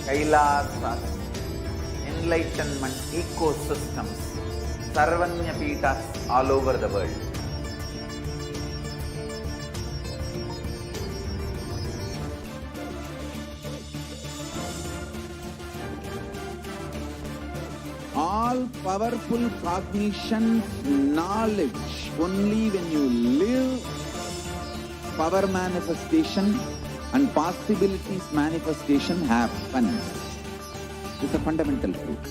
Kailasas, enlightenment ecosystems, Sarvanya Peethas all over the world. All powerful cognition, knowledge, only when you live, power manifestation and possibilities manifestation happens. It's a fundamental truth.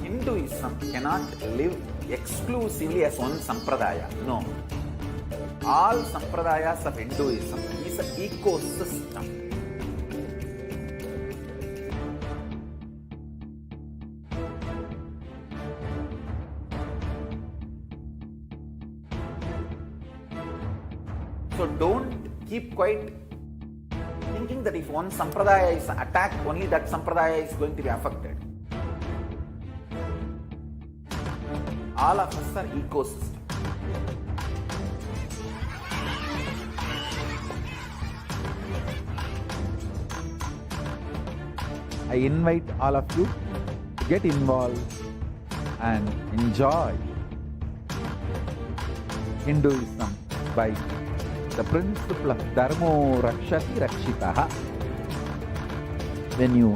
Hinduism cannot live exclusively as one sampradaya. No. All sampradayas of Hinduism is an ecosystem. So don't keep quiet thinking that if one sampradaya is attacked, only that sampradaya is going to be affected. All of us are ecosystem. I invite all of you to get involved and enjoy Hinduism by the principle of Dharmo Rakshati Rakshitaha. When you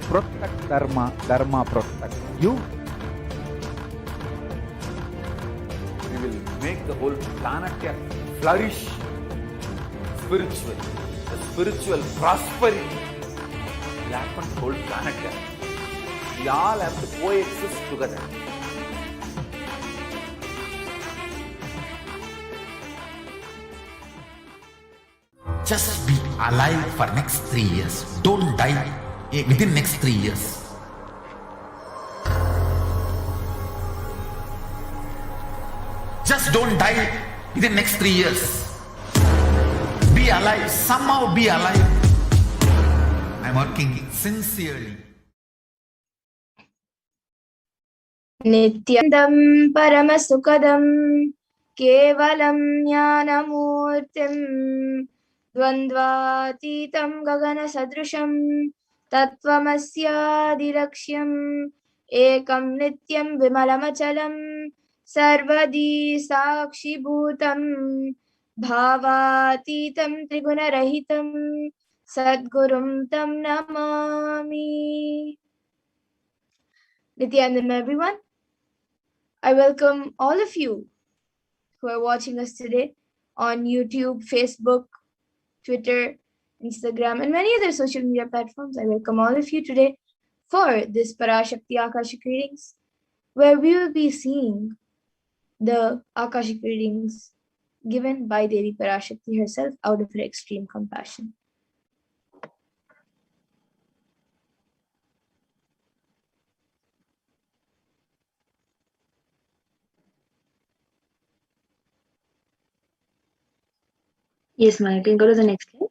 protect Dharma, Dharma protects you. We will make the whole planet flourish spiritually. The spiritual prosperity will happen to the whole planet. We all have to coexist together. Just be alive for next 3 years. Don't die within next 3 years. Just don't die within next 3 years. Be alive. Somehow be alive. I'm working sincerely. Nithyanandam Paramasukadam Kevalam Jnanamurtim Dvandvatitam Gagana Sadrusham Tattvamasyadiraksham Ekam Nityam Vimalamachalam Sarvadi Sakshi Bhutam Bhavatitam Trigunarahitam Sadgurum Tam Namami. Nithyanandam, everyone. I welcome all of you who are watching us today on YouTube, Facebook, Twitter, Instagram, and many other social media platforms. I welcome all of you today for this Parashakti Akashic readings, where we will be seeing the Akashic readings given by Devi Parashakti herself out of her extreme compassion. Yes, Maya, can you go to the next slide?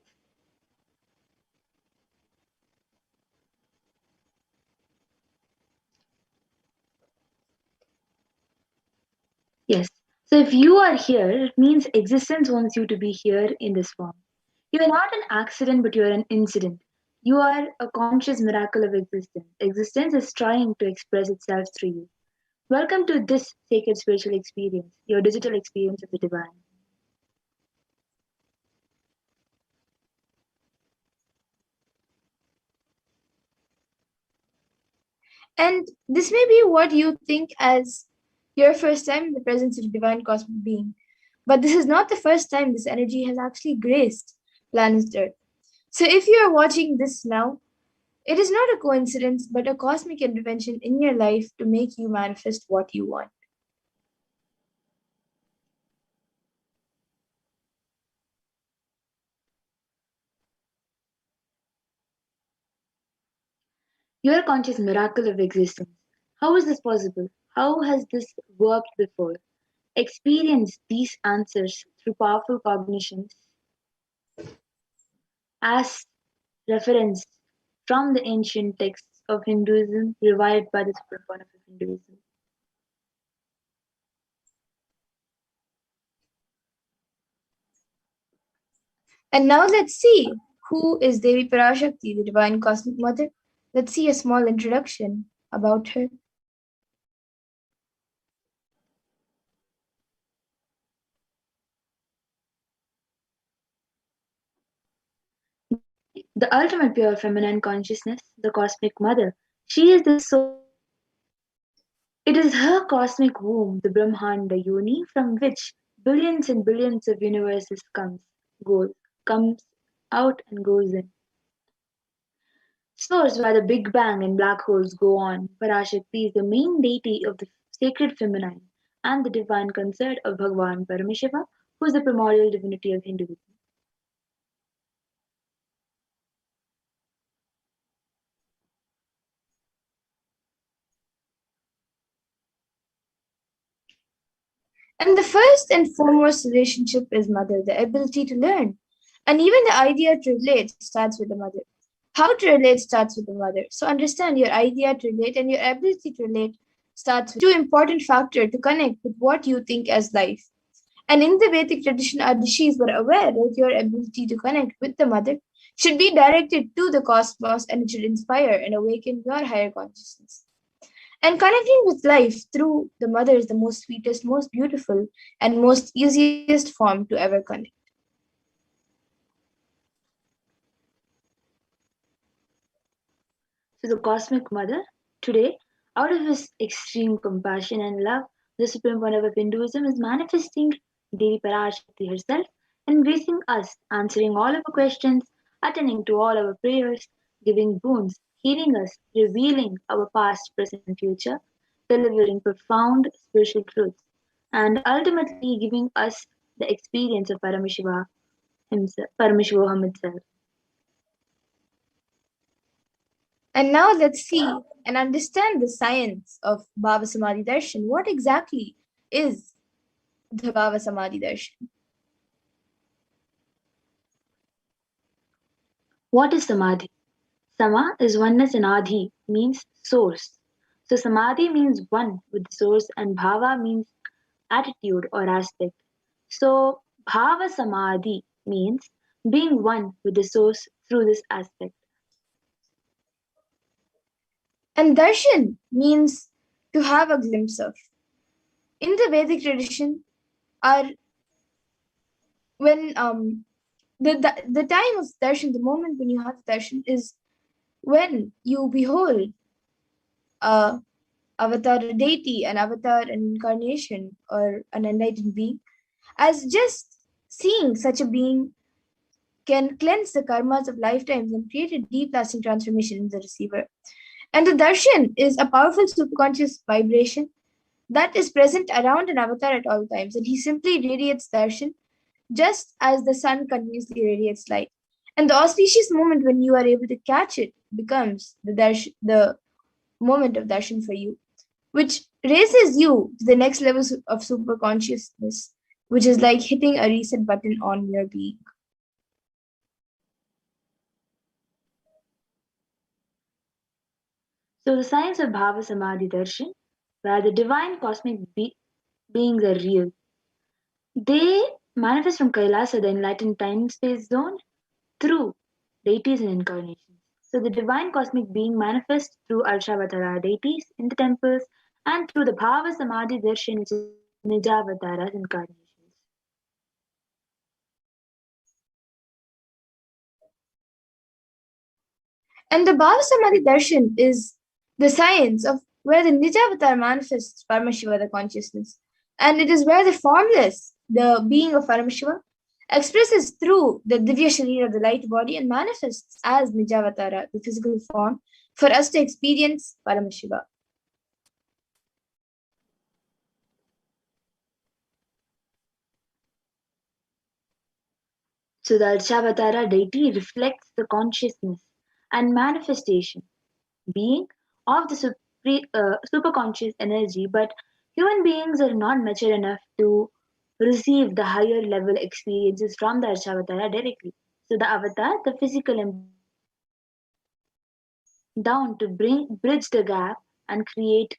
Yes. So if you are here, it means existence wants you to be here in this form. You are not an accident, but you are an incident. You are a conscious miracle of existence. Existence is trying to express itself through you. Welcome to this sacred spiritual experience, your digital experience of the divine. And this may be what you think as your first time in the presence of a divine cosmic being. But this is not the first time this energy has actually graced planet Earth. So if you are watching this now, it is not a coincidence, but a cosmic intervention in your life to make you manifest what you want. You are a conscious miracle of existence. How is this possible? How has this worked before? Experience these answers through powerful cognitions as referenced from the ancient texts of Hinduism, revived by the Supreme Point of Hinduism. And now let's see who is Devi Parashakti, the divine cosmic mother. Let's see a small introduction about her. Devi, the ultimate pure feminine consciousness, the cosmic mother. She is the soul. It is her cosmic womb, the Brahmanda Yoni, from which billions and billions of universes comes out and goes in. Source where the Big Bang and black holes go on. Parashakti is the main deity of the sacred feminine and the divine consort of Bhagavan Paramashiva, who is the primordial divinity of Hinduism. And the first and foremost relationship is mother, the ability to learn. And even the idea to relate starts with the mother. How to relate starts with the mother. So understand your idea to relate and your ability to relate starts with two important factors to connect with what you think as life. And in the Vedic tradition, our rishis were aware that your ability to connect with the mother should be directed to the cosmos and it should inspire and awaken your higher consciousness. And connecting with life through the mother is the most sweetest, most beautiful, and most easiest form to ever connect. So the cosmic mother, today, out of his extreme compassion and love, the supreme one of Hinduism is manifesting Devi Parashakti herself, embracing us, answering all our questions, attending to all our prayers, giving boons, healing us, revealing our past, present, and future, delivering profound spiritual truths, and ultimately giving us the experience of Paramashivoham itself. And now let's see and understand the science of Bhava Samadhi Darshan. What exactly is the Bhava Samadhi Darshan? What is Samadhi? Sama is oneness and Adi means source. So Samadhi means one with the source and Bhava means attitude or aspect. So Bhava Samadhi means being one with the source through this aspect. And Darshan means to have a glimpse of. In the Vedic tradition, our when the time of darshan, the moment when you have darshan is when you behold a avatar deity, an avatar, an incarnation, or an enlightened being. As just seeing such a being can cleanse the karmas of lifetimes and create a deep lasting transformation in the receiver. And the darshan is a powerful subconscious vibration that is present around an avatar at all times, and he simply radiates darshan just as the sun continuously radiates light. And the auspicious moment when you are able to catch it becomes the moment of darshan for you, which raises you to the next levels of super consciousness, which is like hitting a reset button on your being. So the science of Bhava Samadhi Darshan, where the divine cosmic beings are real. They manifest from Kailasa, the enlightened time space zone, through deities and incarnations. So the divine cosmic being manifests through Arshavatara deities in the temples and through the Bhava Samadhi Darshan, which is Nijavataras incarnations. And the Bhava Samadhi Darshan is the science of where the Nijavatar manifests Paramashiva, the consciousness. And it is where the formless, the being of Paramashiva, expresses through the Divya Sharira, the light body, and manifests as Nijavatara, the physical form, for us to experience Paramashiva. So the Arshavatara deity reflects the consciousness and manifestation, being of the superconscious energy, but human beings are not mature enough to receive the higher level experiences from the Arshavatara directly. So the avatar, the physical down to bridge the gap and create.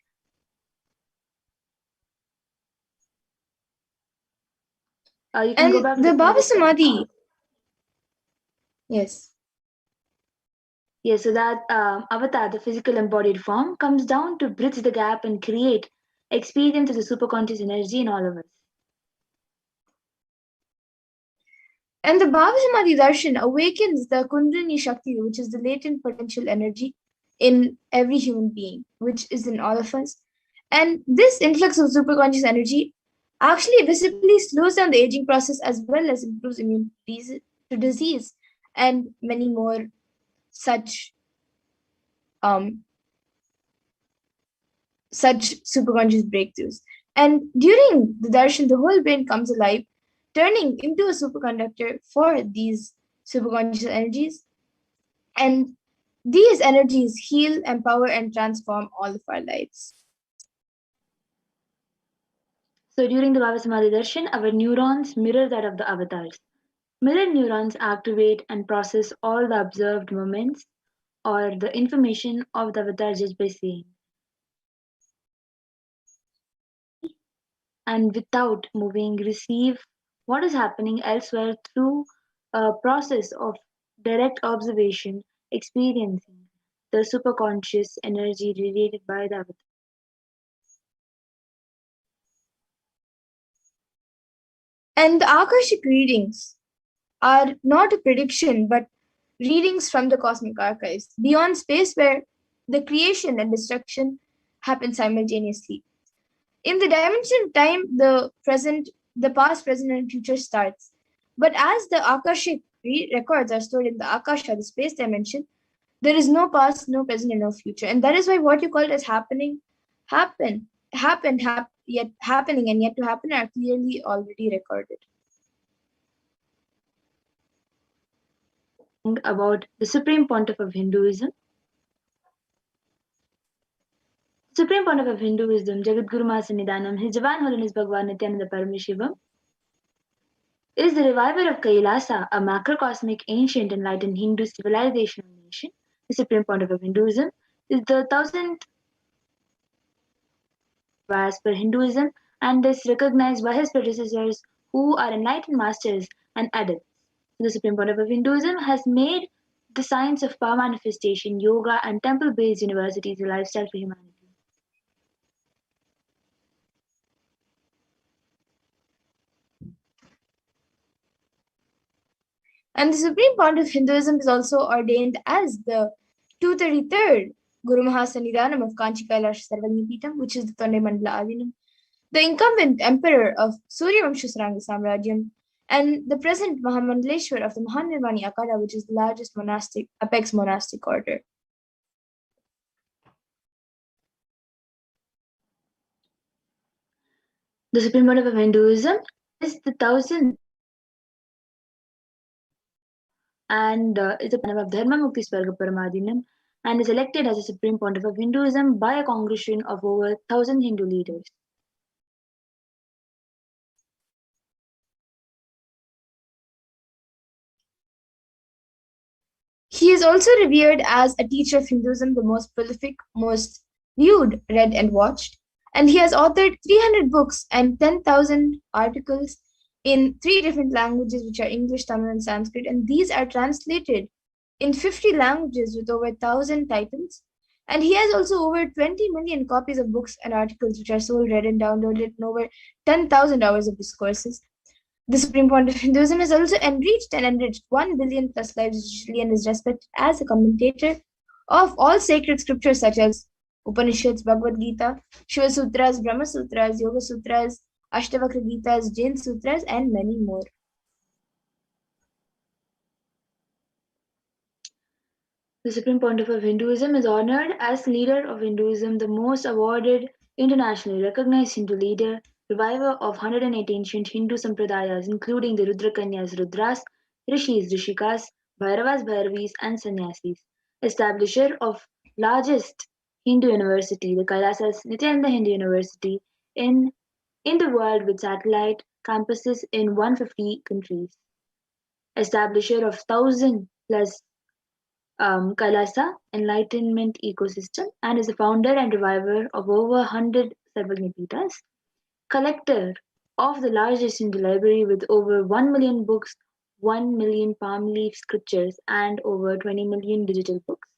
You can go And back to the the Bhava previous slide. Samadhi, Yes. Yes, so that avatar, the physical embodied form, comes down to bridge the gap and create experience of the superconscious energy in all of us. And the Bhava Samadhi Darshan awakens the Kundalini Shakti, which is the latent potential energy in every human being, which is in all of us. And this influx of superconscious energy actually visibly slows down the aging process as well as improves immunity to disease and many more such such superconscious breakthroughs. And during the darshan, the whole brain comes alive, turning into a superconductor for these superconscious energies. And these energies heal, empower, and transform all of our lives. So during the Bhava Samadhi Darshan, our neurons mirror that of the avatars. Mirror neurons activate and process all the observed moments or the information of the avatar just by seeing. And without moving, receive what is happening elsewhere through a process of direct observation, experiencing the superconscious energy radiated by the avatar. And the Akashic readings are not a prediction, but readings from the cosmic archives, beyond space where the creation and destruction happen simultaneously. In the dimension of time, the past, present, and future starts. But as the Akashic records are stored in the Akasha, the space dimension, there is no past, no present, and no future. And that is why what you call as happening, yet happening and yet to happen are clearly already recorded. About the Supreme Pontiff of Hinduism. Supreme Pontiff of Hinduism, Jagadguru Mahasannidhanam, His Divine Holiness Bhagwan Nithyananda Paramashivam, is the reviver of Kailasa, a macrocosmic, ancient, enlightened Hindu civilization nation. The Supreme Pontiff of Hinduism is the 1000th as per Hinduism and is recognized by his predecessors who are enlightened masters and adepts. The Supreme Pontiff of Hinduism has made the science of power manifestation, yoga, and temple-based universities a lifestyle for humanity. And the Supreme Pontiff of Hinduism is also ordained as the 233rd Guru Mahasannidhanam of Kanchi Kailash Sarvagnipitam, which is the Tonde Mandala Adinam, the incumbent emperor of Suryavamsha Saranga Samrajyam, and the present Mahamandaleshwar of the Mahanirvani Akada, which is the largest apex monastic order. The Supreme Pontiff of Hinduism is the 1000th and is a Pontiff of Dharma Mukti Swarga Paramadinam and is elected as a Supreme Pontiff of Hinduism by a congregation of over 1000 Hindu leaders. He is also revered as a teacher of Hinduism, the most prolific, most viewed, read, and watched. And he has authored 300 books and 10,000 articles in 3 different languages, which are English, Tamil, and Sanskrit. And these are translated in 50 languages with over 1,000 titles. And he has also over 20 million copies of books and articles, which are sold, read, and downloaded in over 10,000 hours of discourses. The Supreme Pontiff of Hinduism has also enriched 1 billion plus lives digitally and is respected as a commentator of all sacred scriptures such as Upanishads, Bhagavad Gita, Shiva Sutras, Brahma Sutras, Yoga Sutras, Ashtavakra Gitas, Jain Sutras, and many more. The Supreme Pontiff of Hinduism is honored as leader of Hinduism, the most awarded, internationally recognized Hindu leader, reviver of 108 ancient Hindu sampradayas, including the Rudrakanyas, Rudras, Rishis, Rishikas, Bhairavas, Bhairavis, and Sannyasis, establisher of largest Hindu university, the Kailasas Nithyananda Hindu University, in the world with satellite campuses in 150 countries, establisher of 1,000 plus Kailasa enlightenment ecosystem and is the founder and reviver of over 100 Sarvagnipitas, collector of the largest Hindu library with over 1 million books 1 million palm leaf scriptures, and over 20 million digital books.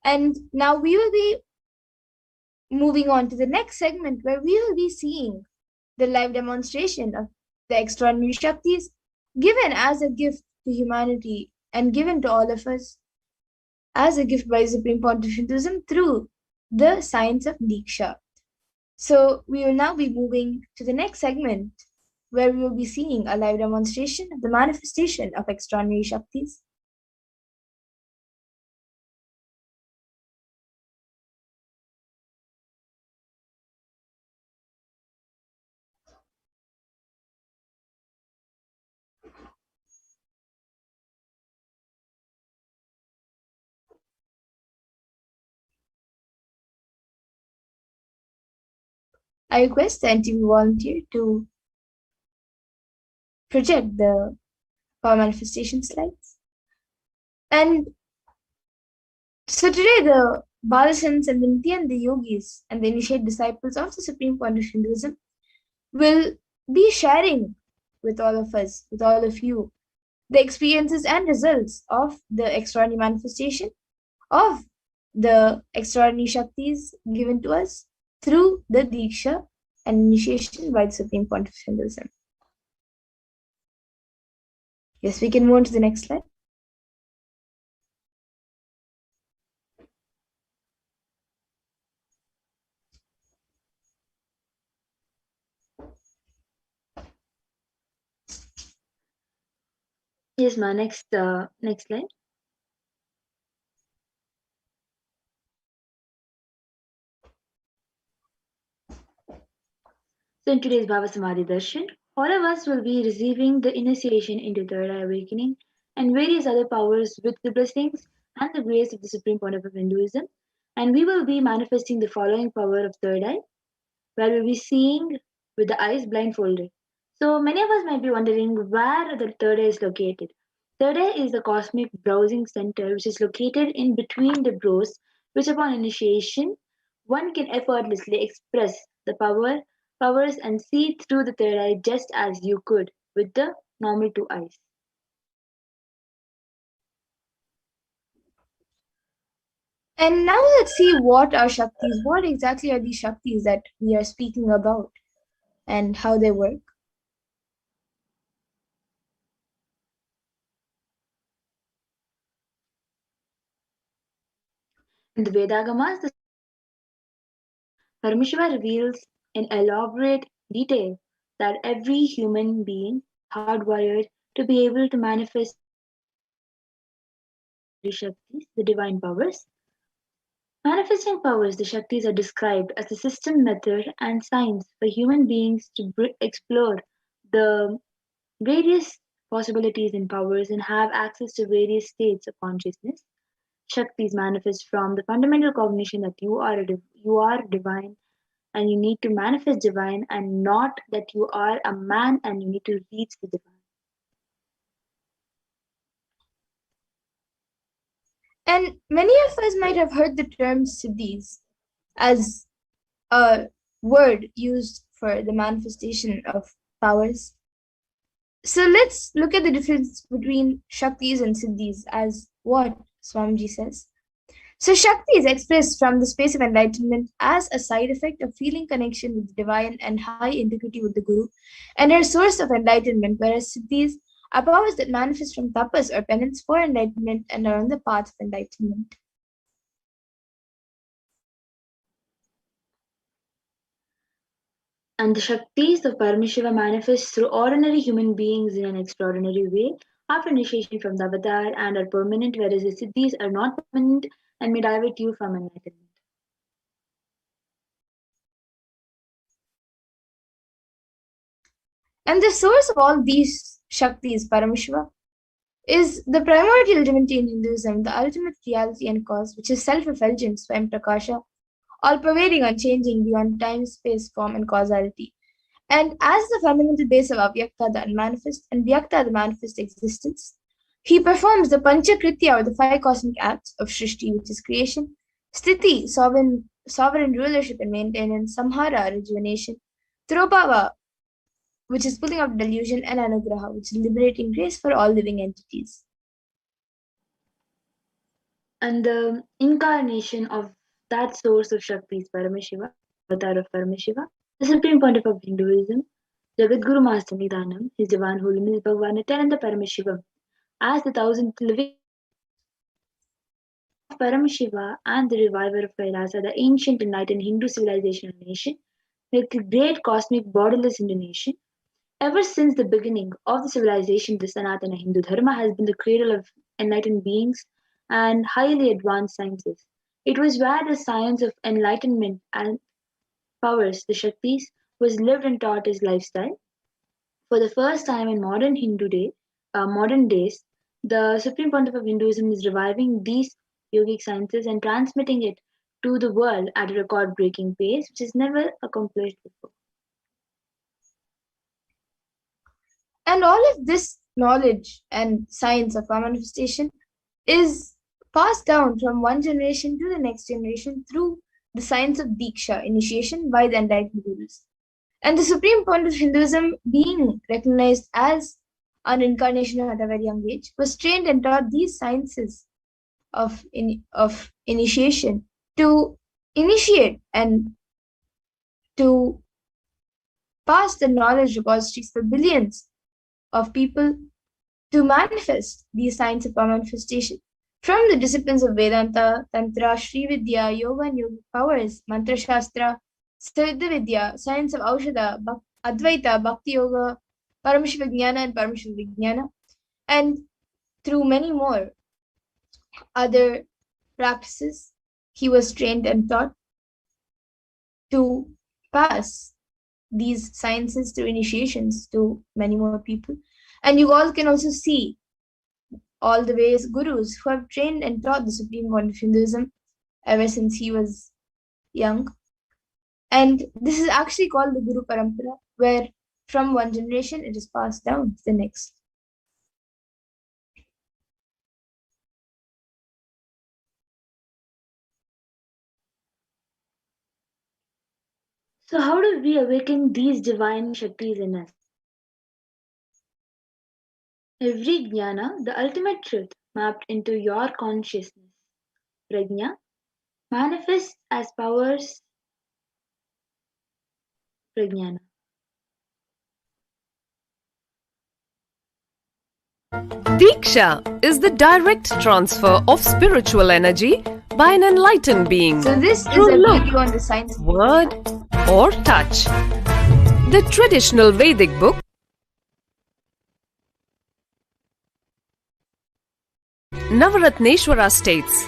And now we will be moving on to the next segment where we will be seeing the live demonstration of the extraordinary Shaktis given as a gift to humanity and given to all of us as a gift by Supreme Pontiff Hinduism through the science of Diksha. So we will now be moving to the next segment where we will be seeing a live demonstration of the manifestation of extraordinary Shaktis. I request the NTV volunteer to project the power manifestation slides. And so today the Balasans and the Nithyananda yogis and the initiate disciples of the Supreme Pontiff Hinduism will be sharing with all of us, with all of you, the experiences and results of the extraordinary manifestation of the extraordinary Shaktis given to us through the Diksha and initiation by the Supreme Pontiff Hinduism. Yes, we can move on to the next slide. Yes, ma. Next slide. So in today's Bhava Samadhi Darshan, all of us will be receiving the initiation into third eye awakening and various other powers with the blessings and the grace of the Supreme Pontiff of Hinduism. And we will be manifesting the following power of third eye, where we'll be seeing with the eyes blindfolded. So many of us might be wondering where the third eye is located. Third eye is the cosmic browsing center which is located in between the brows, which upon initiation one can effortlessly express the powers and see through the third eye just as you could with the normal two eyes. And now let's see what are Shaktis. What exactly are these Shaktis that we are speaking about and how they work? In the Vedagamas, the Paramashiva reveals in elaborate detail that every human being is hardwired to be able to manifest the Shaktis, the divine powers. Manifesting powers, the Shaktis are described as a system, method, and science for human beings to explore the various possibilities in powers and have access to various states of consciousness. Shaktis manifest from the fundamental cognition that you are divine and you need to manifest divine, and not that you are a man and you need to reach the divine. And many of us might have heard the term siddhis as a word used for the manifestation of powers. So let's look at the difference between Shaktis and Siddhis as what Swamiji says. So Shakti is expressed from the space of enlightenment as a side effect of feeling connection with the divine and high integrity with the Guru, and are a source of enlightenment, whereas Siddhis are powers that manifest from tapas or penance for enlightenment and are on the path of enlightenment. And the Shaktis of Paramashiva manifest through ordinary human beings in an extraordinary way after initiation from the avatar and are permanent, whereas the Siddhis are not permanent and may divert you from enlightenment. And the source of all these Shaktis, Paramashiva, is the primordial divinity in Hinduism, the ultimate reality and cause, which is self-effulgent, Swayam Prakasha, all-pervading, unchanging, beyond time, space, form, and causality. And as the fundamental base of Avyakta, the unmanifest, and Vyakta, the manifest existence, he performs the Panchakritya, or the five cosmic acts of Shrishti, which is creation, Sthiti, sovereign rulership and maintenance, Samhara, rejuvenation, Tropava, which is pulling out delusion, and Anugraha, which is liberating grace for all living entities. And the incarnation of that source of Shakti is Paramashiva, avatar of Paramashiva, the supreme point of Hinduism. Jagadguru Master Nidhanam, His Divine Holiness Bhagavan Nithyananda Paramashivam, as the thousandth living of Paramashiva and the reviver of Kailasa, the ancient enlightened Hindu civilization and nation, the great cosmic borderless Hindu nation. Ever since the beginning of the civilization, the Sanatana Hindu Dharma has been the cradle of enlightened beings and highly advanced sciences. It was where the science of enlightenment and powers, the Shaktis, was lived and taught as lifestyle. For the first time in modern days, the Supreme Pontiff of Hinduism is reviving these yogic sciences and transmitting it to the world at a record-breaking pace, which is never accomplished before. And all of this knowledge and science of our manifestation is passed down from one generation to the next generation through the science of Diksha, initiation by the enlightened gurus. And the Supreme Point of Hinduism, being recognized as an incarnation at a very young age, was trained and taught these sciences of initiation to initiate and to pass the knowledge repositories for billions of people to manifest these signs of our manifestation. From the disciplines of Vedanta, Tantra, Sri Vidya, Yoga and Yogic powers, Mantra Shastra, Siddha Vidya, science of Aushadha, Advaita, Bhakti Yoga, Paramashiva Jnana and Paramashiva Vijnana, and through many more other practices, he was trained and taught to pass these sciences through initiations to many more people. And you all can also see all the various gurus who have trained and taught the Supreme Point of Hinduism ever since he was young. And this is actually called the Guru Parampara, where from one generation it is passed down to the next. So how do we awaken these divine Shaktis in us? Every jnana, the ultimate truth mapped into your consciousness, prajna, manifests as powers prajnana. Diksha is the direct transfer of spiritual energy by an enlightened being So this is through a look, video on the science of word, or touch. The traditional Vedic book Navaratneshwara states,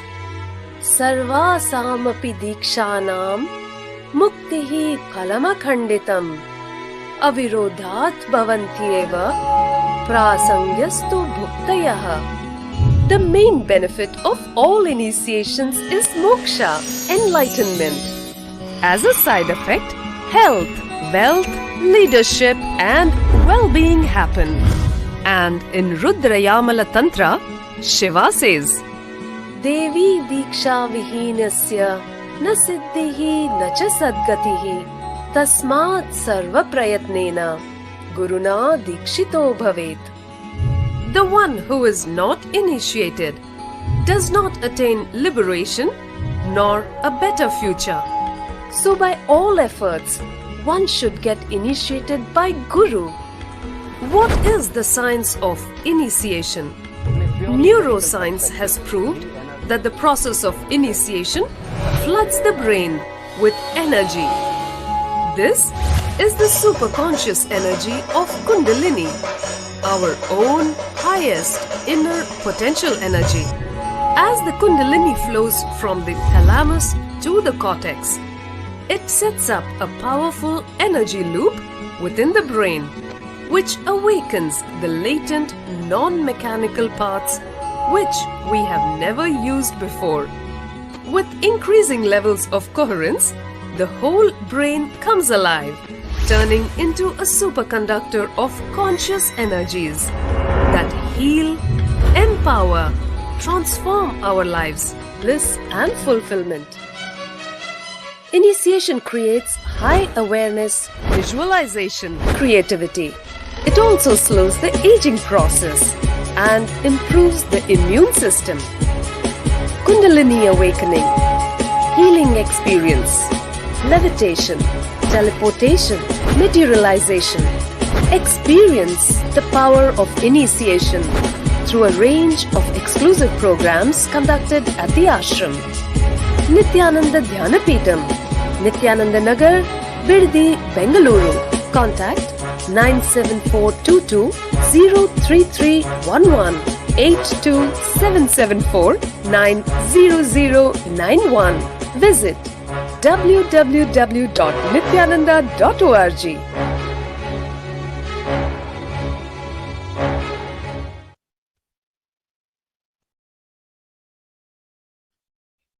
Sarvasamapi Dikshanam Muktihi Phalamakhanditam Avirodhat Bhavantyeva Prasangyastu Bhuktayah. The main benefit of all initiations is moksha, enlightenment. As a side effect, health, wealth, leadership and well-being happen. And in Rudrayamala Tantra, Shiva says, Devi Diksha Vihinasya Na Siddhihi Na Cha Sadgatihi Tasmat Sarva Prayatnena Guruna Dikshito Bhavet. The one who is not initiated does not attain liberation nor a better future. So by all efforts, one should get initiated by Guru. What is the science of initiation? Neuroscience has proved that the process of initiation floods the brain with energy. This is the superconscious energy of Kundalini, our own highest inner potential energy. As the Kundalini flows from the thalamus to the cortex, it sets up a powerful energy loop within the brain, which awakens the latent non-mechanical parts which we have never used before. With increasing levels of coherence, the whole brain comes alive, turning into a superconductor of conscious energies that heal, empower, transform our lives, bliss and fulfillment. Initiation creates high awareness, visualization, creativity. It also slows the aging process and improves the immune system. Kundalini awakening, healing experience, levitation, teleportation, materialization. Experience the power of initiation through a range of exclusive programs conducted at the ashram. Nithyananda Dhyanapitham, Nithyananda Nagar, Biddi, Bengaluru. Contact 97422 03311 82774 90091. Visit www.nithyananda.org.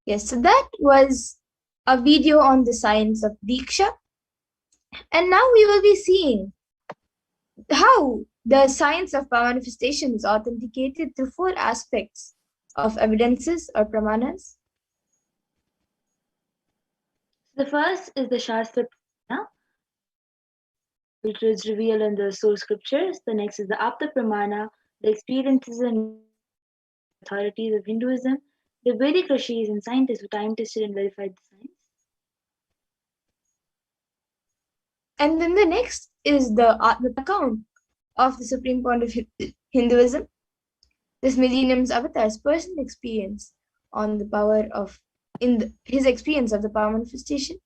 Yes, so that was a video on the science of Diksha. And now we will be seeing how the science of power manifestation is authenticated through 4 aspects of evidences or pramanas. The first is the Shastra Pramana, which is revealed in the source scriptures. The next is the Apta Pramana, the experiences and authorities of Hinduism, the Vedic rishis and scientists who time tested and verified the science. And then the next is the account of the supreme point of Hinduism, this millennium's avatar's personal experience on the power of his experience of the power manifestation.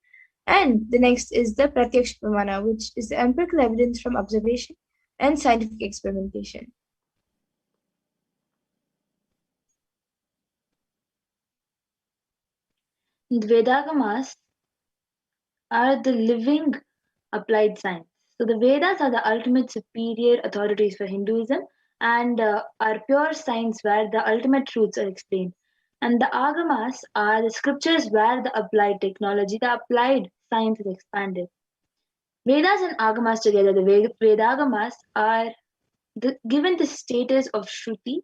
And the next is the Pratyaksha Pramana, which is the empirical evidence from observation and scientific experimentation. The Vedagamas are the living applied science. So the Vedas are the ultimate superior authorities for Hinduism and are pure science where the ultimate truths are explained. And the Agamas are the scriptures where the applied technology, the applied science is expanded. Vedas and Agamas together, the Vedagamas are given the status of Shruti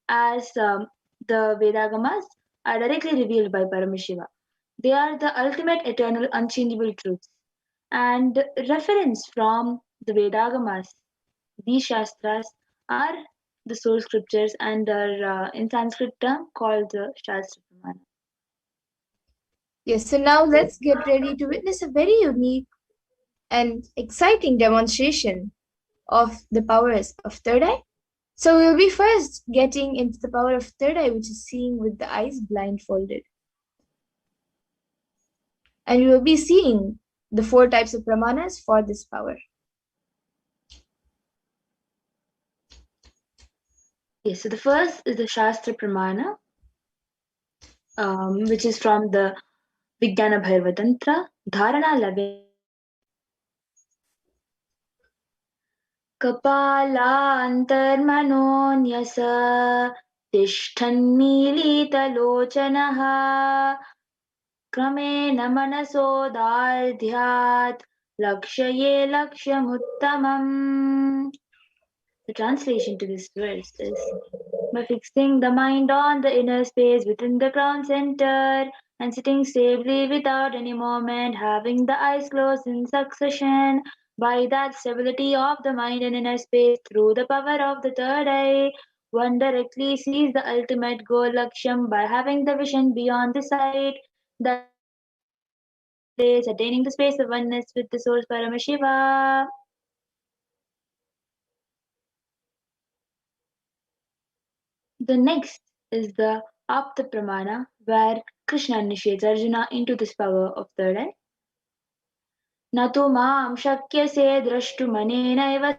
as the Vedagamas are directly revealed by Paramashiva. They are the ultimate eternal unchangeable truths. And reference from the Vedagamas, these Shastras are the source scriptures and are in Sanskrit term called the Shastra Pramana. Yes, so now let's get ready to witness a very unique and exciting demonstration of the powers of third eye. So we'll be first getting into the power of third eye, which is seeing with the eyes blindfolded. And we will be seeing the 4 types of pramanas for this power. Yes, so the first is the Shastra Pramana, which is from the Vijnana Bhairava Tantra, Dharana Lave. कपालान्तर्मनोऽन्यस तिष्ठन्मीलितलोचनः क्रमेण मनसोदार्ध्यात् लक्ष्ये लक्ष्यमुत्तमम्. The translation to this verse is, by fixing the mind on the inner space within the crown center and sitting stably without any movement, having the eyes closed in succession, by that stability of the mind and inner space through the power of the third eye, one directly sees the ultimate goal Laksham by having the vision beyond the sight, that is attaining the space of oneness with the source Paramashiva. The next is the Apta Pramana, where Krishna initiates Arjuna into this power of third eye. Natu maam shakyase drashtumanenaiva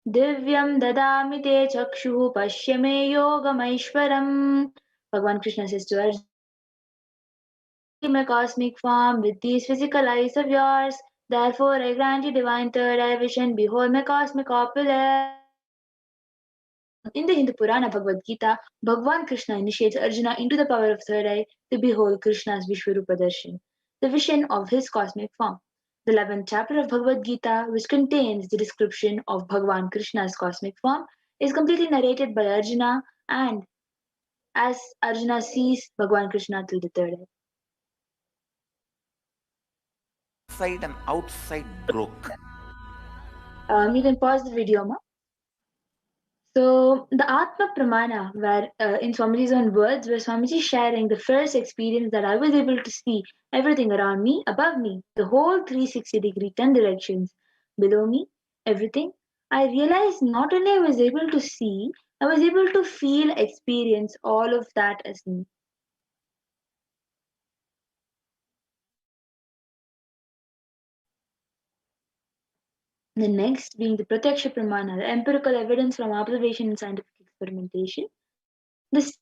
divyam dadami te chakshu pashyame yogamaishwaram. Bhagavan Krishna says to Arjuna, "See my cosmic form with these physical eyes of yours. Therefore I grant you divine third eye vision. Behold my cosmic opulence." In the Hindu Purana Bhagavad Gita, Bhagavan Krishna initiates Arjuna into the power of third eye to behold Krishna's Vishwarupa Darshan, the vision of his cosmic form. The 11th chapter of Bhagavad Gita, which contains the description of Bhagavan Krishna's cosmic form, is completely narrated by Arjuna, and as Arjuna sees Bhagavan Krishna through the third eye. inside and outside broke. You can pause the video, ma. So the Atma Pramana, where in Swamiji's own words, where Swamiji sharing the first experience that I was able to see everything around me, above me, the whole 360-degree, 10 directions, below me, everything. I realized not only I was able to see, I was able to feel, experience all of that as me. The next being the Pratyaksha Pramana, the empirical evidence from observation and scientific experimentation. This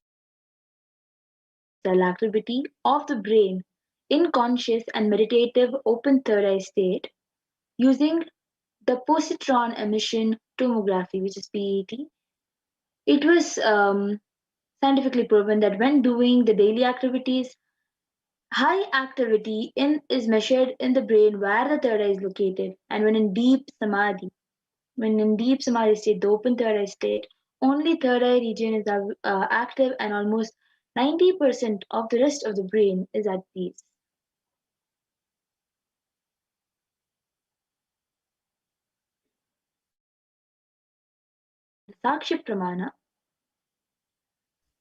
activity of the brain in conscious and meditative open third eye state using the positron emission tomography, which is PET. It was scientifically proven that when doing the daily activities, high activity is measured in the brain where the third eye is located, and when in deep samadhi state, the open third eye state, only third eye region is active, and almost 90% of the rest of the brain is at peace. The Sakshi Pramana.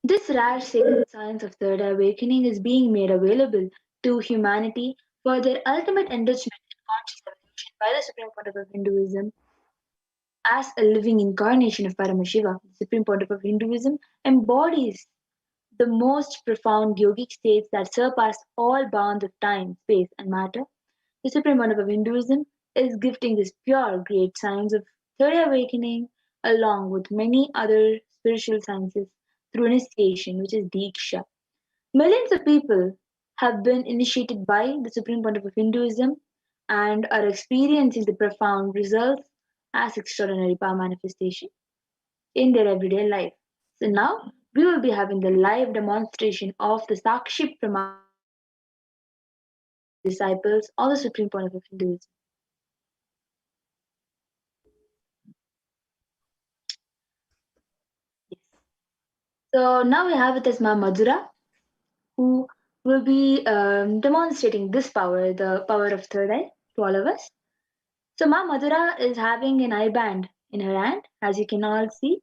This rare sacred science of third eye awakening is being made available to humanity for their ultimate enrichment and conscious evolution by the Supreme Pontiff of Hinduism as a living incarnation of Paramashiva. The Supreme Pontiff of Hinduism embodies the most profound yogic states that surpass all bounds of time, space, and matter. The Supreme Pontiff of Hinduism is gifting this pure, great science of third eye awakening along with many other spiritual sciences through initiation, which is Diksha. Millions of people have been initiated by the Supreme Pontiff of Hinduism and are experiencing the profound results as extraordinary power manifestation in their everyday life. So now we will be having the live demonstration of the Sakshi Pramana disciples of the Supreme Pontiff of Hinduism. So now we have with us Ma Madhura, who will be demonstrating this power, the power of third eye, to all of us. So Ma Madhura is having an eye band in her hand, as you can all see.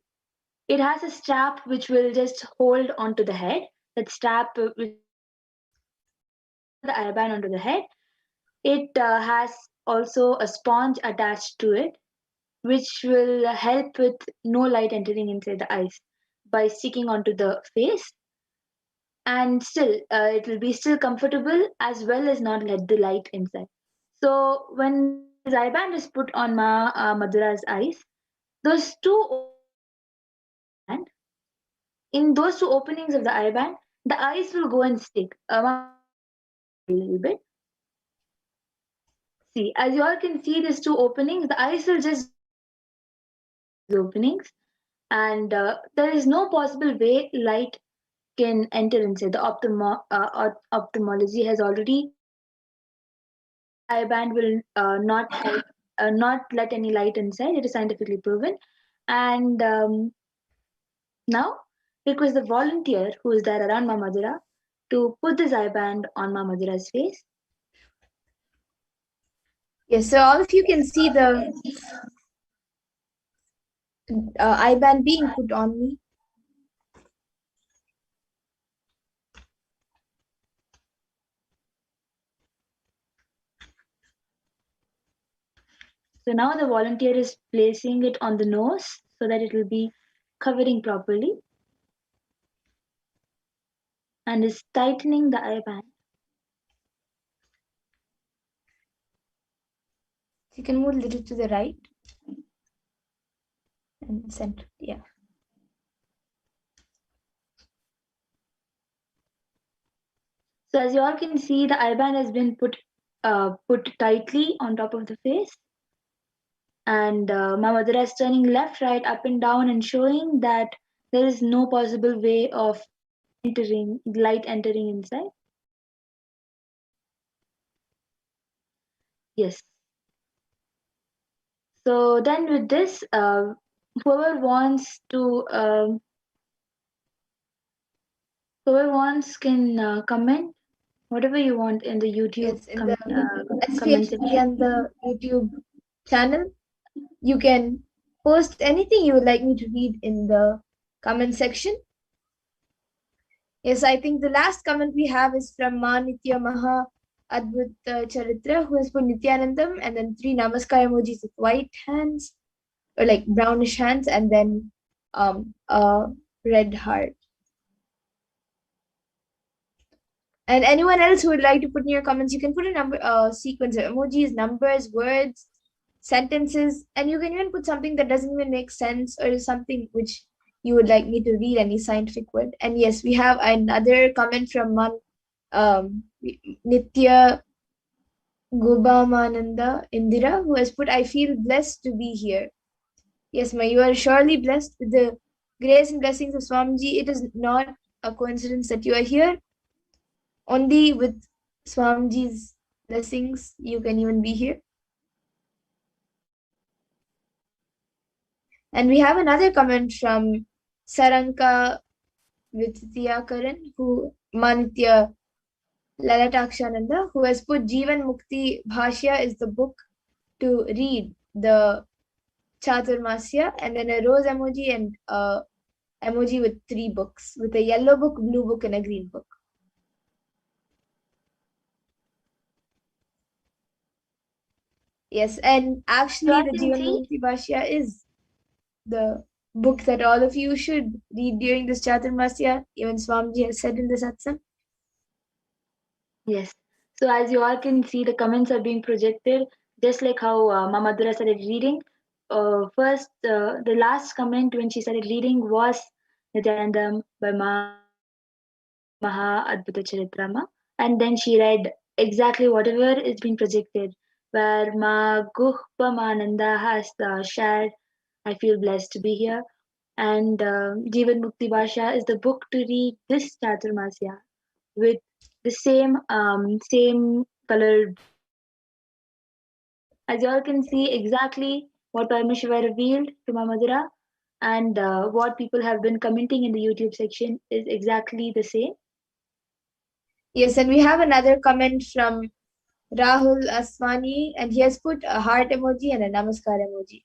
It has a strap which will just hold onto the head. That strap will the eye band onto the head. It has also a sponge attached to it, which will help with no light entering inside the eyes by sticking onto the face, and still it will be still comfortable as well as not let the light inside. So when this eye band is put on Ma Madhura's eyes, those two and in those two openings of the eye band, the eyes will go and stick a little bit. See, as you all can see, these two openings, the eyes will just openings, and there is no possible way light can enter inside. The ophthalmology has already eye band will not help, not let any light inside. It is scientifically proven. And now request the volunteer who is there around Ma Madhura to put this eye band on Ma Madhura's face. Yes, so all of you can see the eye band being put on me. So now the volunteer is placing it on the nose so that it will be covering properly and is tightening the eye band. You can move a little to the right and center. Yeah. So as you all can see, the eye band has been put tightly on top of the face. And Ma Madhura is turning left, right, up and down and showing that there is no possible way of light entering inside. Yes. So then with this, whoever wants can comment whatever you want in the YouTube Yes, in the comment SPHD section. and the YouTube channel, you can post anything you would like me to read in the comment section. Yes, I think the last comment we have is from Ma Nitya Maha Adbhut Charitra, who has put Nityanandam and then 3 Namaskar emojis with white hands or like brownish hands and then a red heart. And anyone else who would like to put in your comments, you can put a number, sequence of emojis, numbers, words, sentences, and you can even put something that doesn't even make sense or something which you would like me to read, any scientific word. And yes, we have another comment from Nitya Gobamananda Indira, who has put, I feel blessed to be here. Yes, Ma, you are surely blessed with the grace and blessings of Swamiji. It is not a coincidence that you are here. Only with Swamiji's blessings, you can even be here. And we have another comment from Saranka Vityakaran, who Manitya Lalatakshananda, who has put Jivan Mukti Bhashya is the book to read, the Chaturmasya, and then a rose emoji and a emoji with 3 books, with a yellow book, blue book, and a green book. Yes, and actually the Jivan Mukti Bhashya is the book that all of you should read during this Chaturmasya. Even Swamiji has said in the satsang. Yes. So as you all can see, the comments are being projected, just like how Mamadura started reading. First, the last comment when she started reading was Nityanandam by Maha Adbhuta Charitrama, and then she read exactly whatever is being projected, where Ma Guhpamananda has shared, I feel blessed to be here, and Jivan Mukti Bhasha is the book to read this Chaturmasya with the same colored. As you all can see, exactly what Paramashiva revealed to Mamadura and what people have been commenting in the YouTube section is exactly the same. Yes, and we have another comment from Rahul Aswani, and he has put a heart emoji and a namaskar emoji.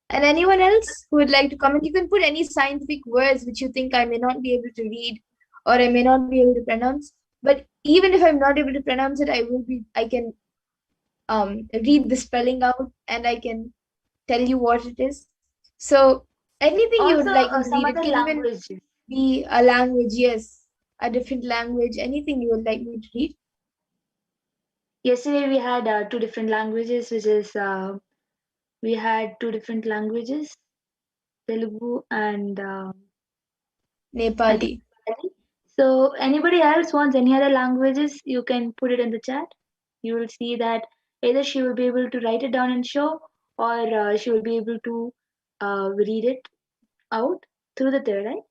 And anyone else who would like to comment, you can put any scientific words which you think I may not be able to read or I may not be able to pronounce. But even if I'm not able to pronounce it, I can read the spelling out and I can tell you what it is. So anything you would like me to read, it can even be a language, yes, a different language, anything you would like me to read. Yesterday we had 2 different languages, which is we had 2 different languages, Telugu and Nepali. So anybody else wants any other languages, you can put it in the chat. You will see that either she will be able to write it down and show, or she will be able to read it out through the third eye.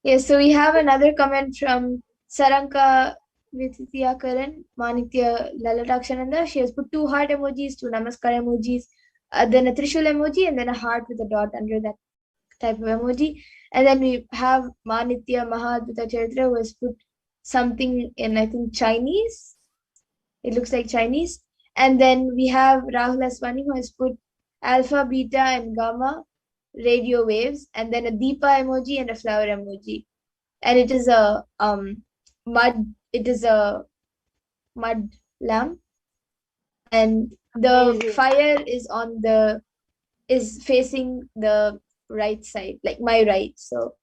Yes, so we have another comment from Saranka Vityakaran, Manitya Lalatakshananda. She has put 2 heart emojis, 2 namaskar emojis, then a Trishul emoji, and then a heart with a dot under that type of emoji. And then we have Manitya Mahadvita Charitra, who has put something in, I think, Chinese. It looks like Chinese. And then we have Rahul Aswani, who has put alpha, beta, and gamma radio waves, and then a Deepa emoji and a flower emoji. And it is a mud lamp, and the fire is facing the right side, like my right. So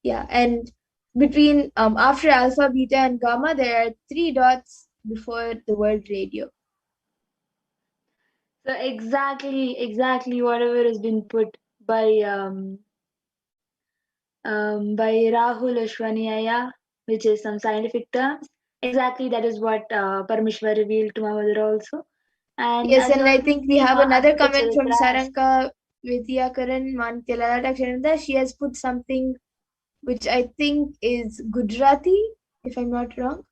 yeah, and between after alpha, beta, and gamma, there are 3 dots before the word radio. So exactly whatever has been put by Rahul Ashwaniya, which is some scientific terms. Exactly that is what Parameshwar revealed to Mamadura also. And yes, and I think we have another comment from Saranka Vidyakaran Manitya. She has put something which I think is Gujarati, if I'm not wrong.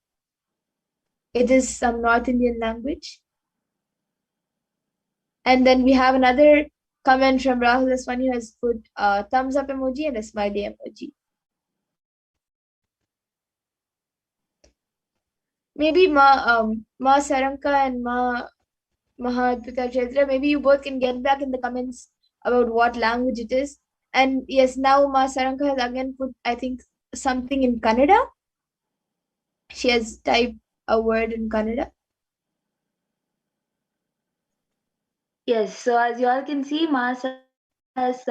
It is some North Indian language. And then we have another comment from Rahul Aswani, who has put a thumbs up emoji and a smiley emoji. Maybe Ma Saranka and Ma Mahadvita Chetra, maybe you both can get back in the comments about what language it is. And yes, now Ma Saranka has again put, I think, something in Kannada. She has typed a word in Kannada. Yes, so as you all can see, Mas has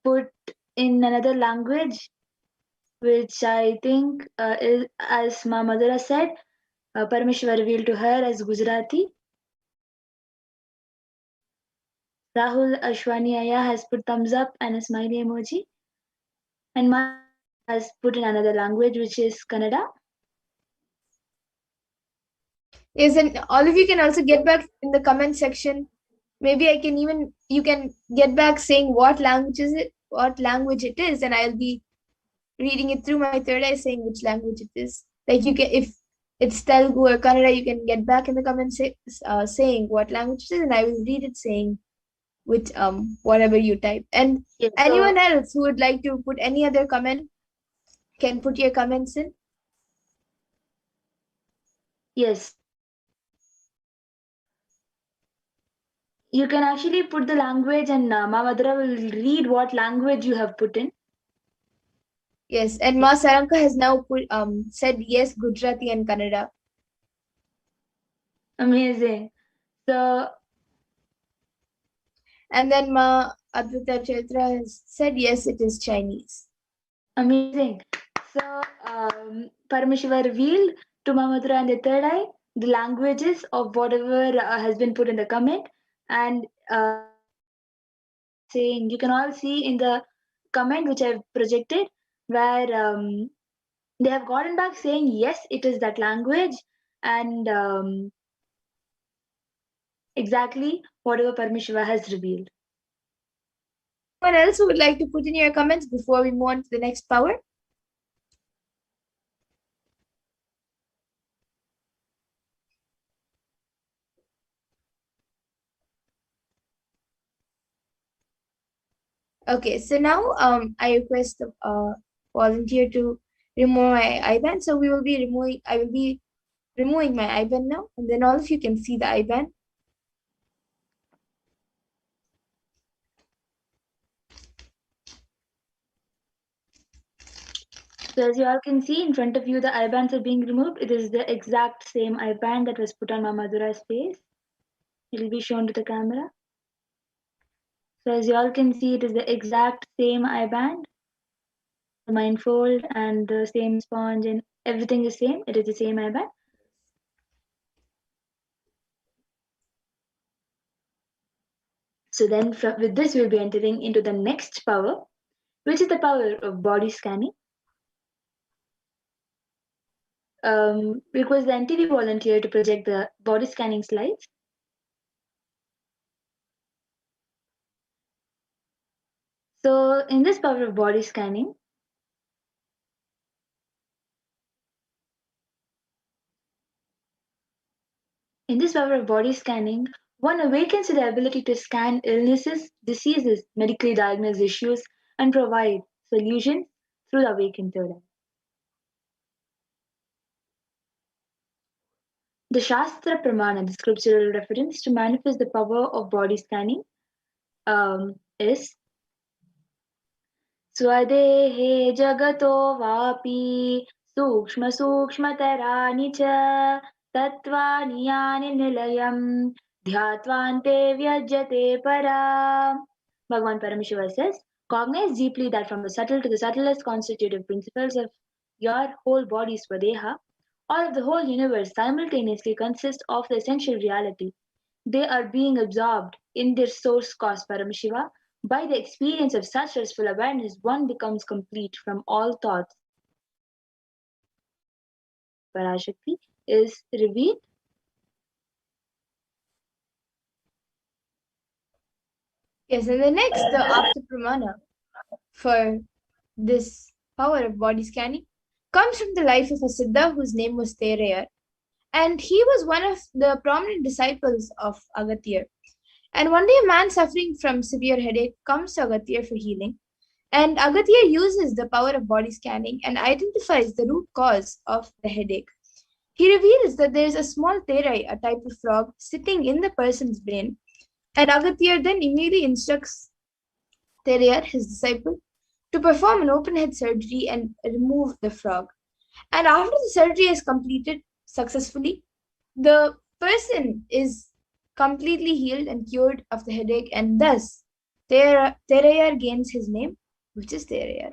put in another language, which I think is, as Ma Madhura said, Parameshwar revealed to her as Gujarati. Rahul Ashwani Aya has put thumbs up and a smiley emoji. And Ma has put in another language, which is Kannada. Yes, and all of you can also get back in the comment section. Maybe you can get back saying what language it is, and I'll be reading it through my third eye saying which language it is. Like you can, if it's Telugu or Kannada, you can get back in the comments saying what language it is, and I will read it saying which whatever you type. And Yes, anyone else who would like to put any other comment can put your comments in. Yes. You can actually put the language, and Ma Madhura will read what language you have put in. Yes, and Ma Saranka has now put said yes, Gujarati and Kannada. Amazing. So, and then Ma Advaita Chaitra has said yes, it is Chinese. Amazing. So, Paramashiva revealed to Ma Madhura and the third eye the languages of whatever has been put in the comment, and saying, you can all see in the comment which I've projected, where they have gotten back saying yes, it is that language, and exactly whatever Paramashiva has revealed. Anyone else who would like to put in your comments before we move on to the next power? Okay, so now I request a volunteer to remove my IBAN. So I will be removing my IBAN now, and then all of you can see the IBAN. So as you all can see in front of you, the IBANs are being removed. It is the exact same IBAN that was put on Ma Madhura's face. It will be shown to the camera. So as you all can see, it is the exact same IBAN. The mindfold and the same sponge and everything is same. It is the same IBAN. So then with this, we'll be entering into the next power, which is the power of body scanning. Request the NTV volunteer to project the body scanning slides. So in this power of body scanning, one awakens to the ability to scan illnesses, diseases, medically diagnosed issues, and provide solutions through the awakened third eye. The Shastra Pramana, the scriptural reference to manifest the power of body scanning, is Swadehe Jagato Vapi Sukshma Sukshmatarani Cha Tatvani Yani Nilayam Dhyatvante Vyajate Para. Bhagavan Paramashiva says, cognize deeply that from the subtle to the subtlest constitutive principles of your whole body, Swadeha, all of the whole universe simultaneously consist of the essential reality. They are being absorbed in their source cause, Paramashiva. By the experience of such restful awareness, one becomes complete from all thoughts. Parashakti is revealed. Yes, and the next, the Apta Pramana for this power of body scanning comes from the life of a Siddha whose name was Terayar. And he was one of the prominent disciples of Agathir. And one day, a man suffering from severe headache comes to Agatya for healing. And Agatya uses the power of body scanning and identifies the root cause of the headache. He reveals that there is a small therai, a type of frog, sitting in the person's brain. And Agatya then immediately instructs Therayar, his disciple, to perform an open head surgery and remove the frog. And after the surgery is completed successfully, the person is completely healed and cured of the headache, and thus Therayar gains his name, which is Therayar.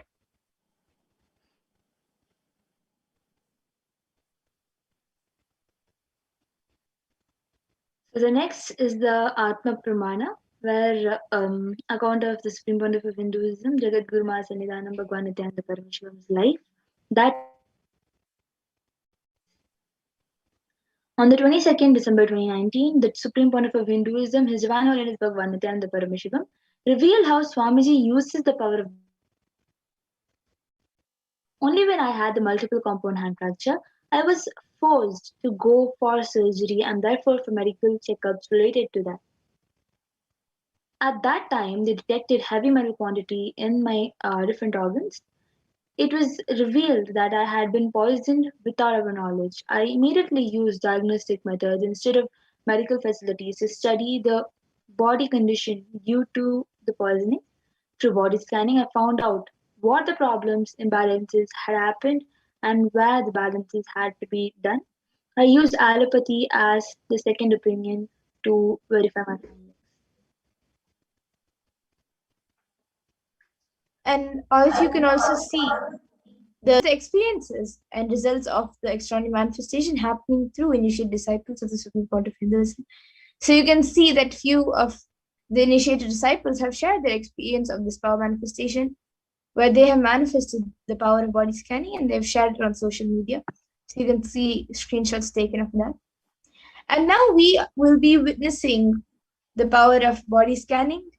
So the next is the Atma Pramana, where account of the Supreme Pontiff of Hinduism, Jagat Guru Mahasaya Nithyananda Bhagwan Nithyananda Paramashivam's life. That on the 22nd December 2019, the Supreme Pontiff of Hinduism, His Divine Holiness Bhagwan Nithyananda Paramashivam, revealed how Swamiji uses the power of only when I had the multiple compound hand fracture, I was forced to go for surgery and therefore for medical checkups related to that. At that time, they detected heavy metal quantity in my different organs. It was revealed that I had been poisoned without our knowledge. I immediately used diagnostic methods instead of medical facilities to study the body condition due to the poisoning. Through body scanning, I found out what the problems, imbalances had happened and where the balances had to be done. I used allopathy as the second opinion to verify my findings. And all of you can also see the experiences and results of the extraordinary manifestation happening through initiate disciples of the Supreme Court of Hinduism. So you can see that few of the initiated disciples have shared their experience of this power manifestation, where they have manifested the power of body scanning and they've shared it on social media. So you can see screenshots taken of that. And now we will be witnessing the power of body scanning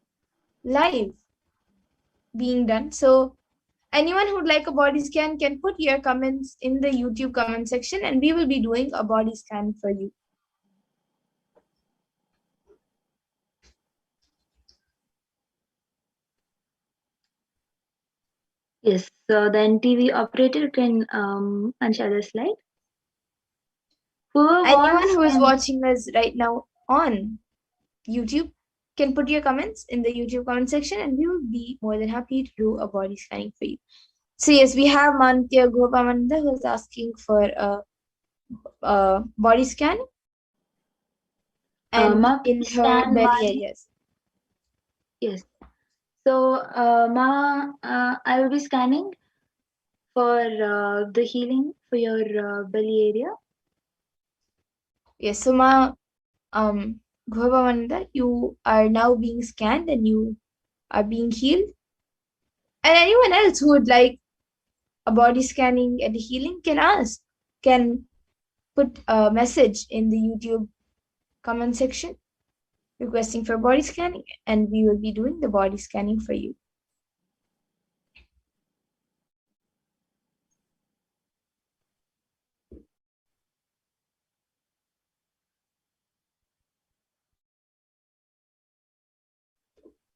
live being done. So anyone who'd like a body scan can put your comments in the YouTube comment section and we will be doing a body scan for you. Yes, so then TV operator can unshare the slide. Anyone who is watching us right now on YouTube can put your comments in the YouTube comment section and we will be more than happy to do a body scanning for you. So yes, we have Mantya Gopamananda who is asking for a body scan and in her belly areas. Yes. So I will be scanning for the healing for your belly area. Yes, so Gopamananda, you are now being scanned and you are being healed. And anyone else who would like a body scanning and healing can put a message in the YouTube comment section requesting for body scanning and we will be doing the body scanning for you.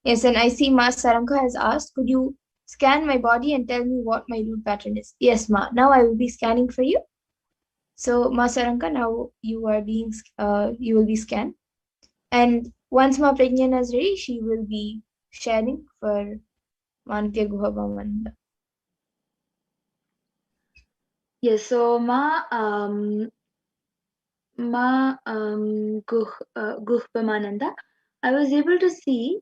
Yes, and I see Ma Saranka has asked, could you scan my body and tell me what my root pattern is? Yes, Ma. Now I will be scanning for you. So Ma Saranka, now you are being you will be scanned. And once Ma Prajnana is ready, she will be sharing for Mantya Guhabhamanda. Yes, so Guhpamananda, I was able to see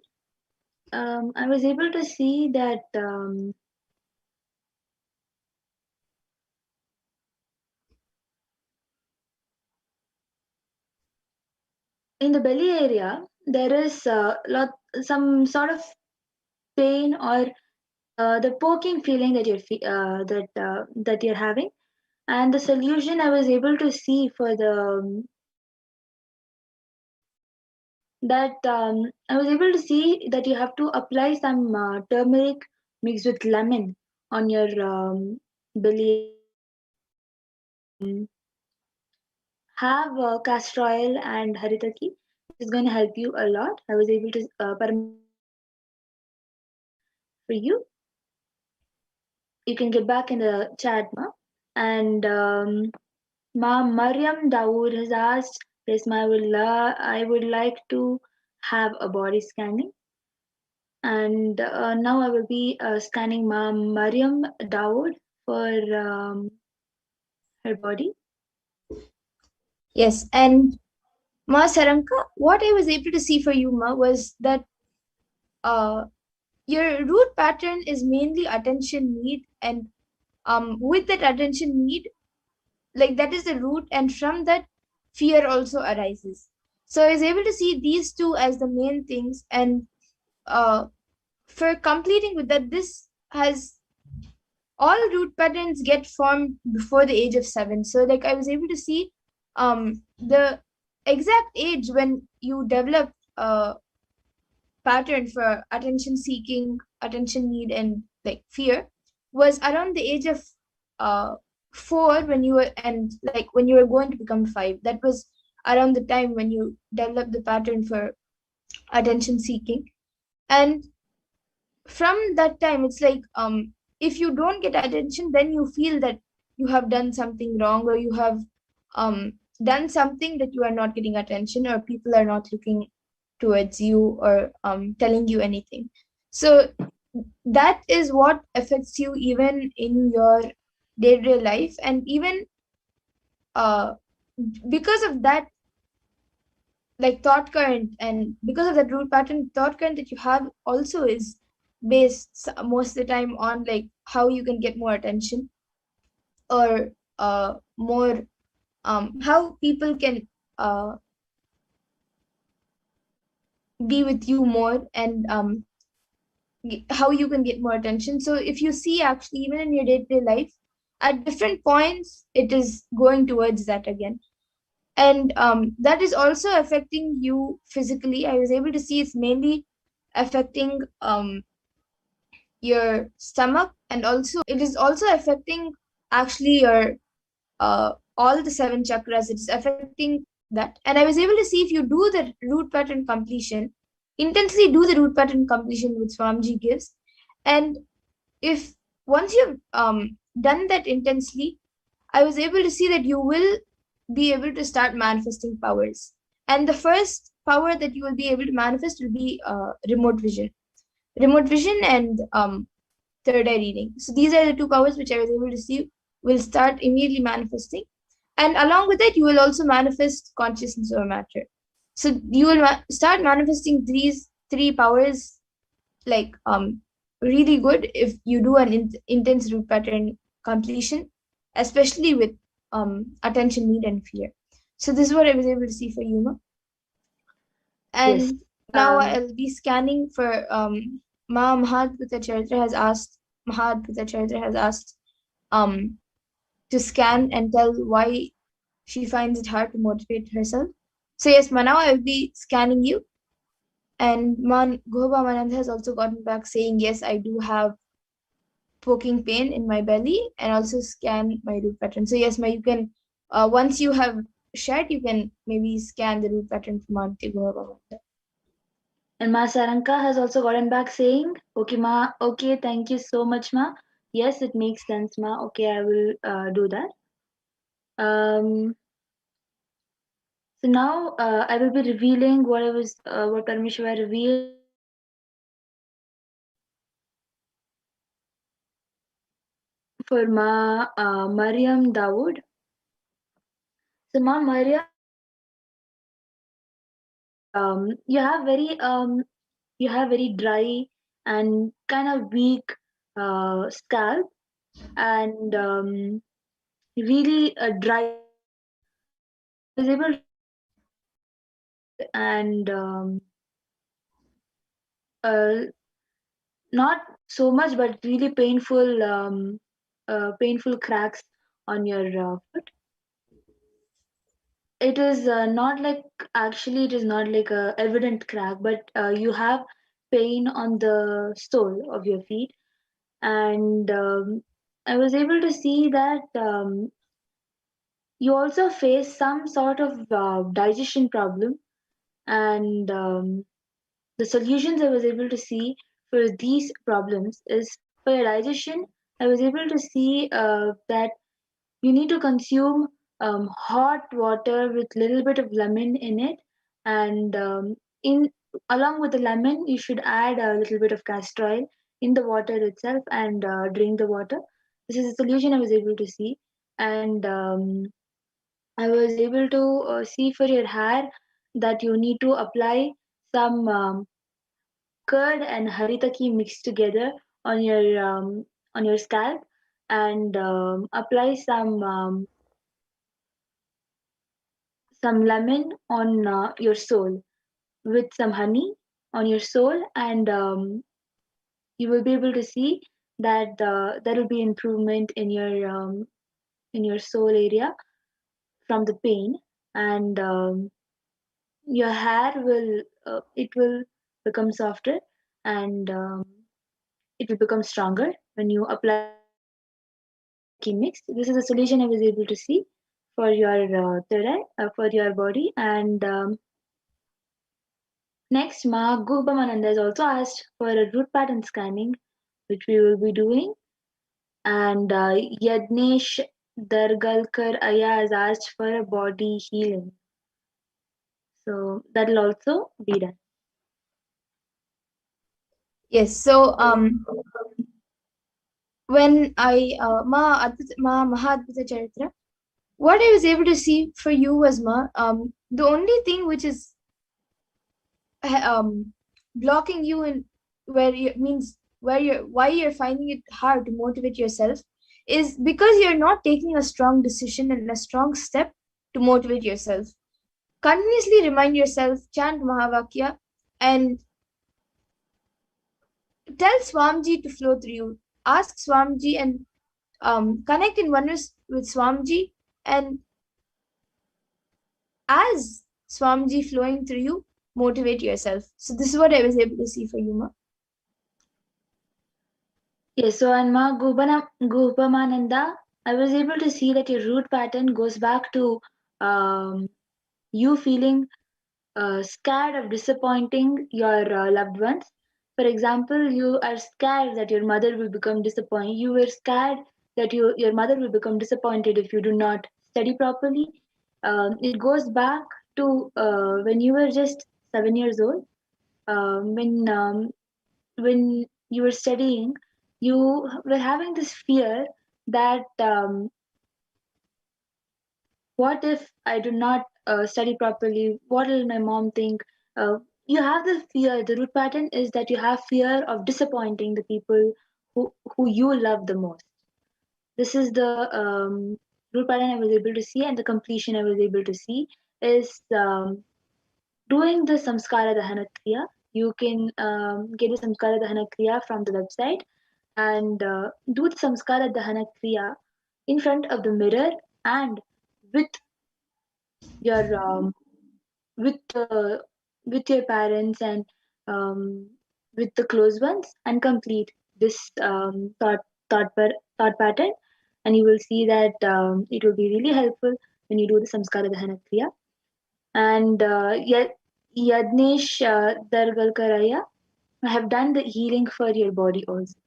that in the belly area there is some sort of pain or the poking feeling that that you're having, and the solution I was able to see for the that I was able to see that you have to apply some turmeric mixed with lemon on your belly. Have castor oil and haritaki. is going to help you a lot. I was able to for you. You can get back in the chat, ma. And Ma Mariam Dawood has asked, yes, ma, I would like to have a body scanning. And now I will be scanning Ma Mariam Dawood for her body. Yes, and Ma Saranka, what I was able to see for you, Ma, was that your root pattern is mainly attention need, and with that attention need, like that is the root, and from that fear also arises. So I was able to see these two as the main things, and for completing with that, this has all root patterns get formed before the age of 7. So like I was able to see the exact age when you develop a pattern for attention seeking, attention need, and like fear was around the age of 4, when you were, and like when you were going to become 5. That was around the time when you developed the pattern for attention seeking. And from that time, it's like if you don't get attention, then you feel that you have done something wrong, or you have done something that you are not getting attention, or people are not looking towards you, or telling you anything. So that is what affects you even in your day-to-day life. And even uh, because of that, like thought current, and because of that root pattern, thought current that you have also is based most of the time on like how you can get more attention, or more how people can be with you more, and how you can get more attention. So if you see, actually, even in your day-to-day life, at different points it is going towards that again. And that is also affecting you physically. I was able to see it's mainly affecting your stomach, and also it is also affecting actually your all the 7 chakras. It's affecting that. And I was able to see, if you do the root pattern completion, intensely do the root pattern completion which Swamiji gives, and if once you've done that intensely, I was able to see that you will be able to start manifesting powers. And the first power that you will be able to manifest will be remote vision and third eye reading. So these are the 2 powers which I was able to see will start immediately manifesting. And along with it, you will also manifest consciousness over matter. So you will start manifesting these 3 powers, like really good, if you do an intense root pattern completion, especially with attention need and fear. So this is what I was able to see for Yuma. And Yes. now I'll be scanning for Mahadbhuta Charitra has asked to scan and tell why she finds it hard to motivate herself. So yes, now I will be scanning you. And Goba Manand has also gotten back saying, yes, I do have poking pain in my belly, and also scan my root pattern. So yes, you can, once you have shared, you can maybe scan the root pattern from Auntie Goba Manand. And Ma Saranka has also gotten back saying, okay, Ma, okay, thank you so much, Ma. Yes, it makes sense, Ma. Okay, I will do that. So now I will be revealing what Paramashiva revealed for Ma Mariam Dawood. So Ma Mariam, you have very dry and kind of weak scalp, and really dry. I was able to, and not so much, but really painful cracks on your foot. It is not like, actually it is not like a evident crack, but you have pain on the sole of your feet. And I was able to see that you also face some sort of digestion problem, And the solutions I was able to see for these problems is for your digestion. I was able to see that you need to consume hot water with little bit of lemon in it, and in along with the lemon, you should add a little bit of castor oil in the water itself and drink the water. This is a solution I was able to see, and I was able to see for your hair that you need to apply some curd and haritaki mixed together on your scalp, and apply some lemon on your sole with some honey on your sole, and you will be able to see that there will be improvement in your sole area from the pain, and your hair will it will become softer, and it will become stronger when you apply the haritaki mix. This is a solution I was able to see for your third eye, for your body. And next, Ma Gubamananda has also asked for a root pattern scanning, which we will be doing. And Yadnesh Dargalkar Aya has asked for a body healing. So that will also be done. Yes. So when I Ma Mahadbhuta Charitra, what I was able to see for you was the only thing which is blocking you in where you means where you're why you're finding it hard to motivate yourself is because you're not taking a strong decision and a strong step to motivate yourself. Continuously remind yourself, chant Mahavakya, and tell Swamiji to flow through you. Ask Swamiji and connect in oneness with Swamiji, and as Swamiji flowing through you, motivate yourself. So this is what I was able to see for you, Ma. Yes, so and Ma Gubamananda, I was able to see that your root pattern goes back to you feeling scared of disappointing your loved ones. For example, you are scared that your mother will become disappointed. You were scared that your mother will become disappointed if you do not study properly. It goes back to when you were just 7 years old. When you were studying, you were having this fear that what if I do not study properly? What will my mom think? You have the fear. The root pattern is that you have fear of disappointing the people who you love the most. This is the root pattern I was able to see, and the completion I was able to see is doing the Samskara Dahana Kriya. You can get the Samskara Dahana Kriya from the website, and do the Samskara Dahana Kriya in front of the mirror and with your with your parents and with the close ones, and complete this thought pattern, and you will see that it will be really helpful when you do the Samskara Dahana Kriya. And Yadnesh Dargalkaraya, I have done the healing for your body also.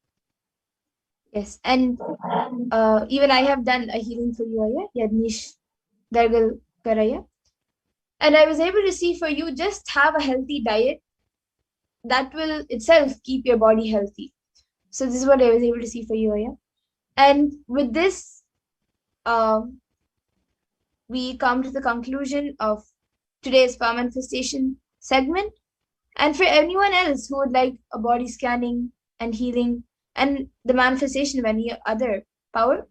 Yes, and even I have done a healing for you, Aya, Yadnish Dargal Karaya. And I was able to see for you, just have a healthy diet that will itself keep your body healthy. So this is what I was able to see for you, Aya. And with this, we come to the conclusion of today's power manifestation segment. And for anyone else who would like a body scanning and healing and the manifestation of any other power,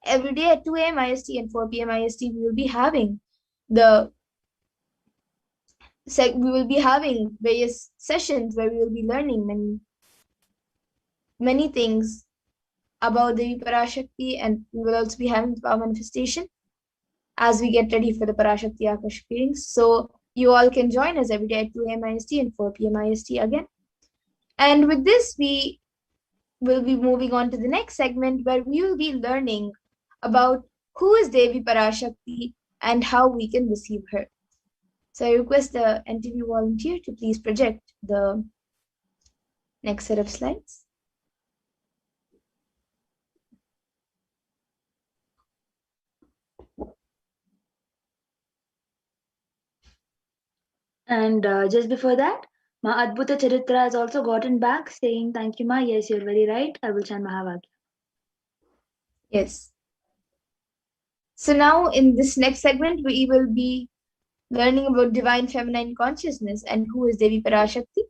every day at 2 a.m. IST and 4 p.m. IST, we will be having various sessions where we will be learning many things about the Parashakti, and we will also be having the power manifestation as we get ready for the Parashakti Akashic readings. So you all can join us every day at 2 a.m. IST and 4 p.m. IST again. And with this, we will be moving on to the next segment where we will be learning about who is Devi Parashakti and how we can receive her. So I request the NTV volunteer to please project the next set of slides. And just before that, Ma Adbhuta Charitra has also gotten back saying, "Thank you, Ma. Yes, you're very right. I will chant Mahavagya." Yes. So now in this next segment, we will be learning about divine feminine consciousness and who is Devi Parashakti.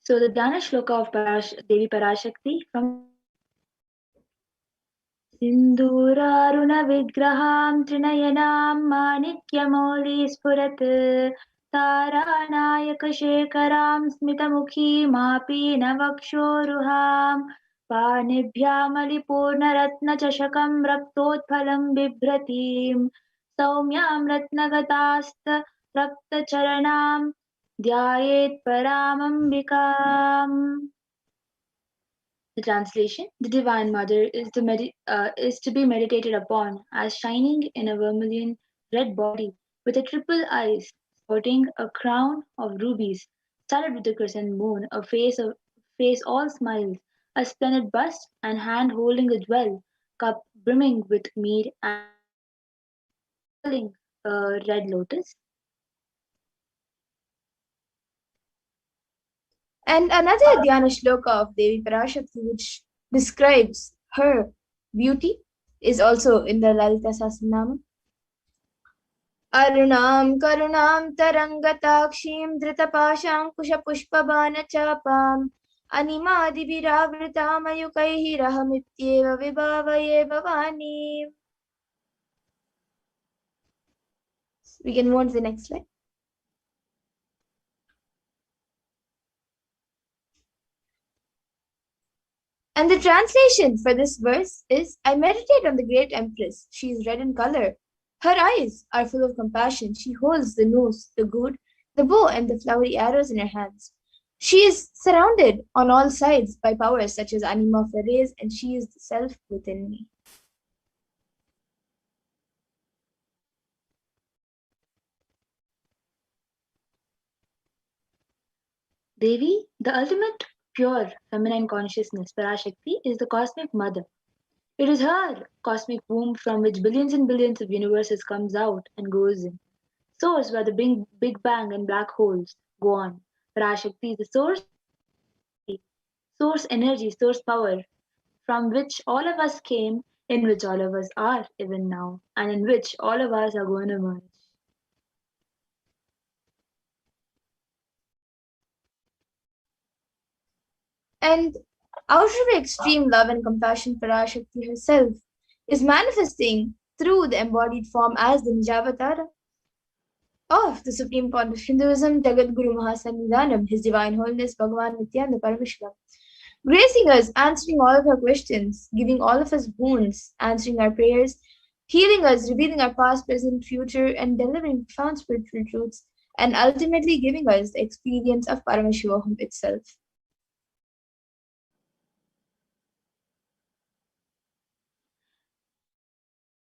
So the Dhyana Shloka of Devi Parashakti from सिन्दूरारुणविग्रहां त्रिनयनां माणिक्यमौलिस्फुरत् तारानायकशेखरां स्मितमुखीमापीनवक्षोरुहां पाणिभ्यामलिपूर्णरत्नचषकं रक्तोत्फलं बिभ्रतीं सौम्यां रत्नगतास्तरक्तचरणां ध्यायेत् परामम्बिकाम्. The translation: The Divine Mother is to be meditated upon as shining in a vermilion red body with a triple eyes, sporting a crown of rubies, studded with a crescent moon, a face all smiles, a splendid bust, and hand holding a jewel cup brimming with mead, and twirling a red lotus. And another Dhyana Shloka of Devi Parashakti, which describes her beauty, is also in the Lalita Sahasranama. Arunam karunam tarangatakshim dritapashankushapushpabanachapam animadibhiravritam ayukaihi vibhavaye bhavani. We can move on to the next slide. And the translation for this verse is, I meditate on the great empress. She is red in color. Her eyes are full of compassion. She holds the noose, the gourd, the bow, and the flowery arrows in her hands. She is surrounded on all sides by powers such as Anima Ferres, and she is the self within me. Devi, the ultimate pure feminine consciousness, Parashakti, is the cosmic mother. It is her cosmic womb from which billions and billions of universes comes out and goes in. Source where the Big Bang and black holes go on. Parashakti is the source energy, source power from which all of us came, in which all of us are even now, and in which all of us are going to merge. And out of extreme love and compassion, Parashakti herself is manifesting through the embodied form as the Nijavatara of the Supreme Point of Hinduism, Jagat Guru Mahasannidhanam, His Divine Holiness Bhagavan Nithyananda Paramashivam, gracing us, answering all of our questions, giving all of us boons, answering our prayers, healing us, revealing our past, present, future, and delivering profound spiritual truths, and ultimately giving us the experience of Paramashivoham itself.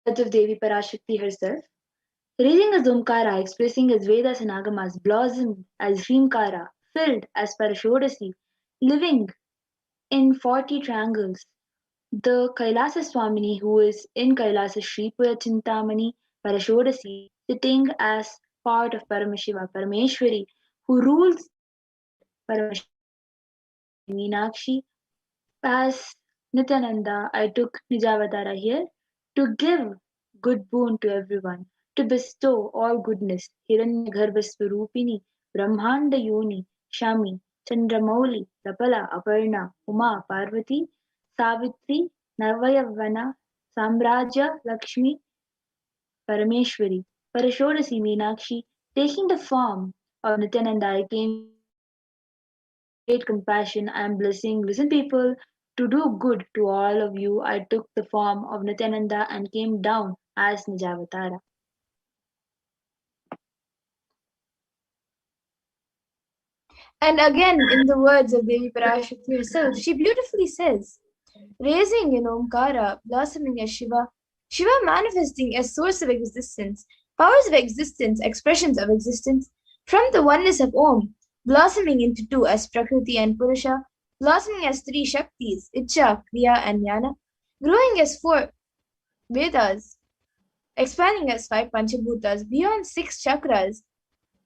Of Devi Parashakti herself, raising as Omkara, expressing as Vedas and Agamas, blossomed as Hrimkara, filled as Parashodasi, living in 40 triangles. The Kailasa Swamini, who is in Kailasa Shripura Chintamani Parashodasi, sitting as part of Paramashiva, Parameshwari, who rules Paramashiva, Meenakshi. As Nityananda, I took Nijavatara here to give good boon to everyone, to bestow all goodness. Hiranyagarbhaswarupini, Brahmanda Yoni, Shami, Chandramauli, Rapala, Aparna, Uma, Parvati, Savitri, Navayavana, Samraja, Lakshmi, Parameshwari, Parashodasi, Meenakshi, taking the form of Nityananda, I came great compassion and blessing. Listen, people, to do good to all of you, I took the form of Nityananda and came down as Nijavatara. And again, in the words of Devi Parashakti herself, she beautifully says, raising in Omkara, blossoming as Shiva, Shiva manifesting as source of existence, powers of existence, expressions of existence, from the oneness of Om, blossoming into two as Prakriti and Purusha, blossoming as three Shaktis, Icha, Kriya, and Jnana, growing as four Vedas, expanding as five Panchabhutas, beyond six chakras,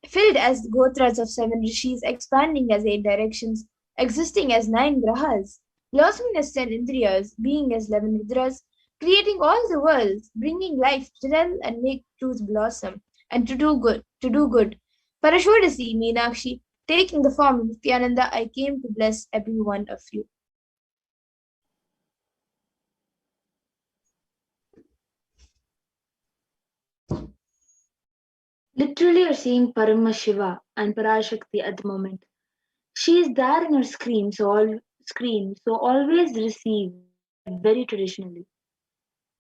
filled as gotras of seven rishis, expanding as eight directions, existing as nine grahas, blossoming as 10 indriyas, being as 11 rudras, creating all the worlds, bringing life to tell and make truth blossom, and to do good, Parashodasi, Meenakshi, taking the form of Nithyananda, I came to bless every one of you. Literally, you're seeing Paramashiva and Parashakti at the moment. She is there in her screen, so always receive very traditionally.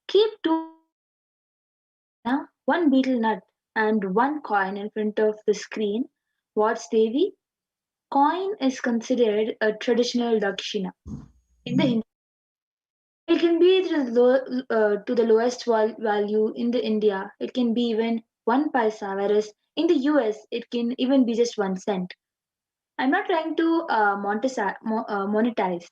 Keep two banana, one betel nut, and one coin in front of the screen. What's Devi? Coin is considered a traditional dakshina in the Hindu. It can be to the lowest value in the India. It can be even 1 paisa, whereas in the US it can even be just 1 cent. I'm not trying to monetize.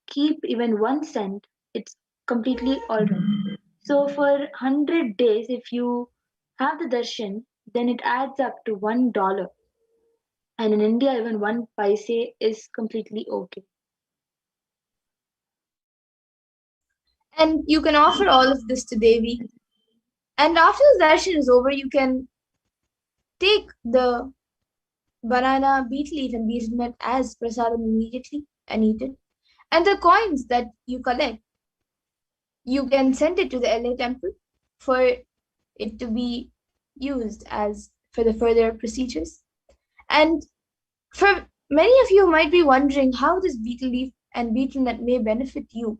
Keep even 1 cent. It's completely alright. So for 100 days, if you have the darshan, then it adds up to $1. And in India, even 1 paise is completely okay. And you can offer all of this to Devi. And after the darshan is over, you can take the banana, beet leaf, and betel nut as prasadam immediately and eat it. And the coins that you collect, you can send it to the LA temple for it to be used as for the further procedures. And for many of you might be wondering how this betel leaf and betel nut may benefit you.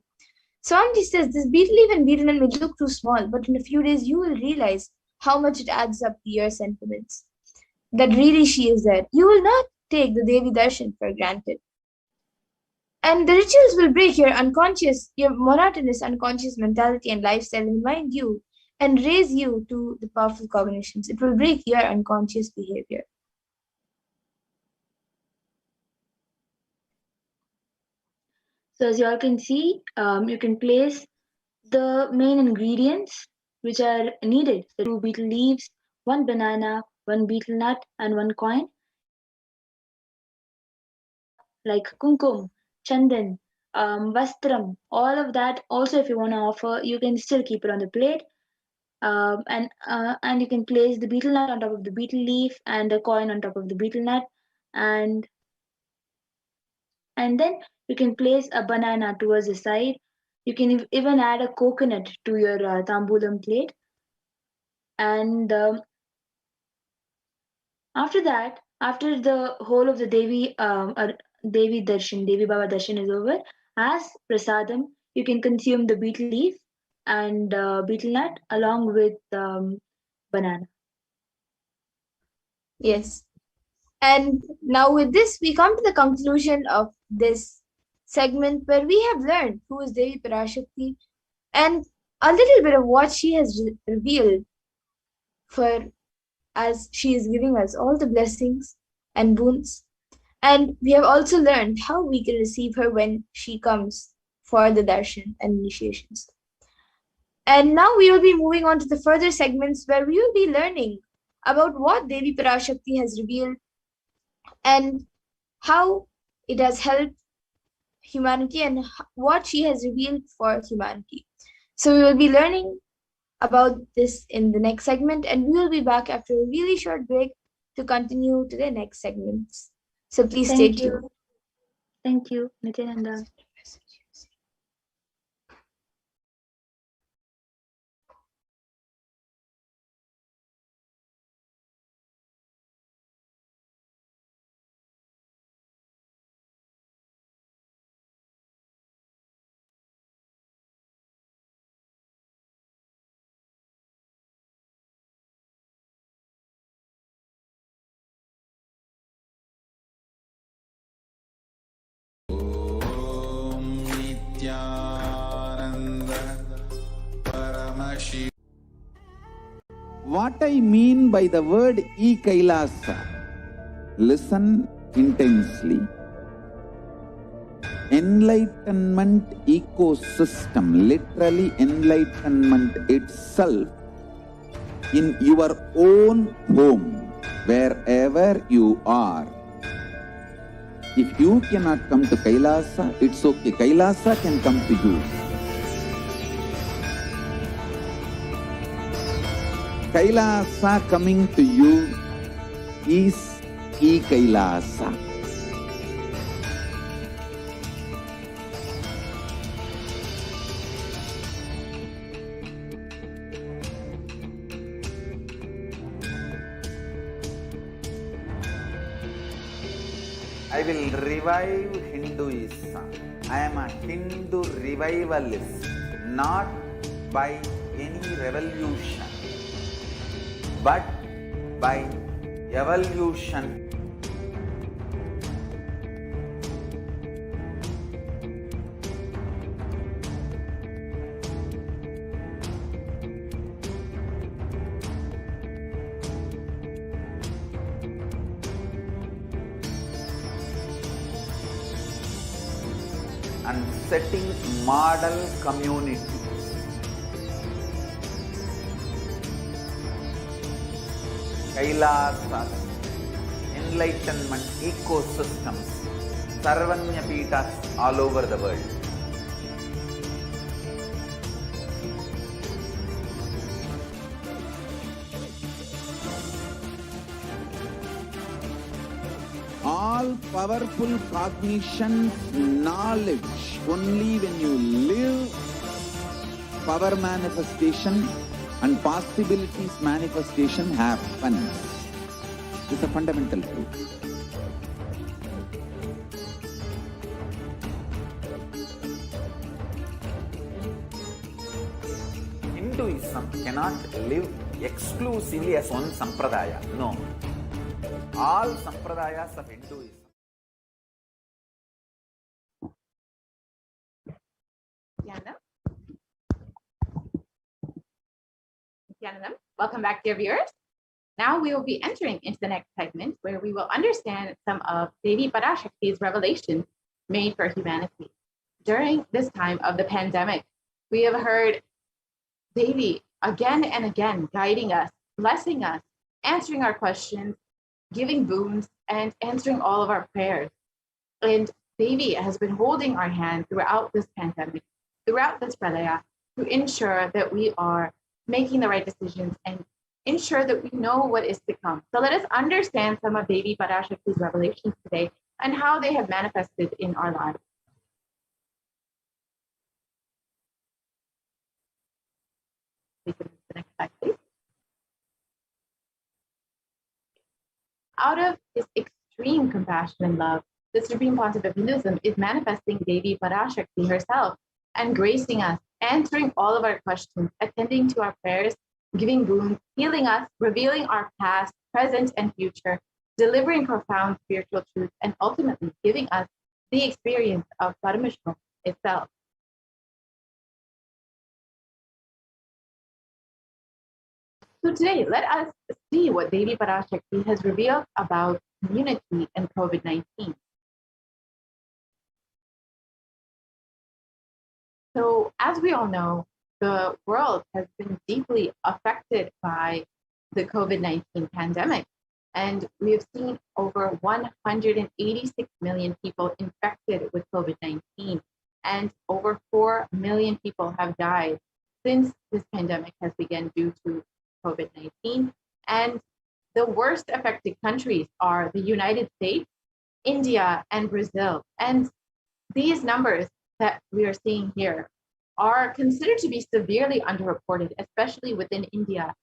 Swamiji says this betel leaf and betel nut may look too small, but in a few days you will realize how much it adds up to your sentiments. That really she is there. You will not take the Devi Darshan for granted. And the rituals will break your monotonous unconscious mentality and lifestyle and remind you and raise you to the powerful cognitions. It will break your unconscious behavior. So as you all can see, you can place the main ingredients which are needed. The 2 betel leaves, 1 banana, 1 betel nut, and 1 coin. Like kumkum, chandan, vastram, all of that. Also, if you want to offer, you can still keep it on the plate. And you can place the betel nut on top of the betel leaf and the coin on top of the betel nut, and then you can place a banana towards the side. You can even add a coconut to your tambulam plate, and after that, after the whole of the Devi darshan, Devi Baba darshan is over, as prasadam, you can consume the betel leaf and betel nut along with banana. Yes. And now with this, we come to the conclusion of this segment where we have learned who is Devi Parashakti and a little bit of what she has revealed for as she is giving us all the blessings and boons. And we have also learned how we can receive her when she comes for the darshan and initiations. And now we will be moving on to the further segments where we will be learning about what Devi Parashakti has revealed and how it has helped humanity and what she has revealed for humanity. So we will be learning about this in the next segment, and we will be back after a really short break to continue to the next segments. So please stay tuned. Thank you, Nithyananda. What I mean by the word e-Kailasa, listen intensely. Enlightenment ecosystem, literally enlightenment itself, in your own home, wherever you are. If you cannot come to Kailasa, it's okay. Kailasa can come to you. Kailasa coming to you is e-Kailasa. I will revive Hinduism. I am a Hindu revivalist, not by any revolution, but by evolution. And setting model community. Kailasas, enlightenment ecosystems, Sarvanya Pitas all over the world. All powerful cognition, knowledge, only when you live, power manifestation and possibilities manifestation happens. It's a fundamental truth. Hinduism cannot live exclusively as one sampradaya. No. All sampradayas of Hinduism. Nithyanandam, welcome back, dear viewers. Now we will be entering into the next segment where we will understand some of Devi Parashakti's revelations made for humanity. During this time of the pandemic, we have heard Devi again and again guiding us, blessing us, answering our questions, giving boons, and answering all of our prayers. And Devi has been holding our hand throughout this pandemic, throughout this pralaya, to ensure that we are making the right decisions and ensure that we know what is to come. So let us understand some of Devi Parashakti's revelations today and how they have manifested in our lives. Please go to the next slide, please. Out of his extreme compassion and love, the Supreme Pontiff of Hinduism is manifesting Devi Parashakti herself and gracing us, answering all of our questions, attending to our prayers, giving boons, healing us, revealing our past, present, and future, delivering profound spiritual truths, and ultimately giving us the experience of Paramashivoham itself. So today, let us see what Devi Parashakti has revealed about community and COVID-19. So as we all know, the world has been deeply affected by the COVID-19 pandemic. And we have seen over 186 million people infected with COVID-19, and over 4 million people have died since this pandemic has begun due to COVID-19. And the worst affected countries are the United States, India, and Brazil. And these numbers that we are seeing here are considered to be severely underreported, especially within India.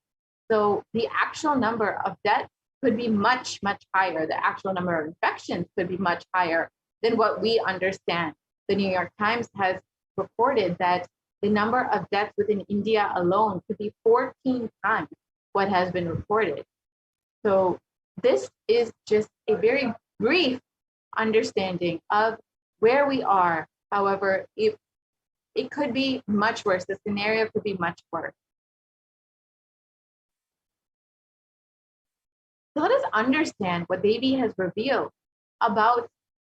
So the actual number of deaths could be much, much higher. The actual number of infections could be much higher than what we understand. The New York Times has reported that the number of deaths within India alone could be 14 times what has been reported. So this is just a very brief understanding of where we are. However, it could be much worse. The scenario could be much worse. So let us understand what Devi has revealed about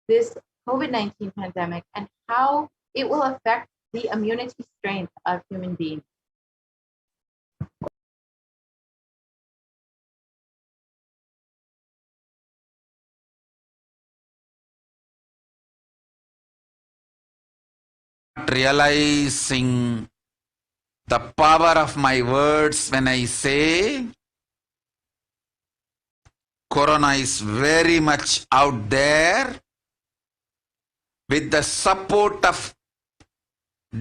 this COVID-19 pandemic and how it will affect the immunity strength of human beings. Realizing the power of my words when I say Corona is very much out there with the support of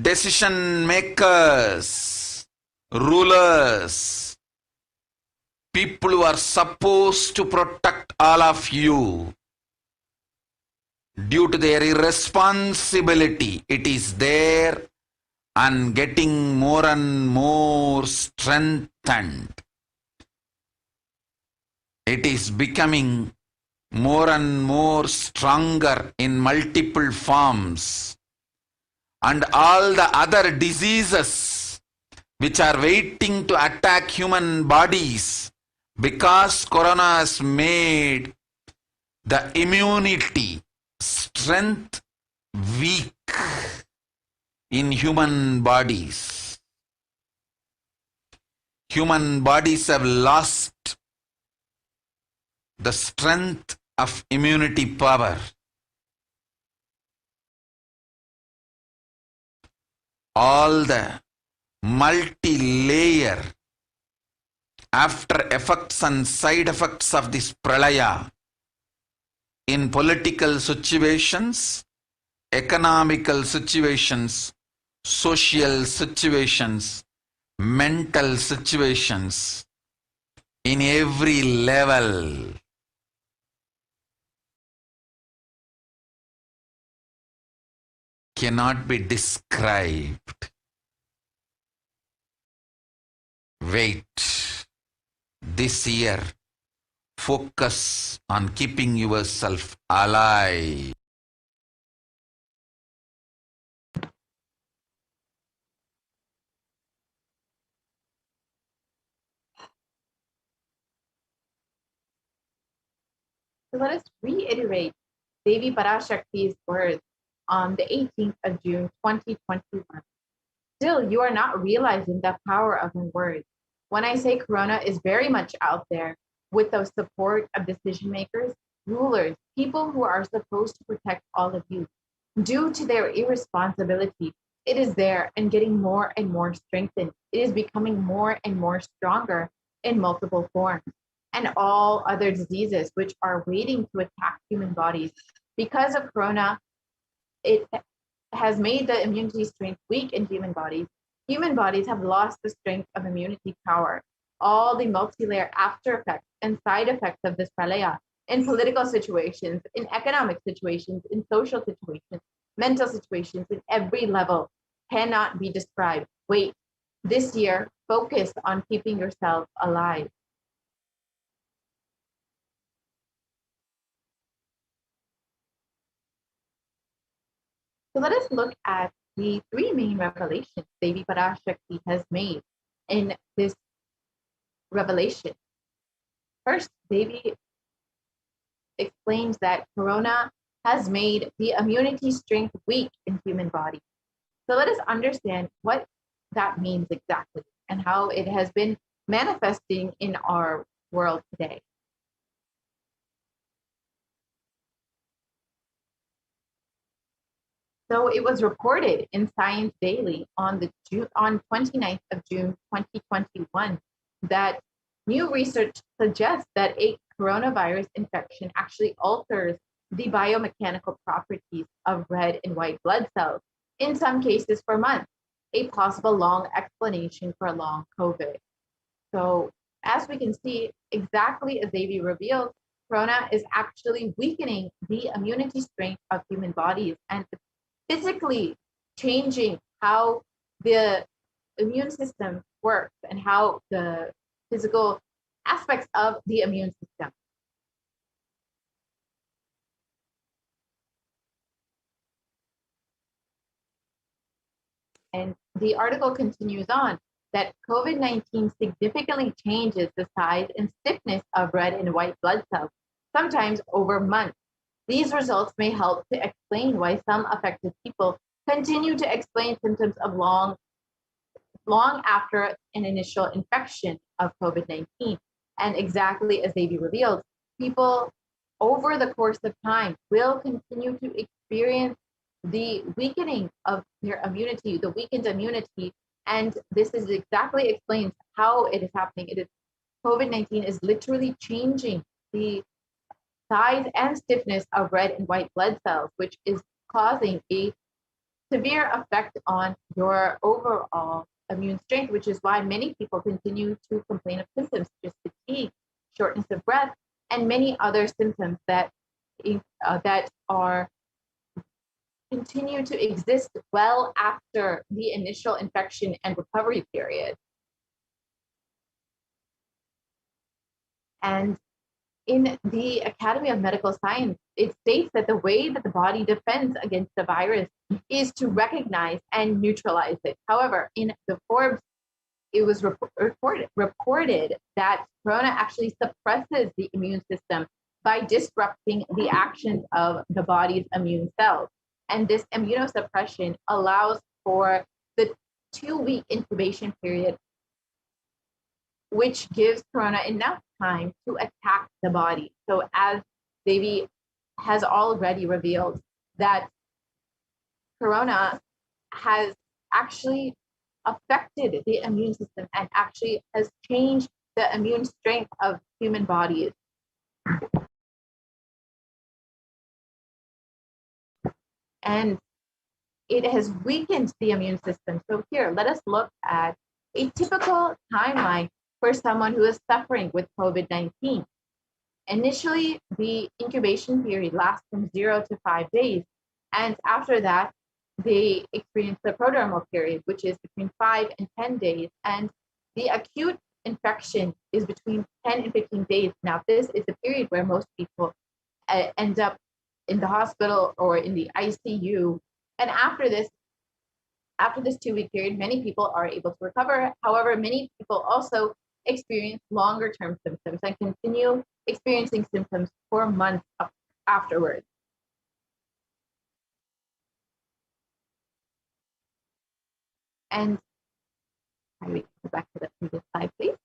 decision makers, rulers, people who are supposed to protect all of you. Due to their irresponsibility, it is there and getting more and more strengthened. It is becoming more and more stronger in multiple forms. And all the other diseases which are waiting to attack human bodies, because Corona has made the immunity strength weak in human bodies. Human bodies have lost the strength of immunity power. All the multi-layer after effects and side effects of this pralaya in political situations, economical situations, social situations, mental situations, in every level. Cannot be described. Wait. This year, focus on keeping yourself alive. So let us reiterate Devi Parashakti's words on the 18th of June, 2021. Still, you are not realizing the power of my words. When I say Corona is very much out there with the support of decision makers, rulers, people who are supposed to protect all of you, due to their irresponsibility, it is there and getting more and more strengthened. It is becoming more and more stronger in multiple forms. And all other diseases which are waiting to attack human bodies. Because of Corona, it has made the immunity strength weak in human bodies. Human bodies have lost the strength of immunity power. All the multi-layer after effects and side effects of this pralaya in political situations, in economic situations, in social situations, mental situations, in every level cannot be described. Wait, this year, focus on keeping yourself alive. So let us look at the three main revelations Devi Parashakti has made in this revelation. First, Devi explains that Corona has made the immunity strength weak in human body. So let us understand what that means exactly and how it has been manifesting in our world today. So it was reported in Science Daily on 29th of June 2021 that new research suggests that a coronavirus infection actually alters the biomechanical properties of red and white blood cells, in some cases for months, a possible long explanation for long COVID. So as we can see, exactly as Devi revealed, corona is actually weakening the immunity strength of human bodies and physically changing how the immune system works and how the physical aspects of the immune system. And the article continues on. that COVID-19 significantly changes the size and stiffness of red and white blood cells, sometimes over months. These results may help to explain why some affected people continue to explain symptoms of long after an initial infection of COVID-19. And exactly as Devi revealed, people over the course of time will continue to experience the weakening of their immunity, the weakened immunity. And this is exactly explains how it is happening. It is COVID-19 is literally changing the size and stiffness of red and white blood cells, which is causing a severe effect on your overall immune strength, which is why many people continue to complain of symptoms such as fatigue, shortness of breath, and many other symptoms that are continue to exist well after the initial infection and recovery period. And in the Academy of Medical Science, it states that the way that the body defends against the virus is to recognize and neutralize it. However, in the Forbes, it was reported that corona actually suppresses the immune system by disrupting the actions of the body's immune cells. And this immunosuppression allows for the 2-week incubation period, which gives corona enough time to attack the body. So as Devi has already revealed, that corona has actually affected the immune system and actually has changed the immune strength of human bodies. And it has weakened the immune system. So here, let us look at a typical timeline for someone who is suffering with COVID-19. Initially, the incubation period lasts from 0 to 5 days. And after that, they experience the prodromal period, which is between 5 and 10 days. And the acute infection is between 10 and 15 days. Now, this is the period where most people end up in the hospital or in the ICU. And after this 2-week period, many people are able to recover. However, many people also experience longer term symptoms and continue experiencing symptoms for months afterwards. And can we go back to the previous slide, please?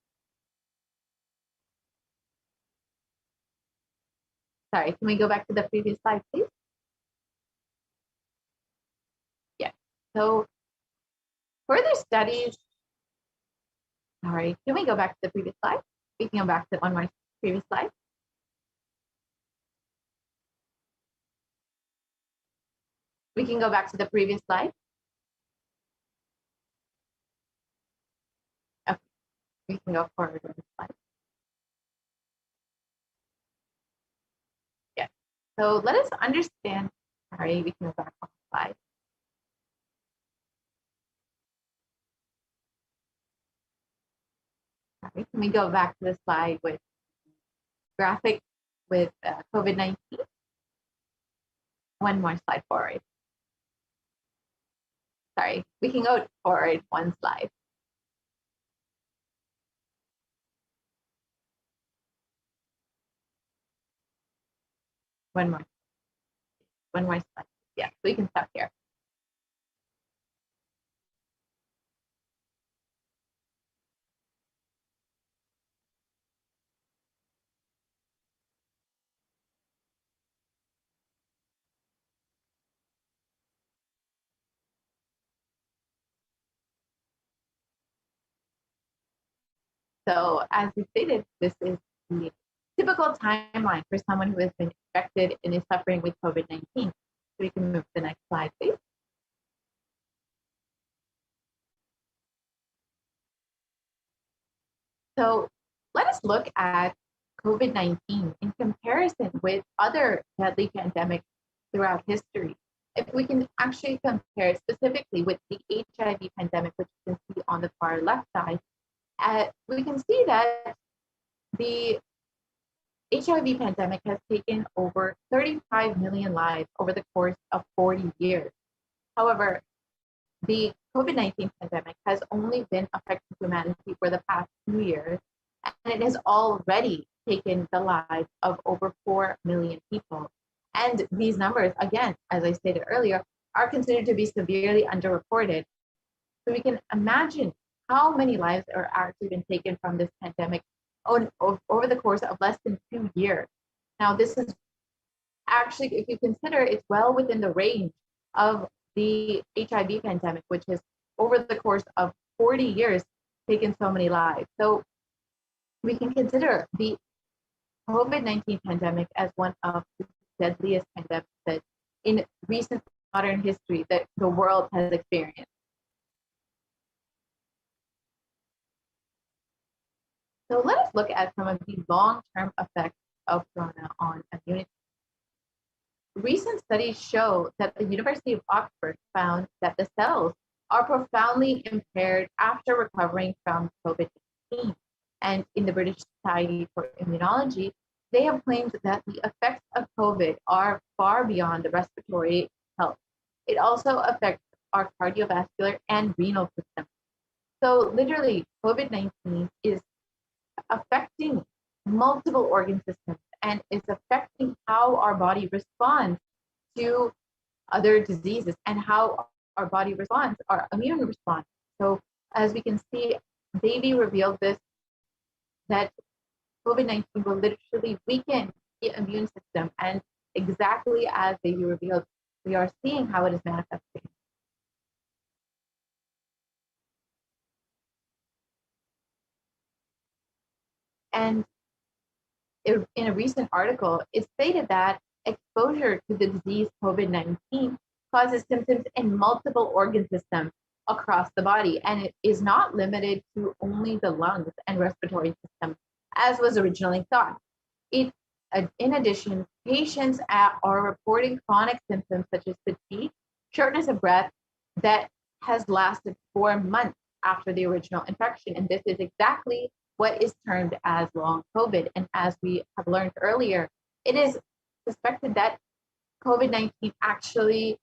Sorry, can we go back to the previous slide, please? Yeah, so further studies, sorry, can we go back to the previous slide? We can go back to one more previous slide. We can go back to the previous slide. Okay, we can go forward with the slide. Yeah, so let us understand, sorry, we can go back on the slide. Sorry, can we go back to the slide with graphic with COVID-19? One more slide forward. Sorry, we can go forward one slide. One more slide. Yeah, we can stop here. So as we stated, this is the typical timeline for someone who has been infected and is suffering with COVID-19. So we can move to the next slide, please. So let us look at COVID-19 in comparison with other deadly pandemics throughout history. If we can actually compare specifically with the HIV pandemic, which you can see on the far left side, we can see that the HIV pandemic has taken over 35 million lives over the course of 40 years. However, the COVID-19 pandemic has only been affecting humanity for the past 2 years, and it has already taken the lives of over 4 million people. And these numbers, again, as I stated earlier, are considered to be severely underreported. So we can imagine how many lives are actually been taken from this pandemic over the course of less than 2 years. Now, this is actually, if you consider, it's well within the range of the HIV pandemic, which has over the course of 40 years taken so many lives. So we can consider the COVID-19 pandemic as one of the deadliest pandemics that in recent modern history that the world has experienced. So let us look at some of the long-term effects of corona on immunity. Recent studies show that the University of Oxford found that the cells are profoundly impaired after recovering from COVID-19. And in the British Society for Immunology, they have claimed that the effects of COVID are far beyond the respiratory health. It also affects our cardiovascular and renal system. So literally, COVID-19 is affecting multiple organ systems and is affecting how our body responds to other diseases and how our body responds, our immune response. So as we can see, Davy revealed this, that COVID-19 will literally weaken the immune system. And exactly as Davy revealed, we are seeing how it is manifesting. And in a recent article, it stated that exposure to the disease COVID-19 causes symptoms in multiple organ systems across the body, and it is not limited to only the lungs and respiratory system, as was originally thought. In addition, patients are reporting chronic symptoms such as fatigue, shortness of breath that has lasted 4 months after the original infection, and this is exactly what is termed as long COVID. And as we have learned earlier, it is suspected that COVID-19 actually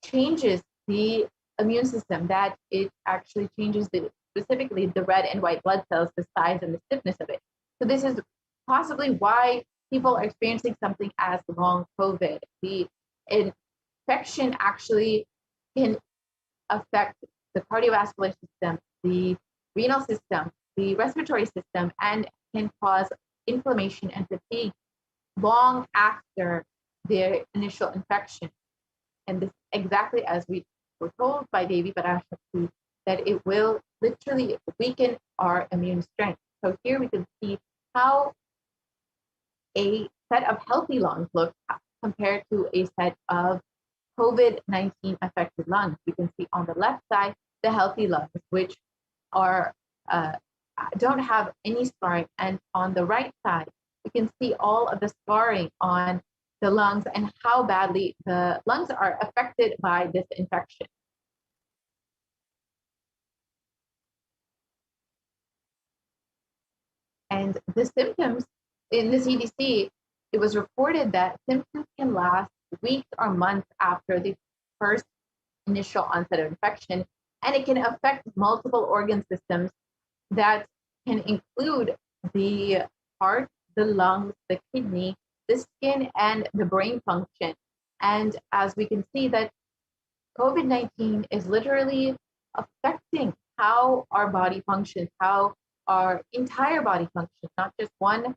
changes the immune system, that it actually changes specifically the red and white blood cells, the size and the stiffness of it. So this is possibly why people are experiencing something as long COVID. The infection actually can affect the cardiovascular system, the renal system, the respiratory system, and can cause inflammation and fatigue long after their initial infection. And this exactly as we were told by Devi Parashakti, that it will literally weaken our immune strength. So here we can see how a set of healthy lungs look compared to a set of COVID-19 affected lungs. You can see on the left side, the healthy lungs, which are don't have any scarring. And on the right side, you can see all of the scarring on the lungs and how badly the lungs are affected by this infection. And the symptoms in the CDC, it was reported that symptoms can last weeks or months after the first initial onset of infection, and it can affect multiple organ systems that can include the heart, the lungs, the kidney, the skin, and the brain function. And as we can see that COVID-19 is literally affecting how our body functions, how our entire body functions, not just one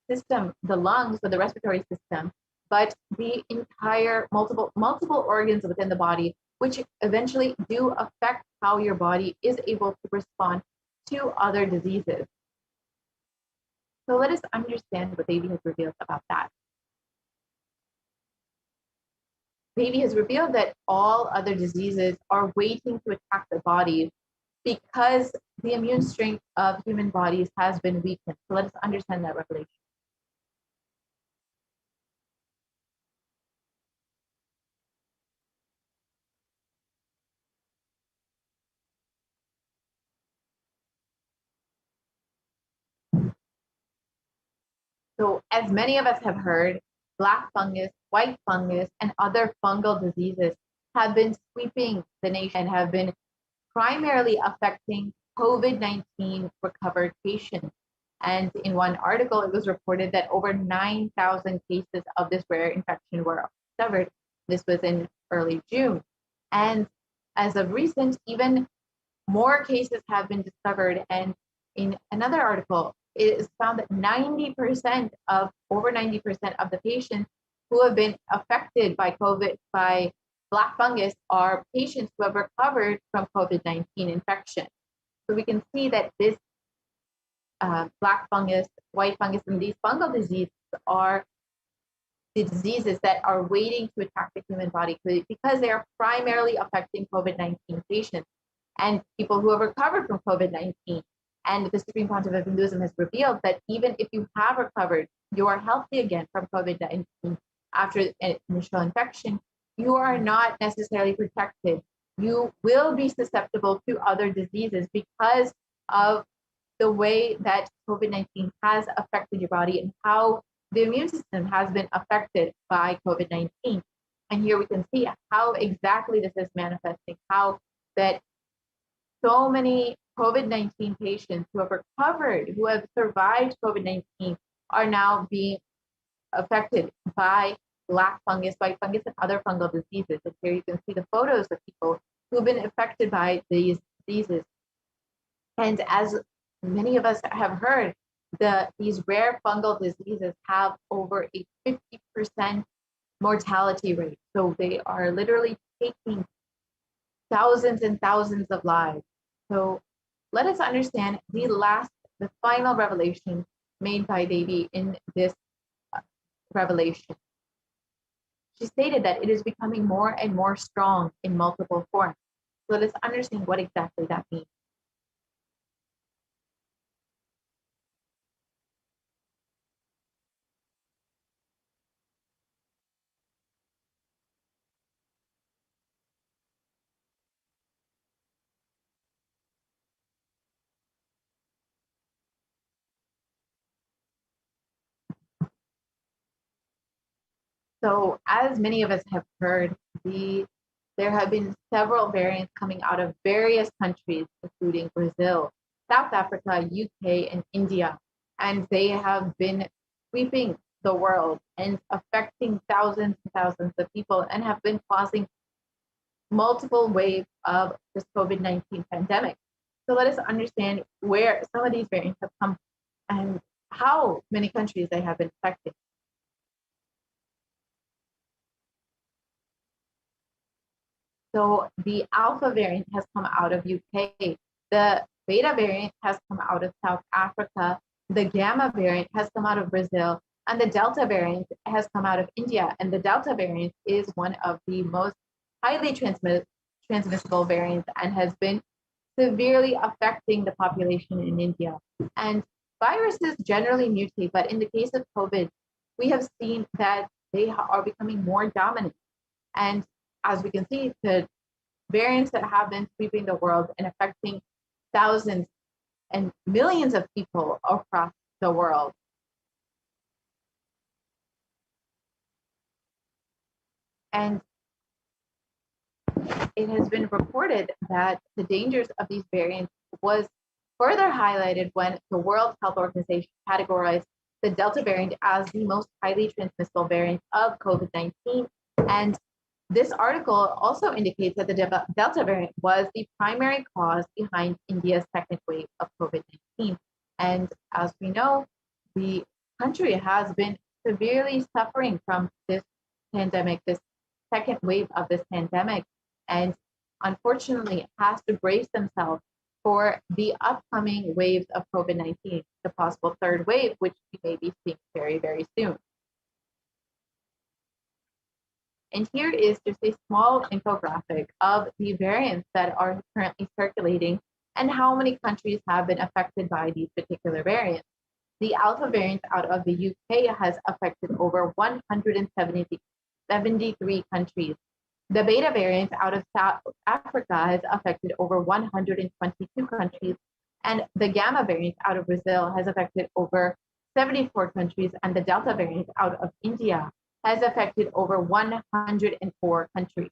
system, the lungs or the respiratory system, but the entire multiple organs within the body, which eventually do affect how your body is able to respond to other diseases. So let us understand what Devi has revealed about that. Devi has revealed that all other diseases are waiting to attack the body because the immune strength of human bodies has been weakened. So let us understand that revelation. So as many of us have heard, black fungus, white fungus, and other fungal diseases have been sweeping the nation and have been primarily affecting COVID-19 recovered patients. And in one article, it was reported that over 9,000 cases of this rare infection were discovered. This was in early June. And as of recent, even more cases have been discovered. And in another article, it is found that over 90% of the patients who have been affected by black fungus are patients who have recovered from COVID-19 infection. So we can see that this black fungus, white fungus, and these fungal diseases are the diseases that are waiting to attack the human body because they are primarily affecting COVID-19 patients and people who have recovered from COVID-19. And the Supreme Council of Hinduism has revealed that even if you have recovered, you are healthy again from COVID-19 after an initial infection, you are not necessarily protected. You will be susceptible to other diseases because of the way that COVID-19 has affected your body and how the immune system has been affected by COVID-19. And here we can see how exactly this is manifesting, how that so many COVID-19 patients who have recovered, who have survived COVID-19 are now being affected by black fungus, white fungus, and other fungal diseases. And here you can see the photos of people who've been affected by these diseases. And as many of us have heard, these rare fungal diseases have over a 50% mortality rate. So they are literally taking thousands and thousands of lives. So let us understand the final revelation made by Devi in this revelation. She stated that it is becoming more and more strong in multiple forms. So let us understand what exactly that means. So as many of us have heard, there have been several variants coming out of various countries, including Brazil, South Africa, UK, and India. And they have been sweeping the world and affecting thousands and thousands of people and have been causing multiple waves of this COVID-19 pandemic. So let us understand where some of these variants have come and how many countries they have been affecting. So the Alpha variant has come out of UK. The Beta variant has come out of South Africa. The Gamma variant has come out of Brazil. And the Delta variant has come out of India. And the Delta variant is one of the most highly transmissible variants and has been severely affecting the population in India. And viruses generally mutate, but in the case of COVID, we have seen that they are becoming more dominant. And as we can see, the variants that have been sweeping the world and affecting thousands and millions of people across the world. And it has been reported that the dangers of these variants was further highlighted when the World Health Organization categorized the Delta variant as the most highly transmissible variant of COVID-19. And this article also indicates that the Delta variant was the primary cause behind India's second wave of COVID-19. And as we know, the country has been severely suffering from this pandemic, this second wave of this pandemic, and unfortunately has to brace themselves for the upcoming waves of COVID-19, the possible third wave, which we may be seeing very, very soon. And here is just a small infographic of the variants that are currently circulating and how many countries have been affected by these particular variants. The Alpha variant out of the UK has affected over 173 countries. The Beta variant out of South Africa has affected over 122 countries. And the Gamma variant out of Brazil has affected over 74 countries. And the Delta variant out of India has affected over 104 countries.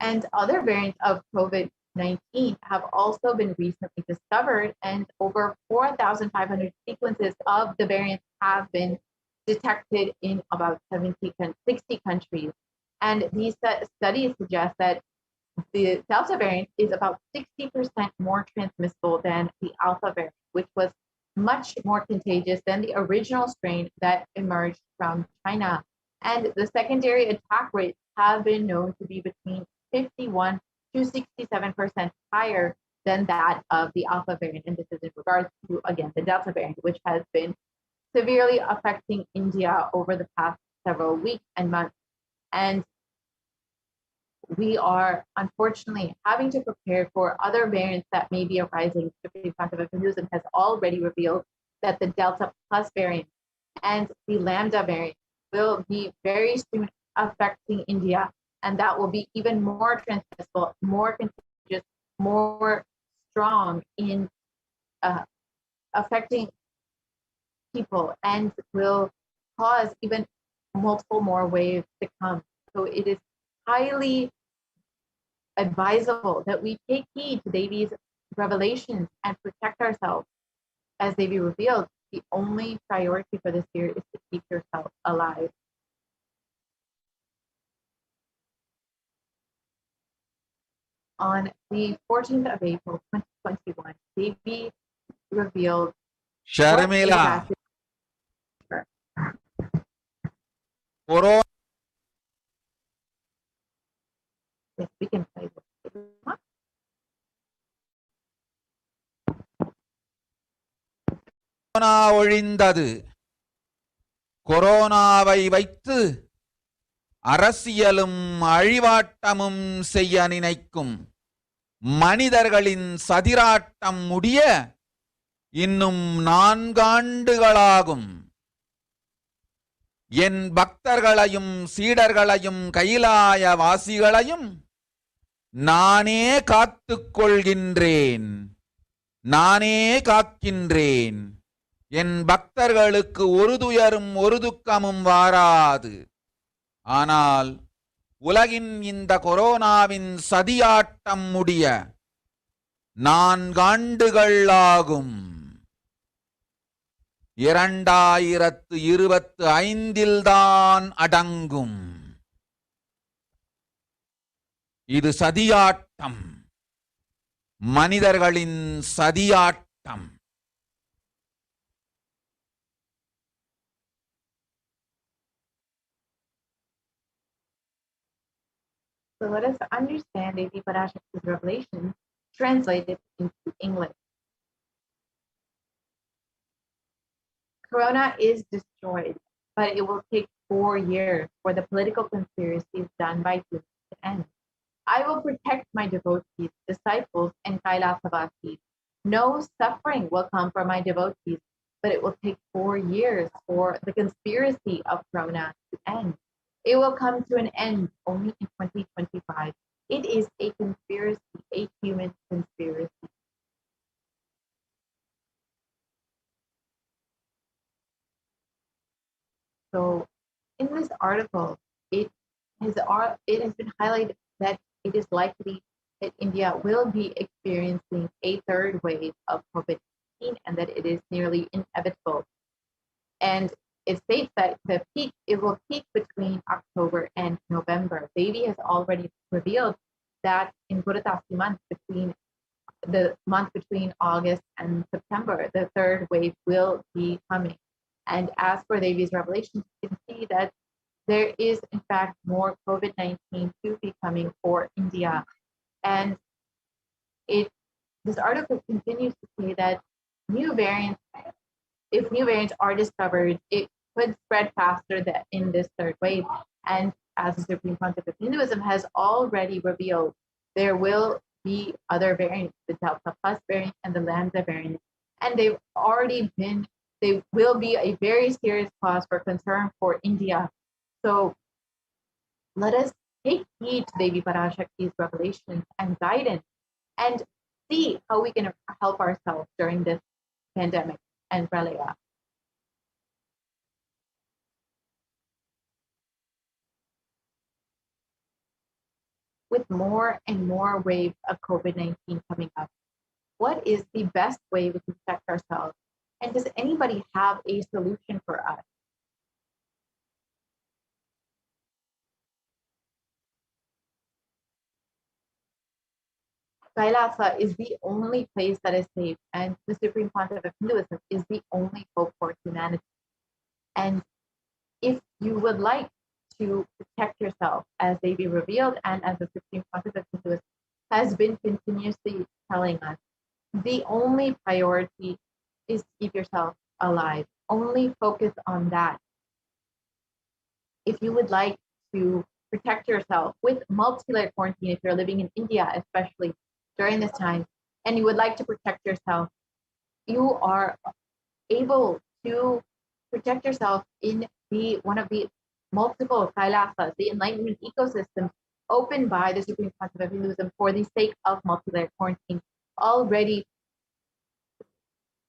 And other variants of COVID-19 have also been recently discovered, and over 4,500 sequences of the variants have been detected in about 60 countries. And these studies suggest that the Delta variant is about 60% more transmissible than the Alpha variant, which was much more contagious than the original strain that emerged from China. And the secondary attack rates have been known to be between 51 to 67% higher than that of the Alpha variant. And this is in regards to, again, the Delta variant, which has been severely affecting India over the past several weeks and months. And we are unfortunately having to prepare for other variants that may be arising. Supreme Quantum of Hinduism has already revealed that the Delta Plus variant and the Lambda variant will be very soon affecting India, and that will be even more transmissible, more contagious, more strong in affecting people, and will cause even multiple more waves to come. So it is highly advisable that we take heed to Devi's revelations and protect ourselves as Devi revealed. The only priority for this year is to keep yourself alive. On the 14th of April, 2021, Devi revealed Sharmila, Corona Yes, we can play this. ஒழிந்தது. கொரோனாவை வைத்து அரசியலும் அழிவாட்டமும் செய்ய நினைக்கும் மனிதர்களின் சதிராட்டம் முடிய இன்னும் 4 ஆண்டுகளாகும். என் பக்தர்களையும் சீடர்களையும் கைலாய வாசிகளையும் நானே காத்துக் கொள்கின்றேன், நானே காக்கின்றேன். என் பக்தர்களுக்கு ஒரு துயரும் ஒரு துக்கமும் வாராது. ஆனால் உலகின் இந்த கொரோனாவின் சதியாட்டம் முடிய 4 ஆண்டுகள் ஆகும். 2025 தான் அடங்கும். இது சதியாட்டம், மனிதர்களின் சதியாட்டம். So let us understand Devi Parashakti's revelation translated into English. Corona is destroyed, but it will take 4 years for the political conspiracies done by humans to end. I will protect my devotees, disciples, and Kailasa-vasis. No suffering will come for my devotees, but it will take 4 years for the conspiracy of Corona to end. It will come to an end only in 2025. It is a conspiracy, a human conspiracy. So in this article, it has been highlighted that it is likely that India will be experiencing a 3rd wave of COVID-19 and that it is nearly inevitable. And it states that it will peak between October and November. Devi has already revealed that in Puratasi month, the month between August and September, the 3rd wave will be coming. And as for Devi's revelations, you can see that there is, in fact, more COVID-19 to be coming for India. And this article continues to say that if new variants are discovered, it could spread faster in this 3rd wave. And as the Supreme Pontiff of Hinduism has already revealed, there will be other variants, the Delta Plus variant and the Lambda variant. And they will be a very serious cause for concern for India. So let us take heed to Devi Parashakti's revelations and guidance and see how we can help ourselves during this pandemic and pralaya. with more and more waves of COVID-19 coming up. What is the best way we can protect ourselves? And does anybody have a solution for us? Kailasa is the only place that is safe, and the Supreme Pontiff of Hinduism is the only hope for humanity. And if you would like to protect yourself, as Devi revealed and as the Supreme Pontiff of Hinduism has been continuously telling us, the only priority is to keep yourself alive. Only focus on that. If you would like to protect yourself with multi-layer quarantine, if you're living in India, especially during this time, and you would like to protect yourself, you are able to protect yourself in one of the multiple Kailasas, the enlightenment ecosystem opened by the Supreme Pontiff of Hinduism for the sake of multi-layer quarantine. Already,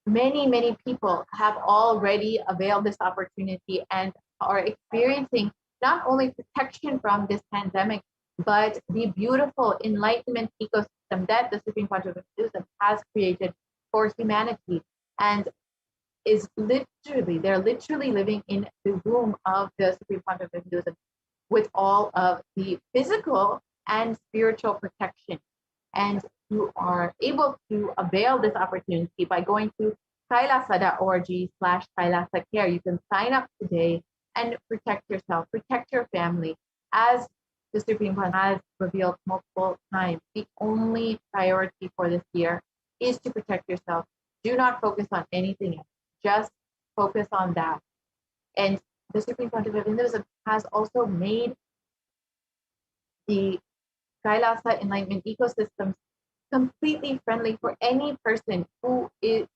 many people have already availed this opportunity and are experiencing not only protection from this pandemic, but the beautiful enlightenment ecosystem that the Supreme Pontiff of Hinduism has created for humanity, and they're literally living in the womb of the Supreme Pontiff of Hinduism with all of the physical and spiritual protection. And you are able to avail this opportunity by going to kailasa.org/kailasacare. You can sign up today and protect yourself, protect your family. As the Supreme Pontiff has revealed multiple times, the only priority for this year is to protect yourself. Do not focus on anything else. Just focus on that. And the Supreme Pontiff of Hinduism has also made the Kailasa enlightenment ecosystems completely friendly for any person who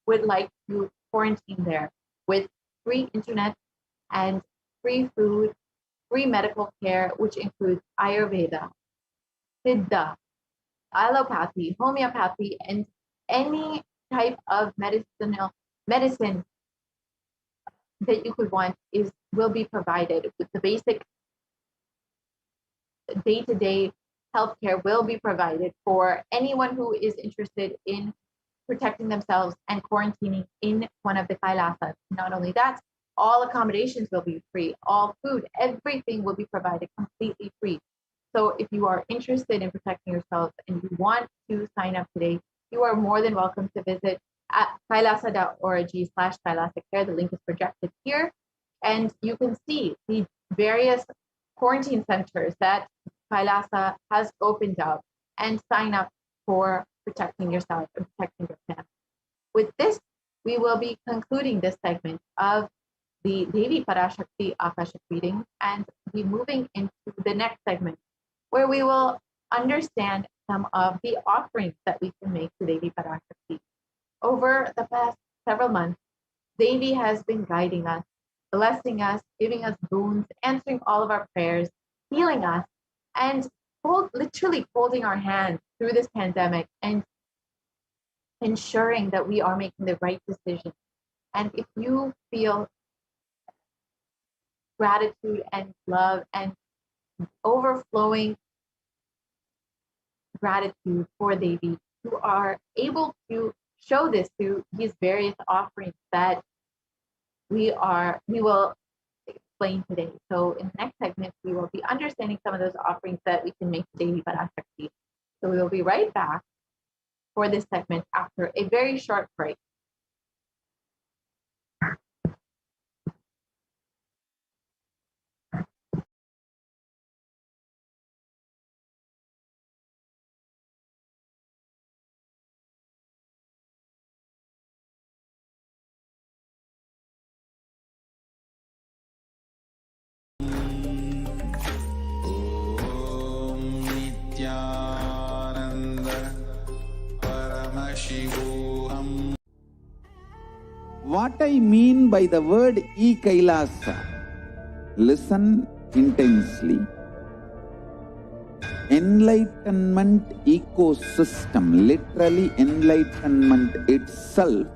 would like to quarantine there, with free internet and free food, free medical care, which includes Ayurveda, Siddha, allopathy, homeopathy, and any type of medicine that you could want will be provided. With the basic day-to-day healthcare will be provided for anyone who is interested in protecting themselves and quarantining in one of the Kailasas. Not only that, all accommodations will be free, all food, everything will be provided completely free. So if you are interested in protecting yourself and you want to sign up today, you are more than welcome to visit at kailasa.org/kailasacare. The link is projected here, and you can see the various quarantine centers that Kailasa has opened up and sign up for protecting yourself and protecting your family. With this, we will be concluding this segment of the Devi Parashakti Akashic reading and be moving into the next segment, where we will understand some of the offerings that we can make to Devi Parashakti. Over the past several months, Devi has been guiding us, blessing us, giving us boons, answering all of our prayers, healing us, and literally holding our hands through this pandemic and ensuring that we are making the right decisions. And if you feel gratitude and love and overflowing gratitude for Devi, you are able to show this through these various offerings that we will explain today. So in the next segment, we will be understanding some of those offerings that we can make to Devi Parashakti. So we will be right back for this segment after a very short break. Nithyananda Paramashivoham. What I mean by the word e-Kailasa, listen intensely. Enlightenment ecosystem, literally enlightenment itself,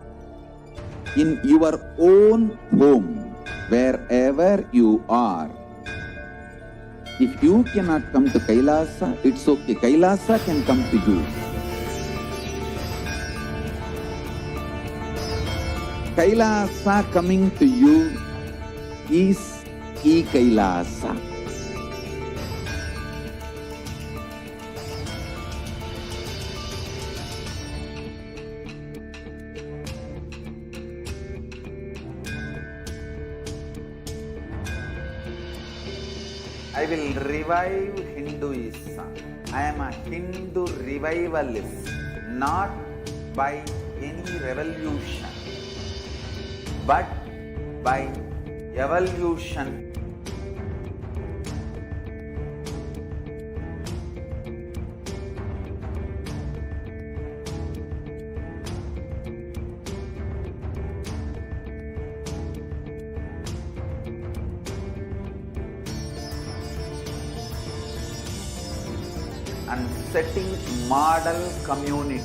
in your own home, wherever you are. If you cannot come to Kailasa, it's okay. Kailasa can come to you. Kailasa coming to you is e-Kailasa. I will revive Hinduism. I am a Hindu revivalist, not by any revolution, but by evolution. And setting model community.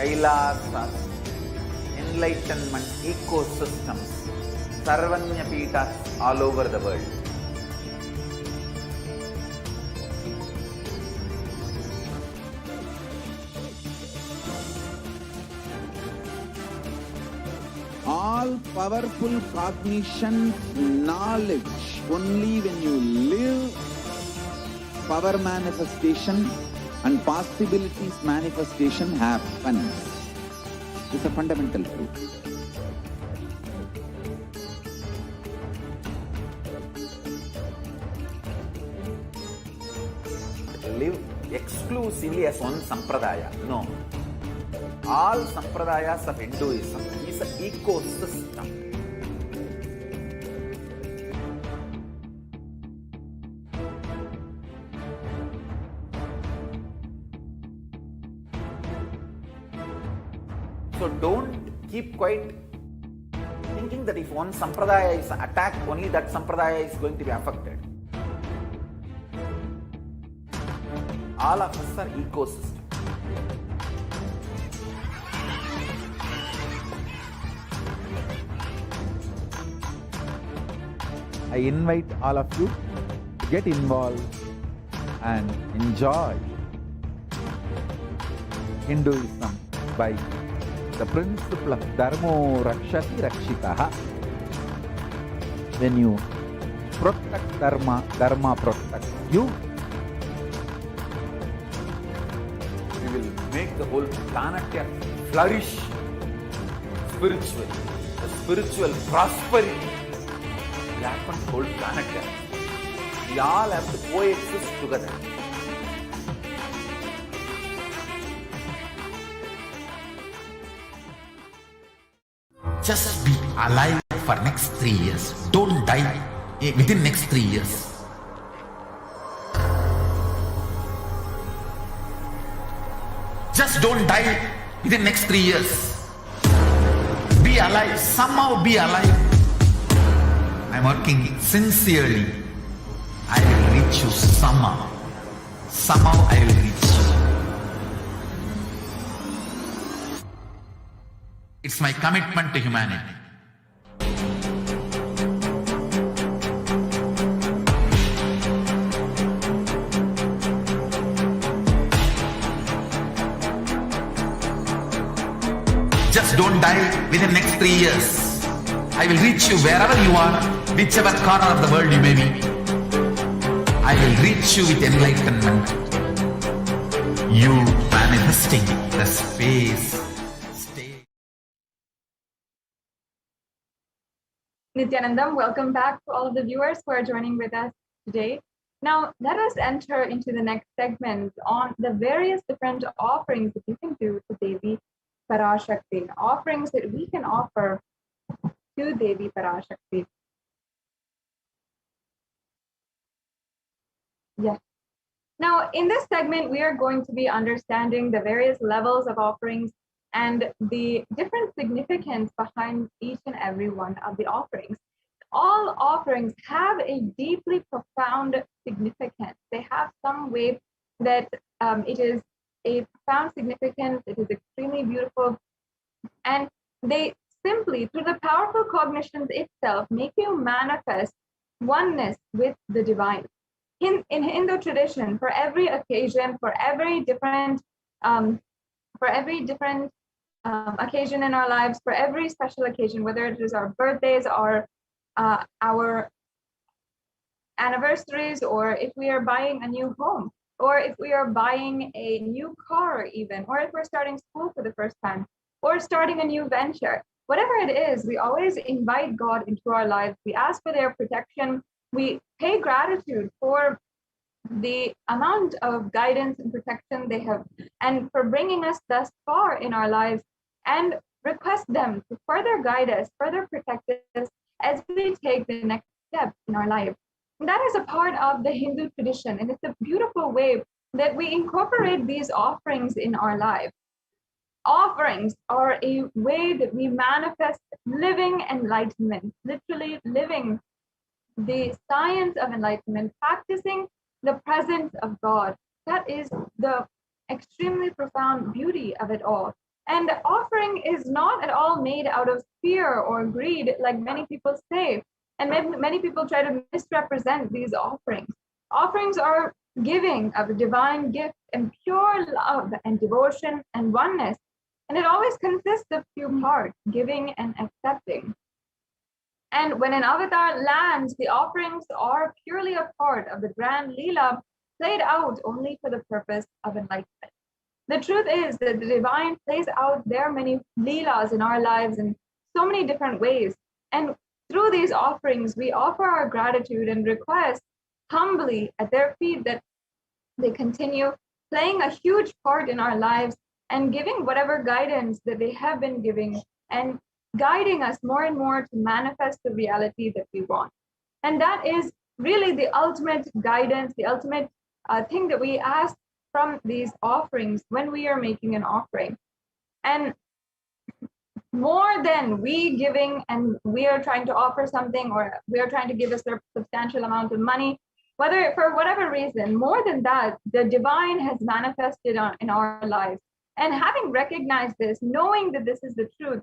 Kailasas, enlightenment ecosystems, Sarvanya Pitas all over the world. All powerful cognition, knowledge, only when you live, power manifestation and possibilities manifestation happens. It's a fundamental truth. Live exclusively as one sampradaya. No. All sampradayas of Hinduism is an ecosystem. So don't keep quiet thinking that if one sampradaya is attacked, only that sampradaya is going to be affected. All of us are ecosystem. I invite all of you to get involved and enjoy Hinduism by the principle of Dharmo Rakshati Rakshitaha. When you protect Dharma, Dharma protects you. We will make the whole planet flourish spiritually. The spiritual prosperity will happen the whole planet. We all have to coexist together. Just be alive for next 3 years. Don't die within next 3 years. Just don't die within next 3 years. Be alive. Somehow be alive. I'm working sincerely. I will reach you somehow. Somehow I will reach you. It's my commitment to humanity. Just don't die within the next 3 years. I will reach you wherever you are, whichever corner of the world you may be. I will reach you with enlightenment. You manifesting the space. Nithyanandam, welcome back to all of the viewers who are joining with us today. Now, let us enter into the next segment on the various different offerings that you can do to Devi Parashakti, offerings that we can offer to Devi Parashakti. Yes. Now, in this segment, we are going to be understanding the various levels of offerings and the different significance behind each and every one of the offerings. All offerings have a deeply profound significance. They have some way that it is a profound significance, it is extremely beautiful, and they simply through the powerful cognitions itself make you manifest oneness with the divine. In Hindu tradition, for every occasion, for every different occasion in our lives, for every special occasion, whether it is our birthdays or our anniversaries, or if we are buying a new home, or if we are buying a new car even, or if we're starting school for the first time, or starting a new venture, whatever it is, we always invite God into our lives. We ask for their protection. We pay gratitude for the amount of guidance and protection they have, and for bringing us thus far in our lives, and request them to further guide us, further protect us as we take the next step in our life. And that is a part of the Hindu tradition, and it's a beautiful way that we incorporate these offerings in our life. Offerings are a way that we manifest living enlightenment, literally living the science of enlightenment, practicing the presence of God. That is the extremely profound beauty of it all. And the offering is not at all made out of fear or greed, like many people say. And many people try to misrepresent these offerings. Offerings are giving of a divine gift and pure love and devotion and oneness. And it always consists of two parts, giving and accepting. And when an avatar lands, the offerings are purely a part of the grand Leela played out only for the purpose of enlightenment. The truth is that the divine plays out their many Leelas in our lives in so many different ways. And through these offerings, we offer our gratitude and request humbly at their feet that they continue playing a huge part in our lives and giving whatever guidance that they have been giving, and guiding us more and more to manifest the reality that we want. And that is really the ultimate guidance, the ultimate thing that we ask from these offerings when we are making an offering. And more than we giving and we are trying to offer something, or we are trying to give a substantial amount of money, whether for whatever reason, more than that, the divine has manifested in our lives. And having recognized this, knowing that this is the truth,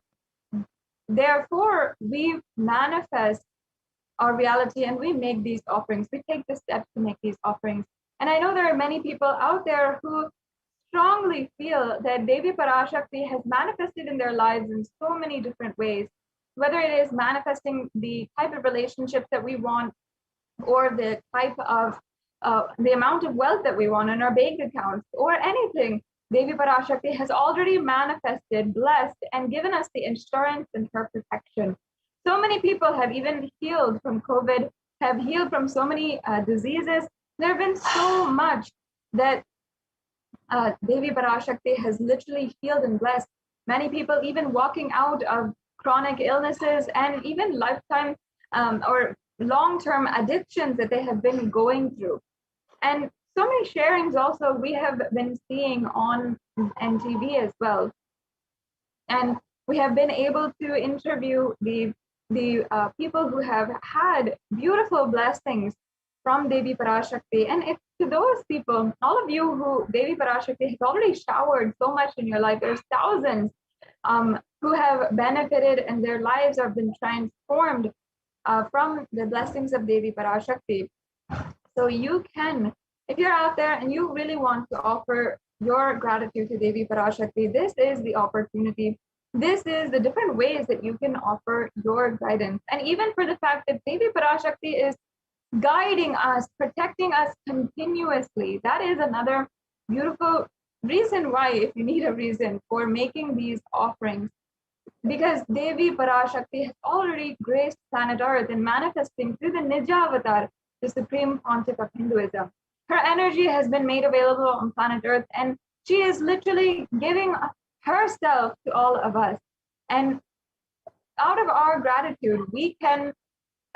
therefore we manifest our reality and we make these offerings. We take the steps to make these offerings. And I know there are many people out there who strongly feel that Devi Parashakti has manifested in their lives in so many different ways, whether it is manifesting the type of relationships that we want, or the type of the amount of wealth that we want in our bank accounts, or anything. Devi Parashakti has already manifested, blessed, and given us the insurance and her protection. So many people have even healed from COVID, have healed from so many diseases. There have been so much that Devi Parashakti has literally healed and blessed. Many people even walking out of chronic illnesses and even lifetime or long-term addictions that they have been going through. And so many sharings also we have been seeing on NTV as well. And we have been able to interview the people who have had beautiful blessings from Devi Parashakti. And it's to those people, all of you who Devi Parashakti has already showered so much in your life, there's thousands who have benefited and their lives have been transformed from the blessings of Devi Parashakti. So you can, if you're out there and you really want to offer your gratitude to Devi Parashakti, this is the opportunity. This is the different ways that you can offer your guidance. And even for the fact that Devi Parashakti is guiding us, protecting us continuously, that is another beautiful reason why, if you need a reason for making these offerings, because Devi Parashakti has already graced planet Earth in manifesting through the Nija Avatar, the supreme pontiff of Hinduism. Her energy has been made available on planet Earth, and she is literally giving herself to all of us. And out of our gratitude, we can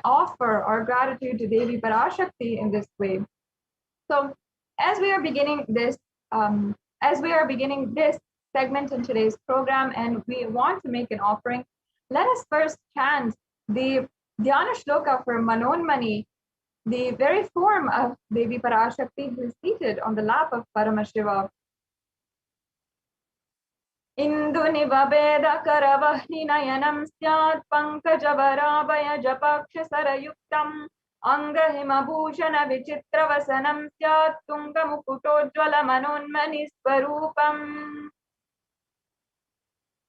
offer our gratitude to Devi Parashakti in this way. So as we are beginning this segment in today's program, and we want to make an offering, let us first chant the Dhyana Shloka for Manonmani, the very form of Devi Parashakti who is seated on the lap of Paramashiva. इन्दुनिवभेदकरवह्निनयनं स्यात् पङ्कजवराभयजपक्षसरयुक्तम् अङ्गहिमभूषणविचित्रवसनं स्यात् तुङ्गमुकुटोज्ज्वलमनोन्मणिस्वरूपम्.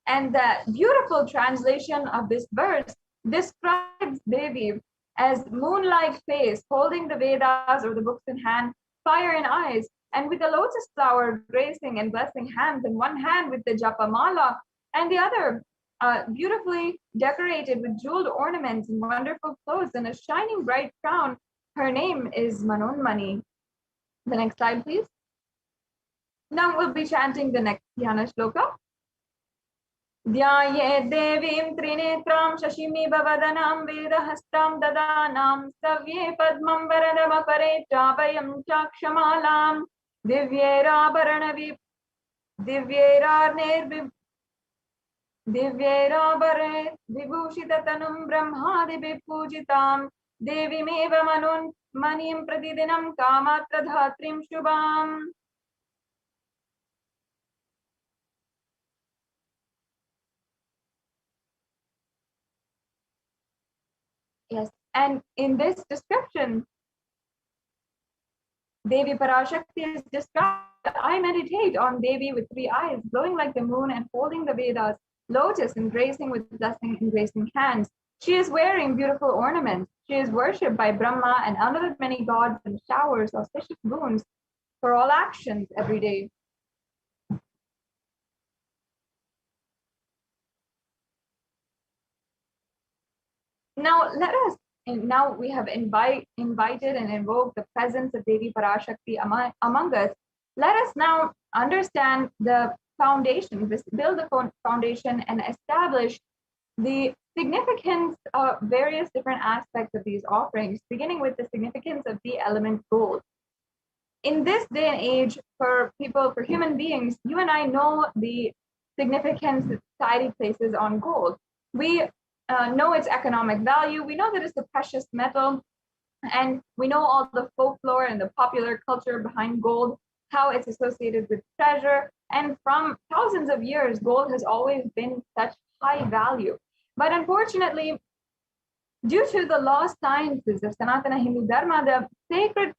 And the beautiful translation of this verse describes Devi as moon-like face, holding the Vedas or the books in hand, fire in eyes, and with a lotus flower gracing and blessing hands, in one hand with the japamala, and the other beautifully decorated with jeweled ornaments and wonderful clothes and a shining bright crown. Her name is Manonmani. The next slide, please. Now we'll be chanting the next Dhyana shloka. ध्याये देवीं त्रिनेत्रां शशिमिवदनां वेदहस्तां ददानां सव्ये पद्मं वरदमपरे चाभयं चाक्षमालां दिव्यैराभरणे विभूषिततनुं ब्रह्मादिभिः पूजितां देवीमेव मनोन्मणिं प्रतिदिनं कामात्रधात्रीं शुभाम्. Yes, and in this description, Devi Parashakti is described. I meditate on Devi with three eyes, glowing like the moon and holding the Vedas, lotus and gracing with blessing and gracing hands. She is wearing beautiful ornaments. She is worshipped by Brahma and other many gods and showers auspicious boons for all actions every day. Now we have invited and invoked the presence of Devi Parashakti among us. Let us now understand the foundation, build the foundation and establish the significance of various different aspects of these offerings, beginning with the significance of the element gold. In this day and age, for human beings, you and I know the significance that society places on gold. We know its economic value. We know that it's a precious metal, and we know all the folklore and the popular culture behind gold, how it's associated with treasure. And from thousands of years, gold has always been such high value. But unfortunately, due to the lost sciences of Sanatana Hindu Dharma, the sacred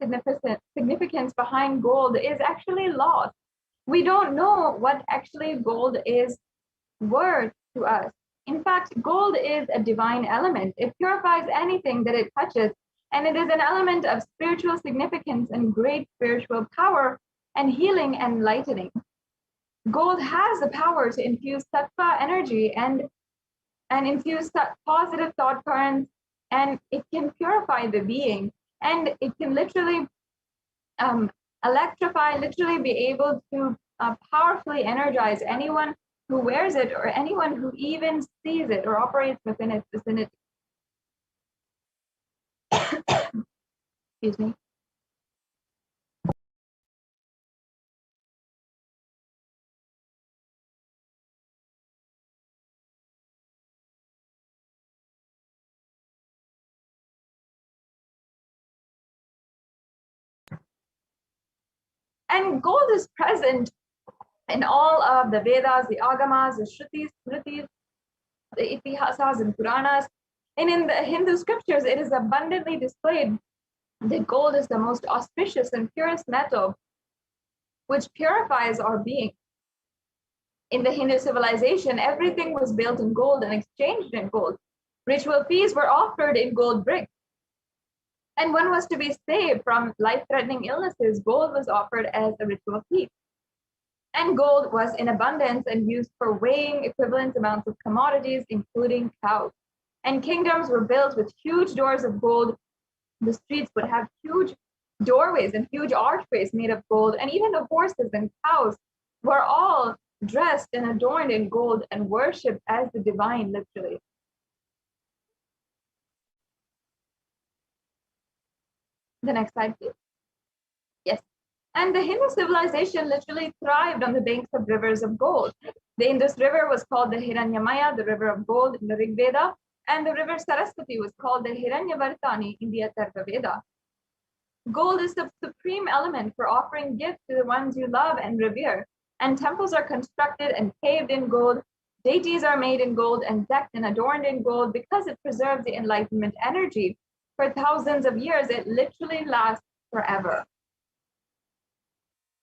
significance behind gold is actually lost. We don't know what actually gold is worth to us. In fact, gold is a divine element. It purifies anything that it touches, and it is an element of spiritual significance and great spiritual power and healing and enlightening. Gold has the power to infuse sattva energy and infuse positive thought currents, and it can purify the being, and it can literally electrify, literally be able to powerfully energize anyone who wears it or anyone who even sees it or operates within its vicinity. Excuse me. And gold is present in all of the Vedas, the Agamas, the Shrutis, Smritis, the Itihasas and Puranas. And in the Hindu scriptures, it is abundantly displayed that gold is the most auspicious and purest metal, which purifies our being. In the Hindu civilization, everything was built in gold and exchanged in gold. Ritual feasts were offered in gold bricks. And one was to be saved from life-threatening illnesses, gold was offered as a ritual fee. And gold was in abundance and used for weighing equivalent amounts of commodities, including cows. And kingdoms were built with huge doors of gold. The streets would have huge doorways and huge archways made of gold. And even the horses and cows were all dressed and adorned in gold and worshipped as the divine, literally. The next slide, please. Yes. And the Hindu civilization literally thrived on the banks of rivers of gold. The Indus River was called the Hiranyamaya, the river of gold in the Rig Veda, and the river Saraswati was called the Hiranyavartani in the Atharva Veda. Gold is the supreme element for offering gifts to the ones you love and revere. and temples are constructed and paved in gold. Deities are made in gold and decked and adorned in gold because it preserves the enlightenment energy. For thousands of years, it literally lasts forever.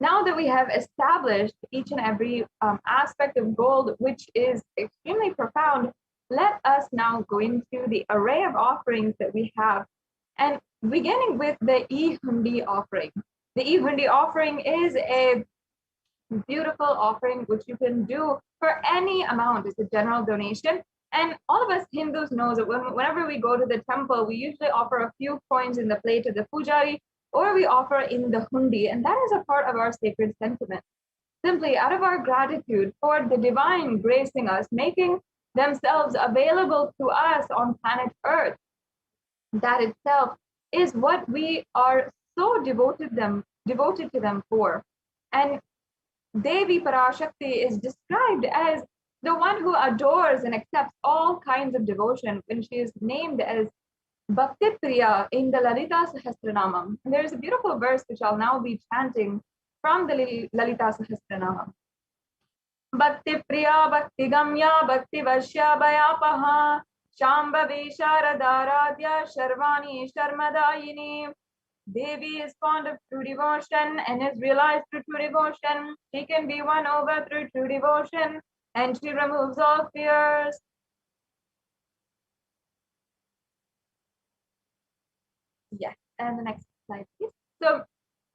Now that we have established each and every aspect of gold, which is extremely profound, let us now go into the array of offerings that we have. And beginning with the E-Hundi offering. The E-Hundi offering is a beautiful offering which you can do for any amount. It's a general donation. And all of us Hindus know that whenever we go to the temple, we usually offer a few coins in the plate to the pujari, or we offer in the hundi, and that is a part of our sacred sentiment. Simply out of our gratitude for the divine gracing us, making themselves available to us on planet Earth, that itself is what we are so devoted to them for. And Devi Parashakti is described as the one who adores and accepts all kinds of devotion when she is named as Bhakti Priya in the Lalita Sahasranamam. And there is a beautiful verse which I'll now be chanting from the Lalita Sahasranamam. Bhakti Priya Bhakti Gamya Bhakti Vashya Bhayapaha Shambhavi Sharadharadhya Sharvani Sharmadayini. Devi is fond of true devotion and is realized through true devotion. She can be won over through true devotion, and she removes all fears. Yes, and the next slide, please. So,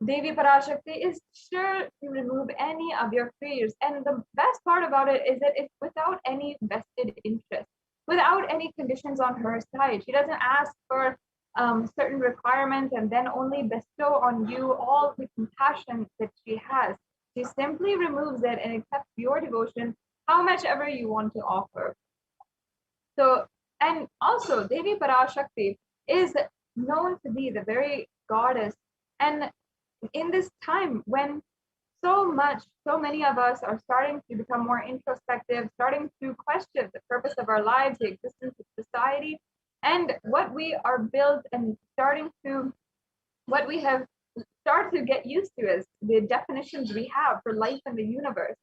Devi Parashakti is sure to remove any of your fears. And the best part about it is that it's without any vested interest, without any conditions on her side. She doesn't ask for certain requirements and then only bestow on you all the compassion that she has. She simply removes it and accepts your devotion, how much ever you want to offer. So, and also Devi Parashakti is known to be the very goddess. And in this time when so many of us are starting to become more introspective, starting to question the purpose of our lives, the existence of society, and what we are built and what we have started to get used to as the definitions we have for life in the universe.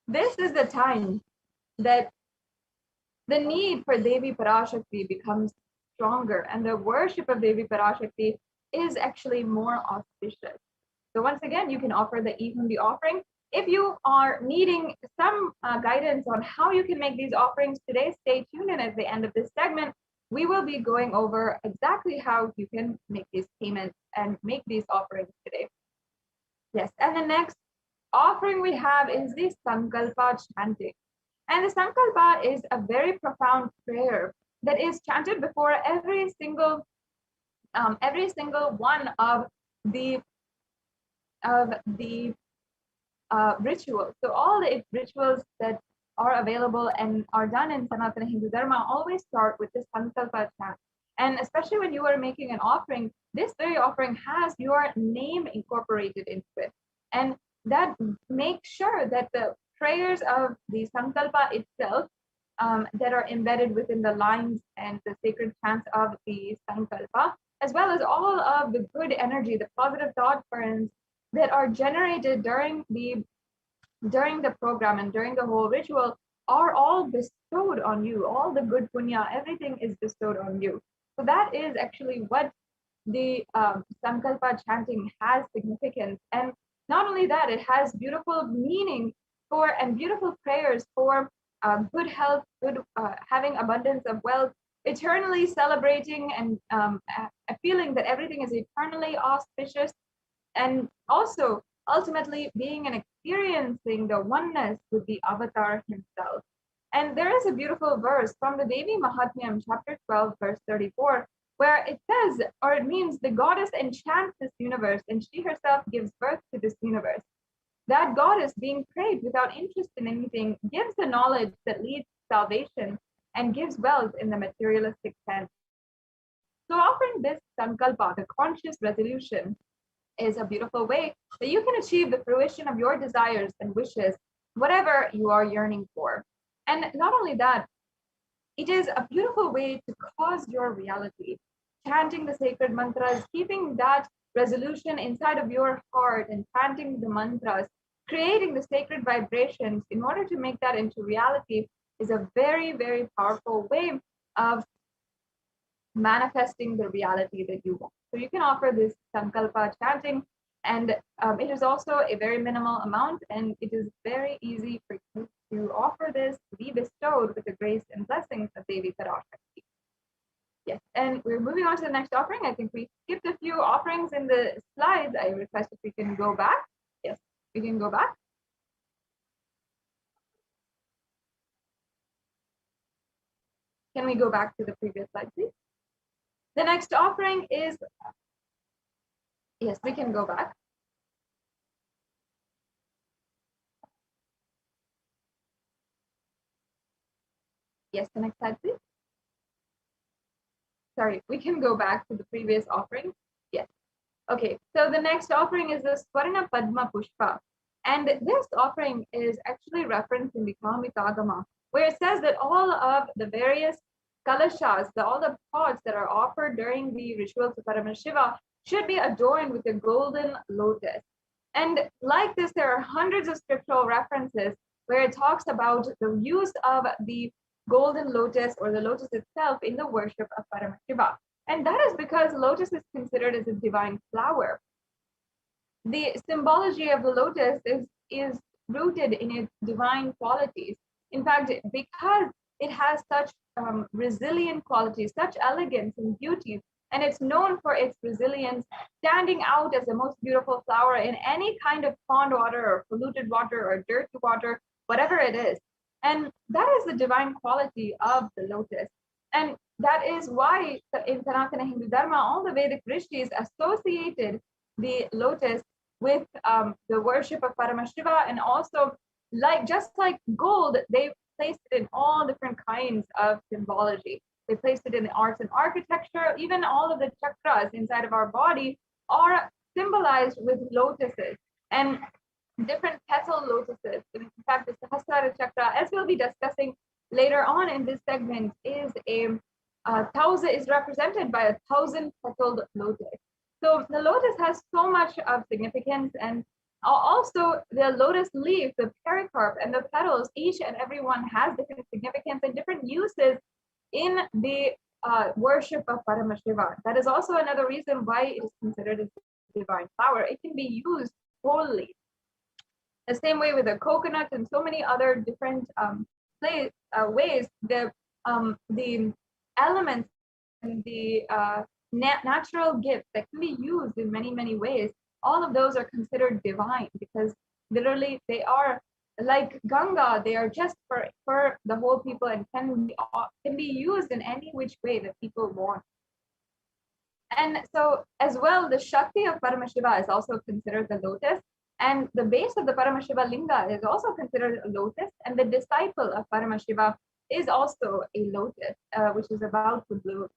This is the time that the need for Devi Parashakti becomes stronger, and the worship of Devi Parashakti is actually more auspicious. So once again, you can offer the E-Hundi offering. If you are needing some guidance on how you can make these offerings today, stay tuned, and at the end of this segment, we will be going over exactly how you can make these payments and make these offerings today. Yes, and the next offering we have is the Sankalpa chanting. And the Sankalpa is a very profound prayer that is chanted before every single one of the rituals. So all the rituals that are available and are done in Sanatana Hindu Dharma always start with this Sankalpa chant. And especially when you are making an offering, this very offering has your name incorporated into it. And that makes sure that the prayers of the Sankalpa itself that are embedded within the lines and the sacred chants of the Sankalpa, as well as all of the good energy, the positive thought currents that are generated during the program and during the whole ritual, are all bestowed on you. All the good punya, everything is bestowed on you. So that is actually what the Sankalpa chanting has significance. And not only that, it has beautiful meaning for and beautiful prayers for good health, having abundance of wealth, eternally celebrating and a feeling that everything is eternally auspicious, and also ultimately being and experiencing the oneness with the avatar himself. And there is a beautiful verse from the Devi Mahatmyam, chapter 12, verse 34, where it says, or it means, the goddess enchants this universe and she herself gives birth to this universe. That goddess, being prayed without interest in anything, gives the knowledge that leads to salvation and gives wealth in the materialistic sense. So offering this Sankalpa, the conscious resolution, is a beautiful way that you can achieve the fruition of your desires and wishes, whatever you are yearning for. And not only that, it is a beautiful way to cause your reality. Chanting the sacred mantras, keeping that resolution inside of your heart and chanting the mantras creating the sacred vibrations in order to make that into reality is a very, very powerful way of manifesting the reality that you want. So you can offer this sankalpa chanting, and it is also a very minimal amount, and it is very easy for you to offer this to be bestowed with the grace and blessings of Devi Parashakti. Yes, and we're moving on to the next offering. I think we skipped a few offerings in the slides. I request if we can go back. Yes, we can go back. Can we go back to the previous slide, please? The next offering is, yes, we can go back. Yes, the next slide, please. Sorry, we can go back to the previous offering. Yes. Okay, so the next offering is the Swarna Padma Pushpa. And this offering is actually referenced in the Kamitagama, where it says that all of the various kalashas, all the pots that are offered during the rituals of Paramashiva should be adorned with a golden lotus. And like this, there are hundreds of scriptural references where it talks about the use of the golden lotus or the lotus itself in the worship of Paramashiva. And that is because lotus is considered as a divine flower. The symbology of the lotus is rooted in its divine qualities. In fact, because it has such resilient qualities, such elegance and beauty, and it's known for its resilience, standing out as the most beautiful flower in any kind of pond water or polluted water or dirty water, whatever it is. And that is the divine quality of the lotus. And that is why in Sanatana Hindu Dharma, all the Vedic rishis associated the lotus with the worship of Paramashiva, and also just like gold, they placed it in all different kinds of symbology. They placed it in the arts and architecture. Even all of the chakras inside of our body are symbolized with lotuses and different petal lotuses. In fact, the Sahasrara chakra, as we'll be discussing later on in this segment, is is represented by 1,000-petaled lotus. So the lotus has so much of significance, and also the lotus leaf, the pericarp, and the petals, each and every one has different significance and different uses in the worship of Paramashiva. That is also another reason why it is considered a divine flower. It can be used wholly. The same way with the coconut and so many other different ways, the elements and the natural gifts that can be used in many, many ways, all of those are considered divine because literally they are like Ganga. They are just for the whole people and can be used in any which way that people want. And so as well, the Shakti of Paramashiva is also considered the lotus. And the base of the Paramashiva Linga is also considered a lotus. And the disciple of Paramashiva is also a lotus, which is about to bloom.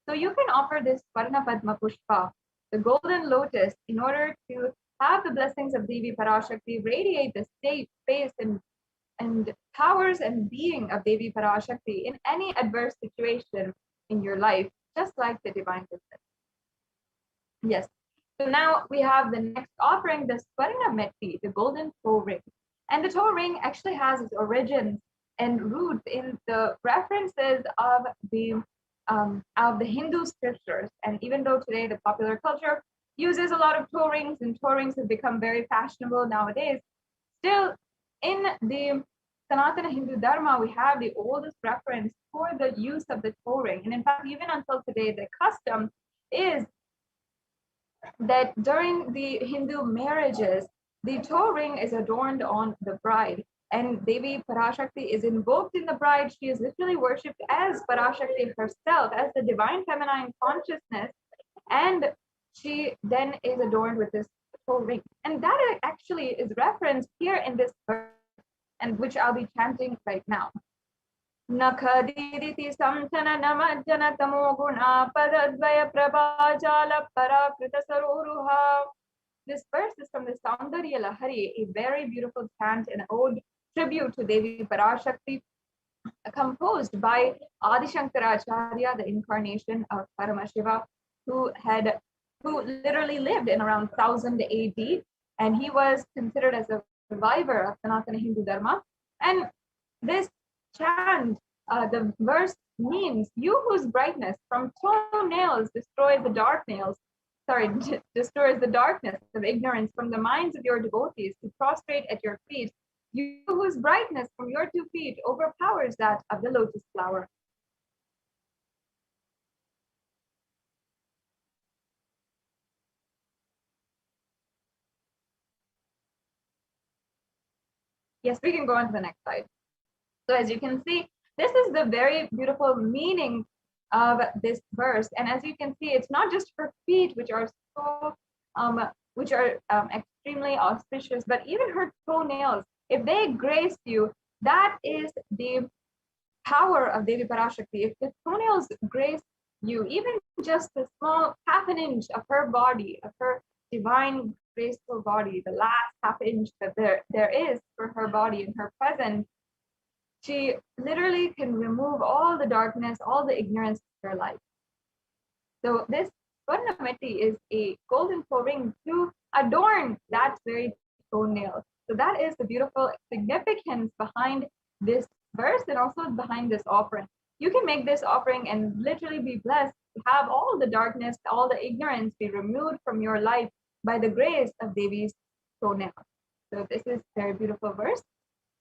So you can offer this Swarna Padma Pushpa, the golden lotus, in order to have the blessings of Devi Parashakti radiate the state, space, and powers and being of Devi Parashakti in any adverse situation in your life, just like the divine business. Yes. So now we have the next offering, the Swarna Metti, the golden toe ring. And the toe ring actually has its origins and roots in the references of the Hindu scriptures. And even though today the popular culture uses a lot of toe rings, and toe rings have become very fashionable nowadays, still in the Sanatana Hindu Dharma, we have the oldest reference for the use of the toe ring. And in fact, even until today, the custom is that during the Hindu marriages, the toe ring is adorned on the bride. And Devi Parashakti is invoked in the bride. She is literally worshipped as Parashakti herself, as the divine feminine consciousness. And she then is adorned with this toe ring. And that actually is referenced here in this verse, and which I'll be chanting right now. Nakhadiditi samchana namajjana tamoguna padadvaya prabhajala parakrita saroruha. This verse is from the Saundarya Lahari, a very beautiful chant and ode tribute to Devi Parashakti, composed by Adi Shankaracharya, the incarnation of Paramashiva, who literally lived in around 1000 AD, and he was considered as a survivor of Sanatana Hindu Dharma. And this chant, the verse means, you whose brightness from toenails destroys the destroys the darkness of ignorance from the minds of your devotees to prostrate at your feet, you whose brightness from your 2 feet overpowers that of the lotus flower. Yes, we can go on to the next slide. So as you can see, this is the very beautiful meaning of this verse. And as you can see, it's not just her feet, which are so, extremely auspicious, but even her toenails. If they grace you, that is the power of Devi Parashakti. If the toenails grace you, even just a small half an inch of her body, of her divine graceful body, the last half inch that there is for her body in her presence, she literally can remove all the darkness, all the ignorance of her life. So this Swarnamati is a golden toe ring to adorn that very toenail. So that is the beautiful significance behind this verse and also behind this offering. You can make this offering and literally be blessed to have all the darkness, all the ignorance be removed from your life by the grace of Devi's toenail. So this is a very beautiful verse.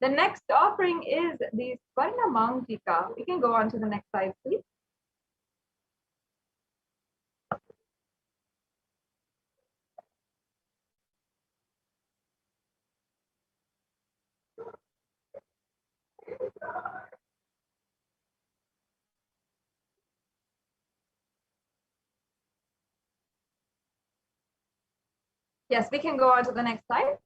The next offering is the Swarna Mantika. We can go on to the next slide, please. Yes, we can go on to the next slide.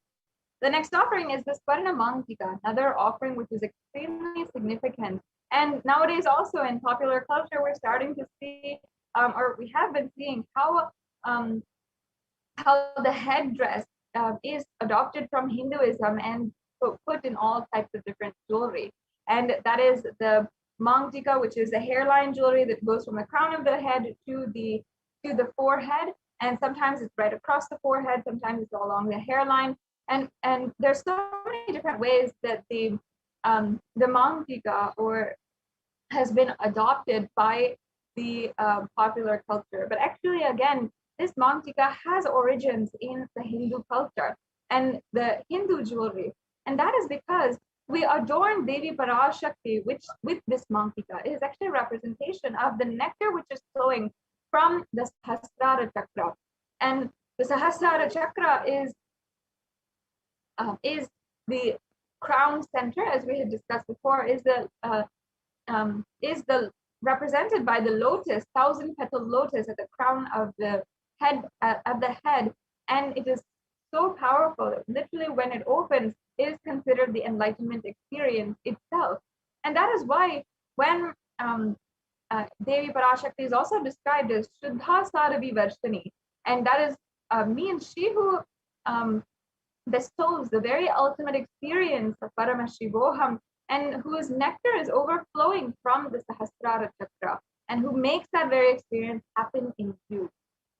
The next offering is the Swarna Mantika, another offering which is extremely significant. And nowadays also in popular culture, we're starting to see, or we have been seeing how the headdress is adopted from Hinduism and put in all types of different jewelry. And that is the Mantika, which is a hairline jewelry that goes from the crown of the head to the forehead. And sometimes it's right across the forehead, sometimes it's along the hairline. And there's so many different ways that the Mantika has been adopted by the popular culture. But actually, again, this Mantika has origins in the Hindu culture and the Hindu jewelry. And that is because we adorn Devi Parashakti with this Mantika. It is actually a representation of the nectar which is flowing from the Sahasrara Chakra. And the Sahasrara Chakra is the crown center, as we had discussed before, is the represented by the lotus, 1,000-petal lotus at the crown of the head, and it is so powerful that literally when it opens, it is considered the enlightenment experience itself. And that is why when Devi Parashakti is also described as Shuddha Saravi Varshani, and that is means she who bestows the very ultimate experience of Paramashivoham, and whose nectar is overflowing from the Sahasrara Chakra, and who makes that very experience happen in you.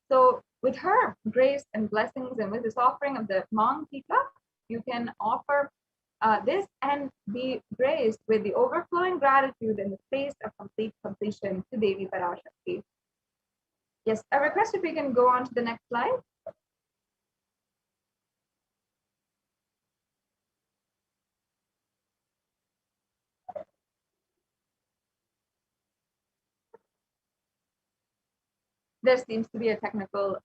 So with her grace and blessings, and with this offering of the Mantika, you can offer this and be graced with the overflowing gratitude and the space of complete completion to Devi Parashakti. Yes, I request if we can go on to the next slide. There seems to be a technical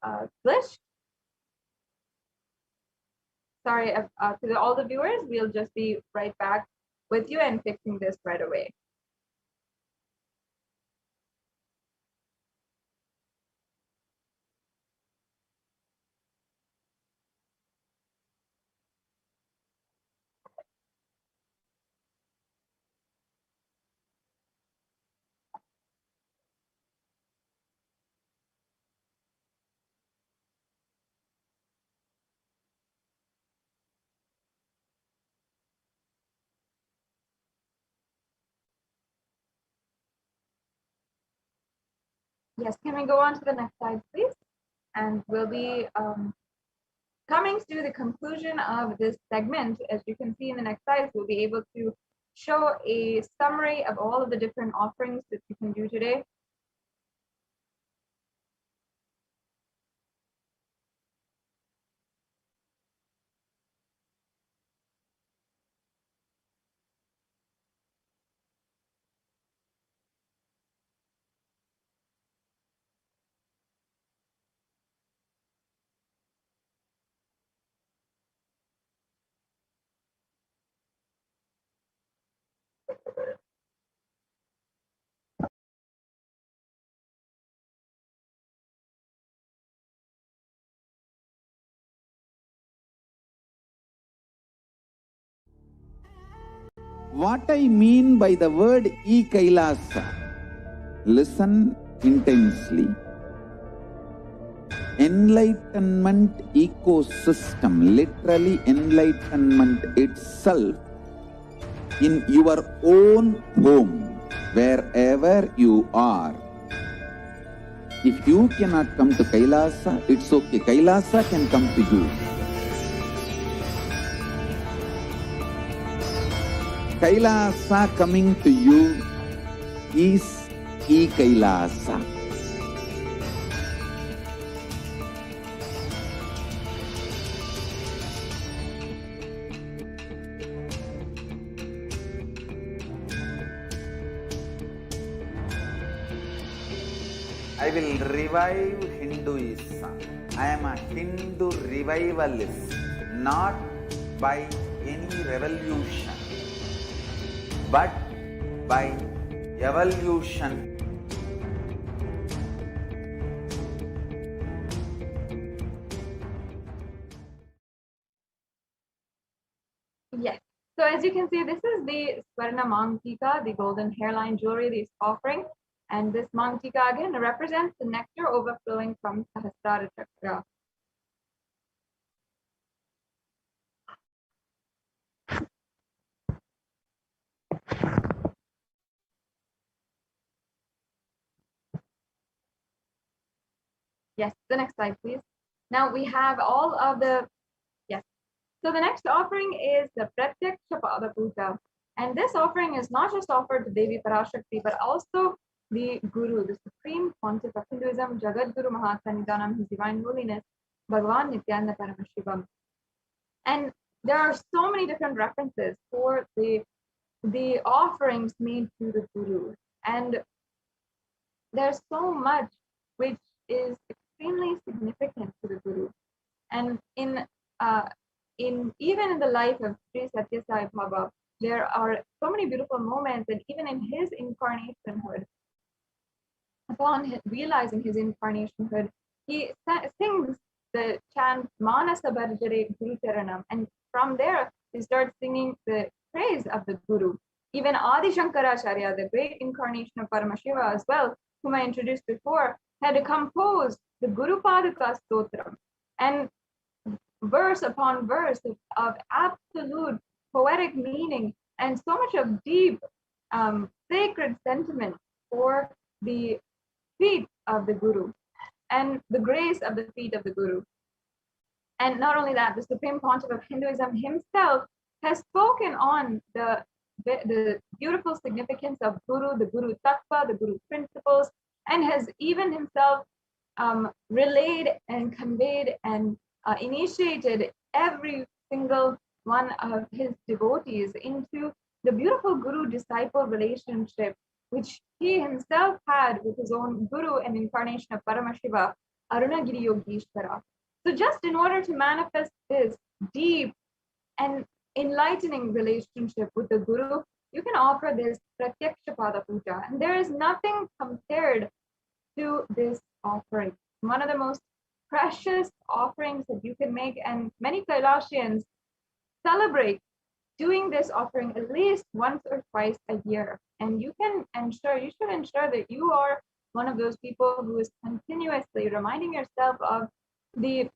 glitch. Sorry, to all the viewers, we'll just be right back with you and fixing this right away. Yes, can we go on to the next slide, please? And we'll be coming to the conclusion of this segment, as you can see in the next slide, we'll be able to show a summary of all of the different offerings that you can do today. What I mean by the word e-Kailasa, listen intensely. Enlightenment ecosystem, literally enlightenment itself, in your own home, wherever you are. If you cannot come to Kailasa, it's okay. Kailasa can come to you. Kailasa coming to you is e-Kailasa. I will revive Hinduism. I am a Hindu revivalist, not by any revolution, but by evolution. Yes. So as you can see, this is the Swarna Mangtika, the golden hairline jewelry that is offering. And this Mangtika again represents the nectar overflowing from Sahasrara Chakra. Yes, the next slide, please. Now we have all of the, yes. So the next offering is the Pratyaksha Pada Puja. And this offering is not just offered to Devi Parashakti, but also the Guru, the Supreme Pontiff of Hinduism, Jagat Guru Mahasanidhanam, His Divine Holiness, Bhagavan Nithyananda Paramashivam. And there are so many different references for the offerings made to the Guru. And there's so much which is extremely significant to the Guru. And in even in the life of Sri Satya Sai Baba, there are so many beautiful moments, and even in his incarnationhood, upon realizing his incarnationhood, he sings the chant Manasa Bharjare Guru Charanam, and from there he starts singing the praise of the Guru. Even Adi Shankaracharya, the great incarnation of Paramashiva as well, whom I introduced before, had composed the Guru Paduka Stotram, and verse upon verse of absolute poetic meaning and so much of deep sacred sentiment for the feet of the Guru and the grace of the feet of the Guru. And not only that, the Supreme Pontiff of Hinduism himself has spoken on the beautiful significance of Guru, the Guru Tattva, the Guru principles, and has even himself relayed and conveyed and initiated every single one of his devotees into the beautiful Guru-disciple relationship which he himself had with his own Guru and incarnation of Paramashiva, Arunagiri Yogeshwara. So just in order to manifest this deep and enlightening relationship with the Guru, you can offer this Pratyaksha Pada Puja. And there is nothing compared to this offering. One of the most precious offerings that you can make, and many Kailashians celebrate doing this offering at least once or twice a year. And you should ensure that you are one of those people who is continuously reminding yourself of the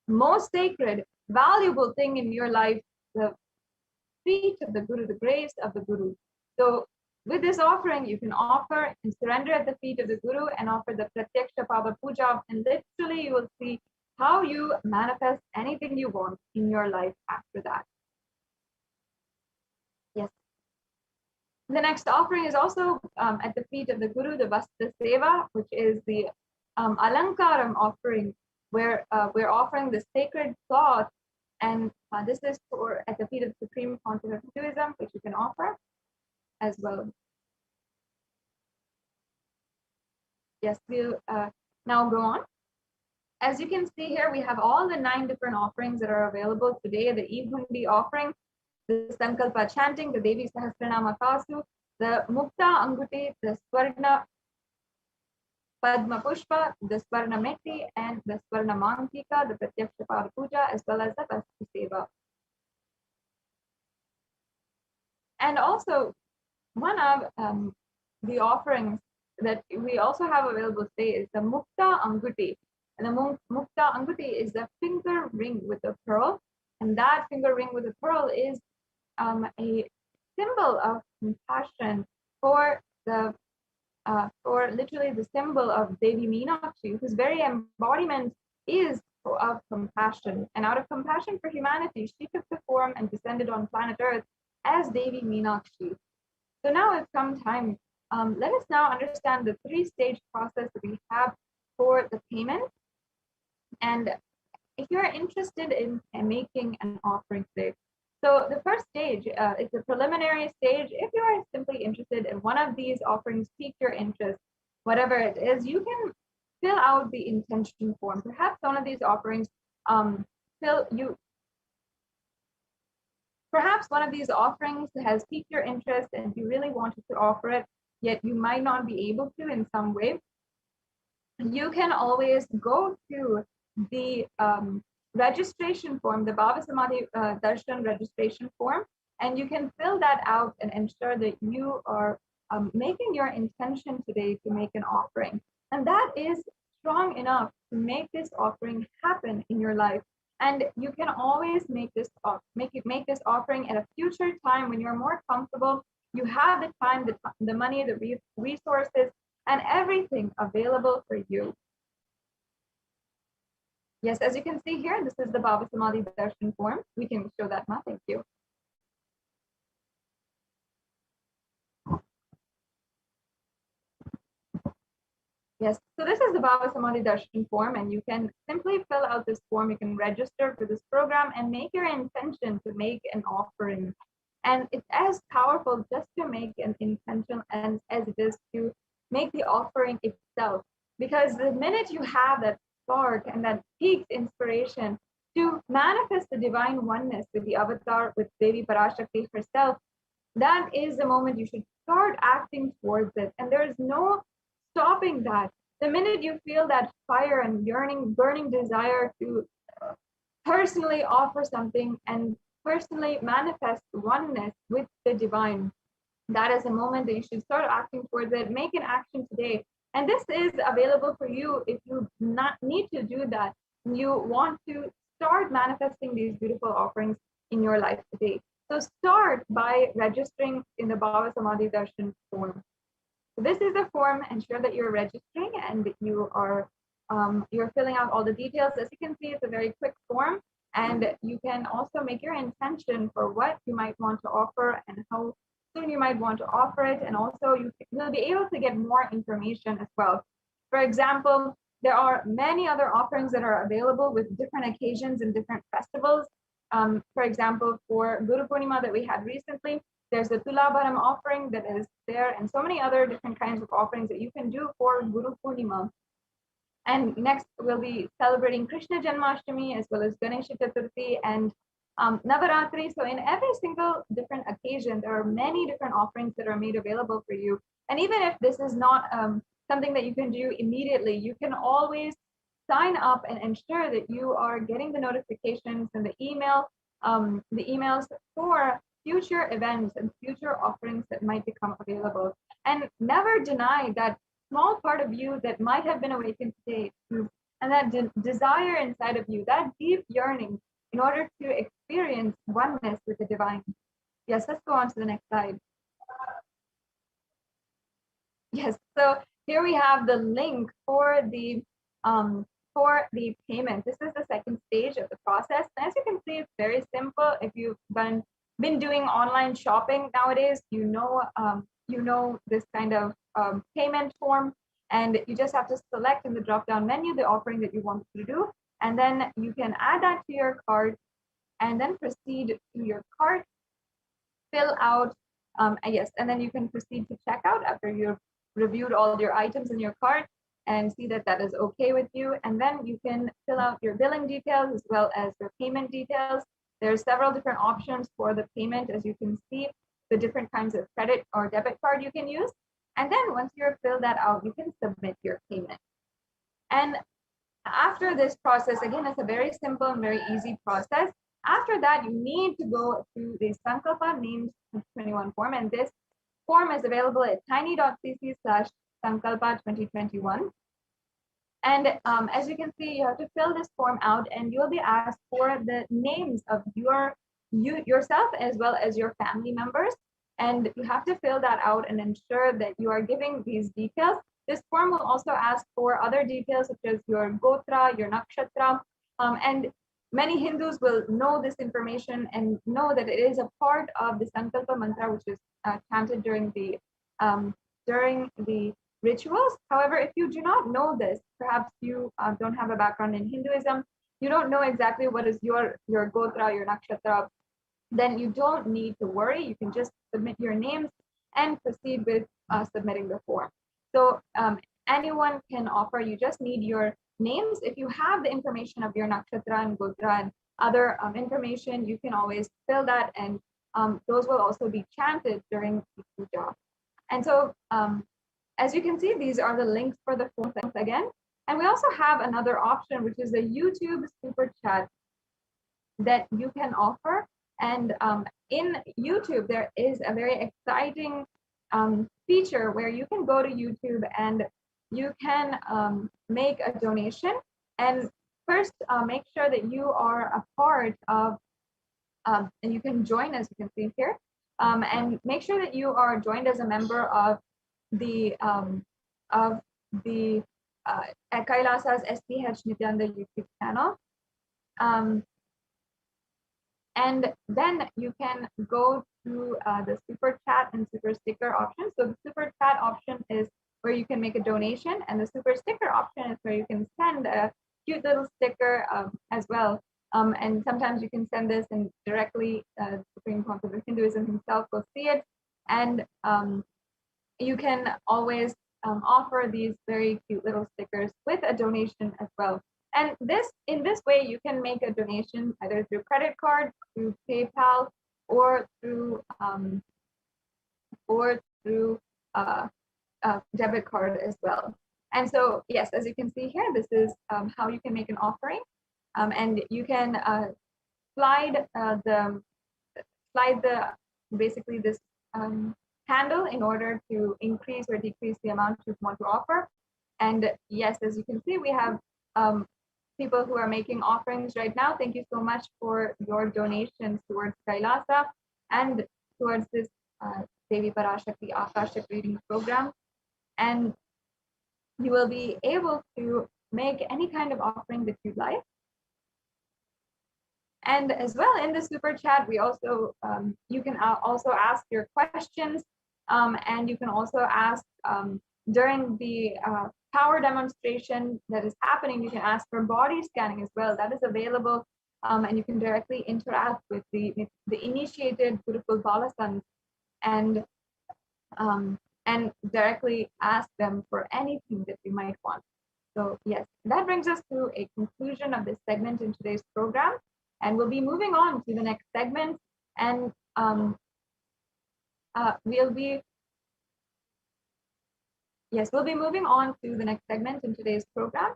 most sacred, valuable thing in your life, the feet of the Guru, the grace of the Guru. So with this offering, you can offer and surrender at the feet of the Guru and offer the Pratyaksha Pada Puja, and literally you will see how you manifest anything you want in your life after that. Yes. The next offering is also at the feet of the Guru, the Vastra Seva, which is the Alankaram offering, where we're offering the sacred cloth, and this is for at the feet of the Supreme Pontiff of Hinduism, which you can offer as well. Yes, we'll now go on. As you can see here, we have all the 9 different offerings that are available today: the Egundi offering, the Sankalpa chanting, the Devi Sahasranama Kasu, the Mukta Anguti, the Swarna Padma Pushpa, the Swarna Meti, and the Swarna Mankika, the Pratyaksha Puja, as well as the Vastra Seva. And also, one of the offerings that we also have available today is the Mukta Anguti. And the Mukta Anguti is a finger ring with a pearl. And that finger ring with a pearl is a symbol of compassion for literally the symbol of Devi Meenakshi, whose very embodiment is of compassion. And out of compassion for humanity, she took the form and descended on planet Earth as Devi Meenakshi. So now it's come time. Let us now understand the 3-stage process that we have for the payment. And if you're interested in making an offering today, so the first stage is a preliminary stage. If you are simply interested in one of these offerings, pique your interest, whatever it is, you can fill out the intention form. Perhaps one of these offerings Perhaps one of these offerings has piqued your interest and you really wanted to offer it, yet you might not be able to in some way. You can always go to the registration form, the Bhava Samadhi Darshan registration form, and you can fill that out and ensure that you are making your intention today to make an offering. And that is strong enough to make this offering happen in your life. And you can always make this offering at a future time when you're more comfortable. You have the time, the money, the resources, and everything available for you. Yes, as you can see here, this is the Bhava Samadhi Darshan form. We can show that now. Thank you. Yes, so this is the Bhava Samadhi Darshan form, and you can simply fill out this form. You can register for this program and make your intention to make an offering. And it's as powerful just to make an intention as it is to make the offering itself. Because the minute you have that spark and that peaked inspiration to manifest the divine oneness with the avatar, with Devi Parashakti herself, that is the moment you should start acting towards it. And there is no stopping that. The minute you feel that fire and yearning, burning desire to personally offer something and personally manifest oneness with the divine, that is the moment that you should start acting towards it. Make an action today. And this is available for you if you not need to do that. You want to start manifesting these beautiful offerings in your life today. So start by registering in the Bhava Samadhi Darshan form. So this is the form. Ensure that you're registering and you are you're filling out all the details. As you can see, it's a very quick form, and you can also make your intention for what you might want to offer and how soon you might want to offer it. And also you will be able to get more information as well. For example, there are many other offerings that are available with different occasions and different festivals. For example, for Guru Purnima that we had recently, there's the Tulabharam offering that is there, and so many other different kinds of offerings that you can do for Guru Purnima. And next, we'll be celebrating Krishna Janmashtami as well as Ganesha Chaturthi and Navaratri. So in every single different occasion, there are many different offerings that are made available for you. And even if this is not something that you can do immediately, you can always sign up and ensure that you are getting the notifications and the emails for future events and future offerings that might become available. And never deny that small part of you that might have been awakened today, and that desire inside of you, that deep yearning in order to experience oneness with the divine. Yes, let's go on to the next slide. Yes, so here we have the link for the for the payment. This is the second stage of the process. And as you can see, it's very simple. If you've been doing online shopping nowadays, you know this kind of payment form, and you just have to select in the drop-down menu the offering that you want to do, and then you can add that to your cart, and then proceed to your cart, fill out, yes, and then you can proceed to checkout after you've reviewed all your items in your cart and see that that is okay with you, and then you can fill out your billing details as well as your payment details. There are several different options for the payment, as you can see, the different kinds of credit or debit card you can use. And then once you've filled that out, you can submit your payment. And after this process, again, it's a very simple and very easy process. After that, you need to go to the Sankalpa named 2021 form, and this form is available at tiny.cc/Sankalpa2021. And as you can see, you have to fill this form out, and you'll be asked for the names of yourself as well as your family members. And you have to fill that out and ensure that you are giving these details. This form will also ask for other details such as your gotra, your nakshatra, and many Hindus will know this information and know that it is a part of the Sankalpa mantra, which is chanted during the rituals. However, if you do not know this, perhaps you don't have a background in Hinduism, you don't know exactly what is your gotra, your nakshatra, then you don't need to worry. You can just submit your names and proceed with submitting the form. So anyone can offer, you just need your names. If you have the information of your nakshatra and gotra and other information, you can always fill that, and those will also be chanted during the puja. And so as you can see, these are the links for the forms again. And we also have another option, which is a YouTube super chat that you can offer. And in YouTube, there is a very exciting feature where you can go to YouTube and you can make a donation. And first, make sure that you are a part of, and you can join, as you can see here, and make sure that you are joined as a member of the Kailasa's HDH Nithyananda YouTube channel. And then you can go to the super chat and super sticker option. So the super chat option is where you can make a donation, and the super sticker option is where you can send a cute little sticker as well. And sometimes you can send this and directly the Supreme Council of Hinduism himself will see it. And you can always offer these very cute little stickers with a donation as well. And in this way, you can make a donation either through credit card, through PayPal, or through debit card as well. And so, yes, as you can see here, this is how you can make an offering, and you can slide basically this handle in order to increase or decrease the amount you want to offer. And yes, as you can see, we have people who are making offerings right now. Thank you so much for your donations towards Kailasa and towards this Devi Parashakti Akashic reading program. And you will be able to make any kind of offering that you'd like. And as well, in the super chat, we also you can also ask your questions, and you can also ask during the power demonstration that is happening. You can ask for body scanning as well. That is available, and you can directly interact with the initiated Gurukul Balasans and directly ask them for anything that you might want. So yes, that brings us to a conclusion of this segment in today's program. And we'll be moving on to the next segment, and we'll be moving on to the next segment in today's program,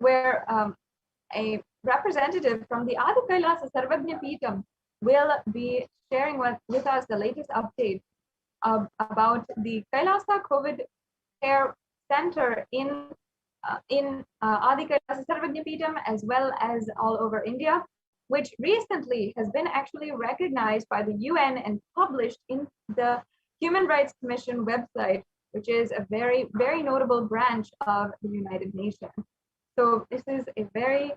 where a representative from the Adi Kailasa Sarvajna Peetham will be sharing with us the latest update about the Kailasa COVID Care Center in Adi Kailasa Sarvajna Peetham, as well as all over India, which recently has been actually recognized by the UN and published in the Human Rights Commission website which is a very, very notable branch of the United Nations. So this is a very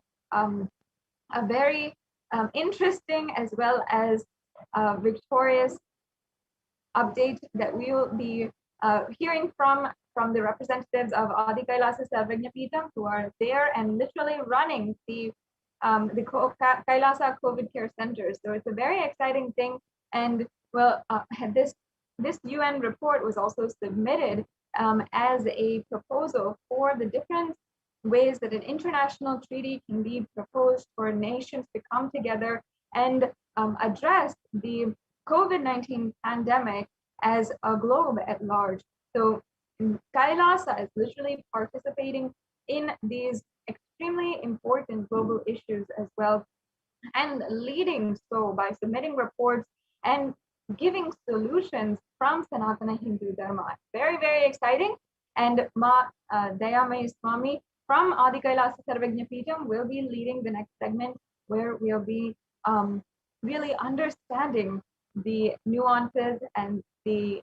interesting as well as victorious update that we will be hearing from the representatives of Adi Kailasa Sarvajnapeetham, who are there and literally running the Kailasa COVID Care Center. So it's a very exciting thing. And well, this UN report was also submitted as a proposal for the different ways that an international treaty can be proposed for nations to come together and address the COVID-19 pandemic as a globe at large. So Kailasa is literally participating in these extremely important global issues as well, and leading so by submitting reports and giving solutions from Sanatana Hindu Dharma. Very, very exciting. And Ma Dayamay Swami from Adi Kailasa Sarvajnapeetham will be leading the next segment, where we'll be really understanding the nuances and the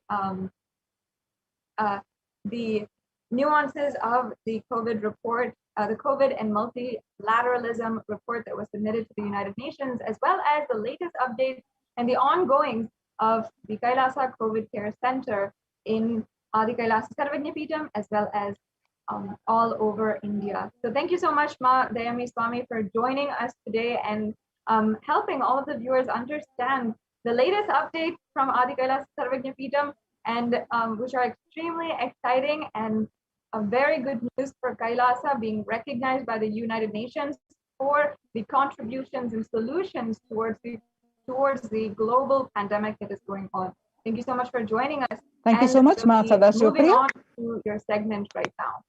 nuances of the COVID report, the COVID and multilateralism report that was submitted to the United Nations, as well as the latest updates and the ongoing of the Kailasa COVID Care Center in Adi Kailasa Sarvajnapeetham, as well as all over India. So thank you so much, Ma Dayami Swami, for joining us today and helping all of the viewers understand the latest updates from Adi Kailasa Sarvajnapeetham, and which are extremely exciting and a very good news for Kailasa being recognized by the United Nations for the contributions and solutions towards the global pandemic that is going on. Thank you so much for joining us. Thank you so much, Ma Sadasiva Moving Priya. on to your segment right now.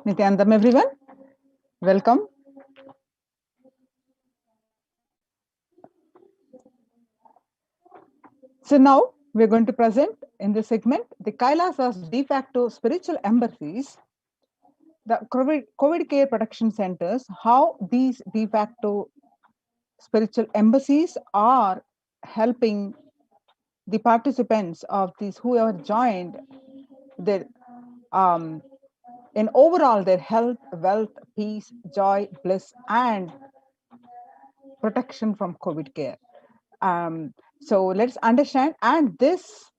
Nithyanandam, everyone. Welcome. So now we're going to present in this segment the Kailasa's de facto spiritual embassies, the COVID care protection centers, how these de facto spiritual embassies are helping the participants of these who have joined their in overall their health, wealth, peace, joy, bliss, and protection from COVID care. So let's understand, and this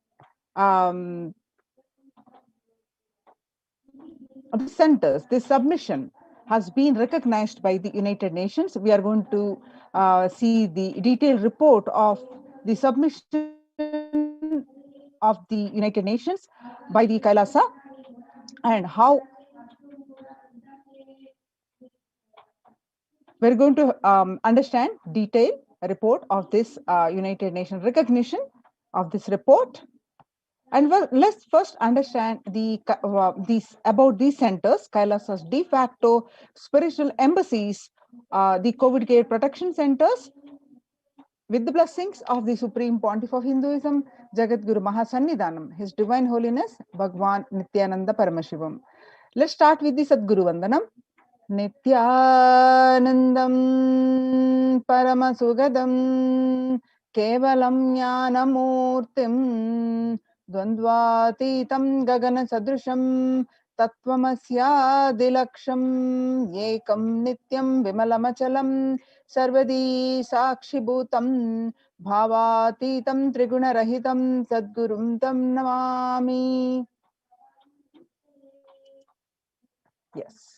centers, this submission has been recognized by the United Nations. We are going to see the detailed report of the submission of the United Nations by the Kailasa, and how we're going to understand detailed report of this United Nations recognition of this report. And well, let's first understand about these centers, Kailasa's de facto spiritual embassies, the COVID care protection centers, with the blessings of the Supreme Pontiff of Hinduism, Jagat Guru Mahasannidhanam, His Divine Holiness, Bhagwan Nithyananda Paramashivam. Let's start with the Sadguru Vandanam. Nithyanandam Paramasugadam Kevalam Jnanamurtim Dvandvatitam Gagana Sadrusham Tattvamasya Ekam Nityam Vimalamachalam Sarvadi Sakshibhutam Bhavatitam Trigunarahitam Sadgurum Tam Namami. Yes.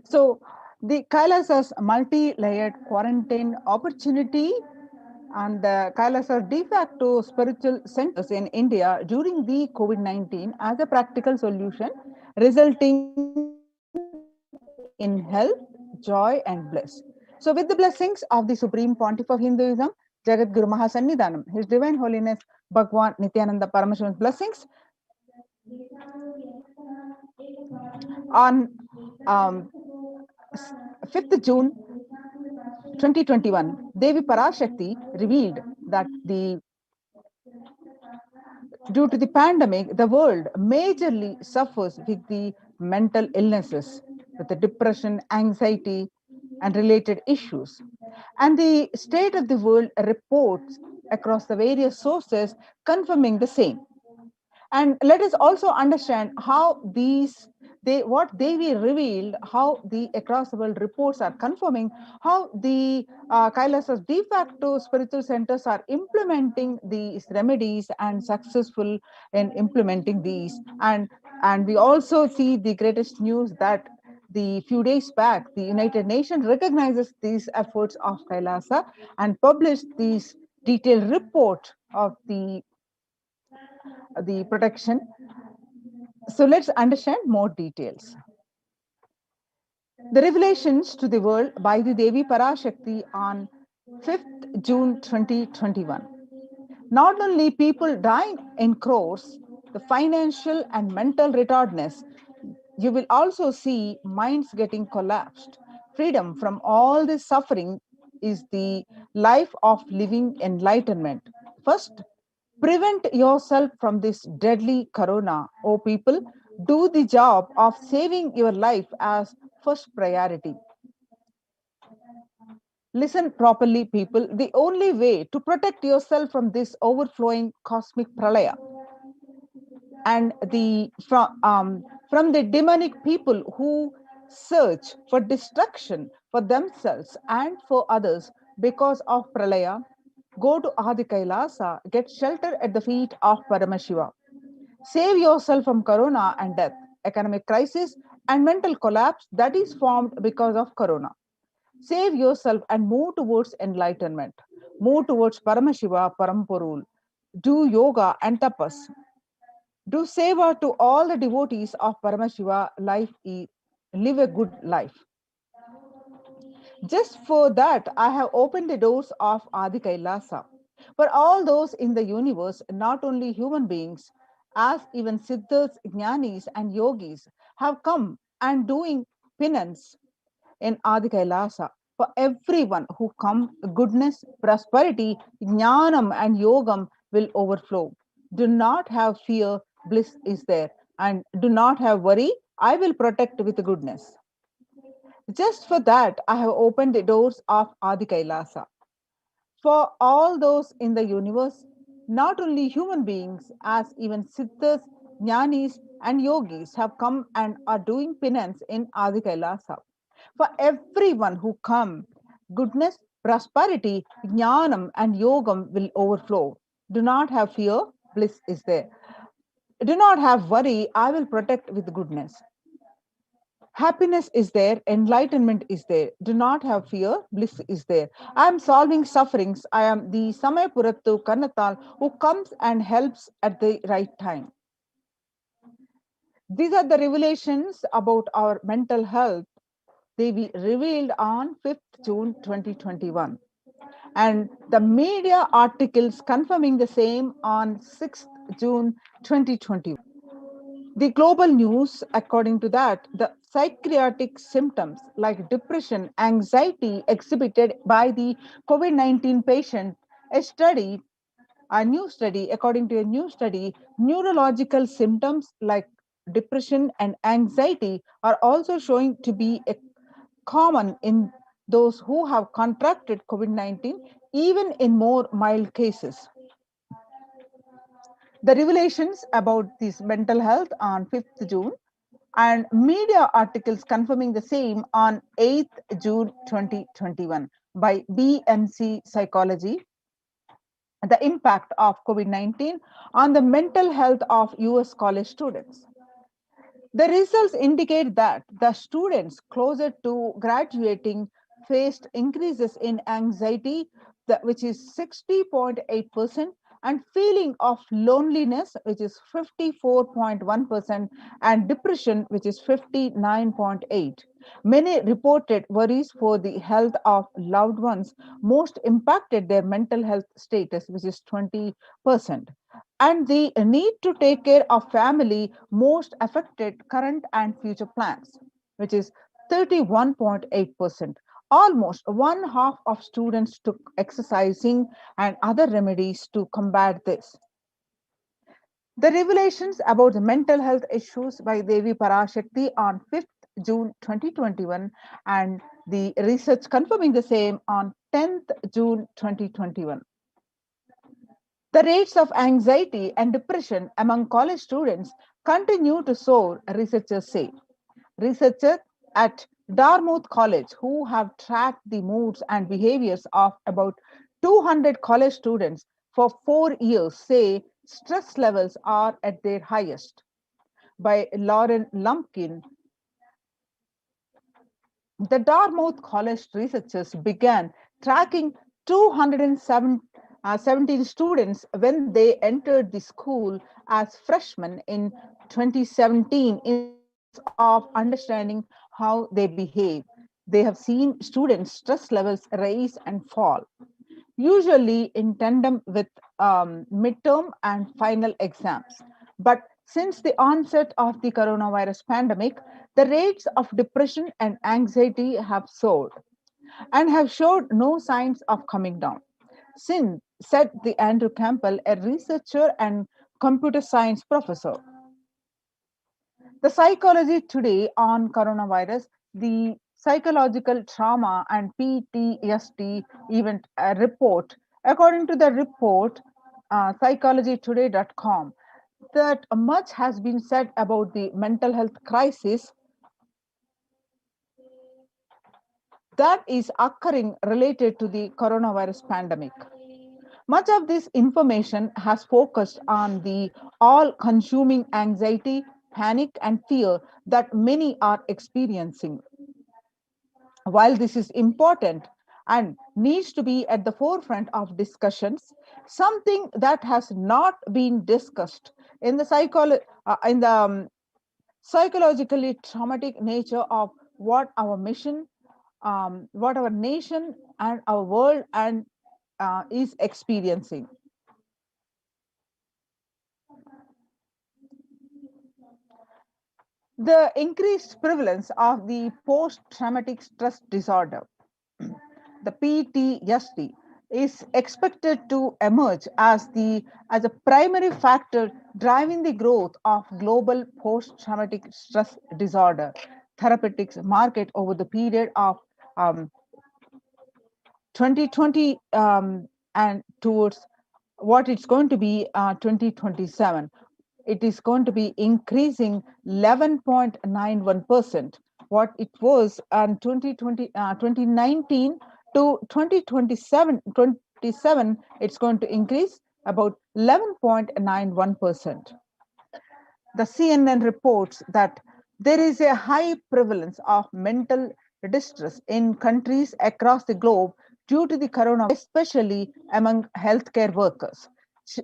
So the Kailasa's multi-layered quarantine opportunity and the Kailasas de facto spiritual centers in India during the COVID-19 as a practical solution, resulting in health, joy, and bliss. So, with the blessings of the Supreme Pontiff of Hinduism, Jagat Guru Mahasannidhanam, His Divine Holiness Bhagwan Nithyananda Paramashivan's blessings on um, 5th June 2021, Devi Parashakti revealed that due to the pandemic, the world majorly suffers with the mental illnesses, with the depression, anxiety, and related issues. And the state of the world reports across the various sources confirming the same. And let us also understand how what they were revealed, how the across the world reports are confirming how the Kailasas de facto spiritual centers are implementing these remedies and successful in implementing these. And we also see the greatest news that the few days back the United Nations recognizes these efforts of Kailasa and published this detailed report of the protection. So let's understand more details. The revelations to the world by the Devi Parashakti on 5th June 2021. Not only people dying in crores, the financial and mental retardedness, you will also see minds getting collapsed. Freedom from all this suffering is the life of living enlightenment. First, prevent yourself from this deadly corona. Oh, people, do the job of saving your life as first priority. Listen properly, people. The only way to protect yourself from this overflowing cosmic pralaya and from the demonic people who search for destruction for themselves and for others because of pralaya, go to Adi Kailasa, get shelter at the feet of Paramashiva. Save yourself from corona and death, economic crisis, and mental collapse that is formed because of corona. Save yourself and move towards enlightenment. Move towards Paramashiva, Parampurul. Do yoga and tapas. Do seva to all the devotees of Paramashiva. Live a good life. Just for that, I have opened the doors of Adi Kailasa. For all those in the universe, not only human beings, as even Siddhas, Jnanis, and Yogis have come and doing penance in Adi Kailasa. For everyone who comes, goodness, prosperity, jnanam, and yogam will overflow. Do not have fear, bliss is there. And do not have worry, I will protect with goodness. Just for that, I have opened the doors of Adi Kailasa. For all those in the universe, not only human beings, as even Siddhas, Jnanis, and Yogis have come and are doing penance in Adi Kailasa. For everyone who come, goodness, prosperity, jnanam, and yogam will overflow. Do not have fear, bliss is there. Do not have worry, I will protect with goodness. Happiness is there, enlightenment is there. Do not have fear, bliss is there. I am solving sufferings. I am the Samayapurattu Kannatal who comes and helps at the right time. These are the revelations about our mental health. They be revealed on 5th June 2021. And the media articles confirming the same on 6th June 2021. The global news, according to that, the psychiatric symptoms like depression, anxiety exhibited by the COVID-19 patient, according to a new study, neurological symptoms like depression and anxiety are also showing to be common in those who have contracted COVID-19, even in more mild cases. The revelations about this mental health on 5th June and media articles confirming the same on 8th June 2021 by BMC Psychology, the impact of COVID-19 on the mental health of US college students. The results indicate that the students closer to graduating faced increases in anxiety, which is 60.8%, and feeling of loneliness, which is 54.1%, and depression, which is 59.8%. Many reported worries for the health of loved ones most impacted their mental health status, which is 20%. And the need to take care of family most affected current and future plans, which is 31.8%. Almost one half of students took exercising and other remedies to combat this. The revelations about the mental health issues by Devi Parashakti on 5th June 2021 and the research confirming the same on 10th June 2021. The rates of anxiety and depression among college students continue to soar, researchers say. Researchers at Dartmouth College, who have tracked the moods and behaviors of about 200 college students for 4 years, say stress levels are at their highest. By Lauren Lumpkin, the Dartmouth College researchers began tracking 217 students when they entered the school as freshmen in 2017 in the hopes of understanding how they behave. They have seen students' stress levels rise and fall, usually in tandem with midterm and final exams. But since the onset of the coronavirus pandemic, the rates of depression and anxiety have soared and have showed no signs of coming down. Since, said the Andrew Campbell, a researcher and computer science professor. The Psychology Today on coronavirus, the Psychological Trauma and PTSD event report. According to the report, psychologytoday.com, that much has been said about the mental health crisis that is occurring related to the coronavirus pandemic. Much of this information has focused on the all consuming anxiety, panic, and fear that many are experiencing. While this is important and needs to be at the forefront of discussions, something that has not been discussed in the psychologically traumatic nature of what our mission, what our nation and our world and is experiencing. The increased prevalence of the post-traumatic stress disorder, the PTSD, is expected to emerge as a primary factor driving the growth of global post-traumatic stress disorder therapeutics market over the period of 2020 and towards what it's going to be 2027. It is going to be increasing 11.91%. What it was in 2019 to 2027, it's going to increase about 11.91%. The CNN reports that there is a high prevalence of mental distress in countries across the globe due to the coronavirus, especially among healthcare workers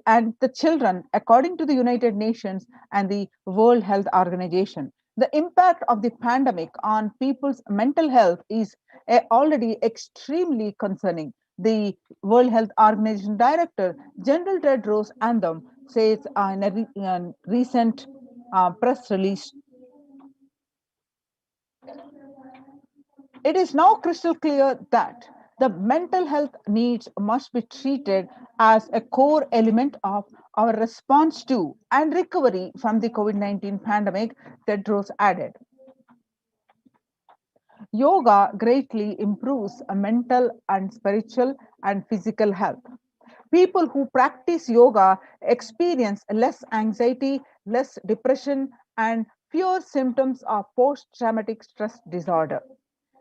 and the children, according to the United Nations and the World Health Organization. The impact of the pandemic on people's mental health is already extremely concerning. The World Health Organization Director, General Tedros Adhanom, says in a recent press release, it is now crystal clear that the mental health needs must be treated as a core element of our response to and recovery from the COVID-19 pandemic, Tedros added. Yoga greatly improves mental and spiritual and physical health. People who practice yoga experience less anxiety, less depression, and fewer symptoms of post-traumatic stress disorder.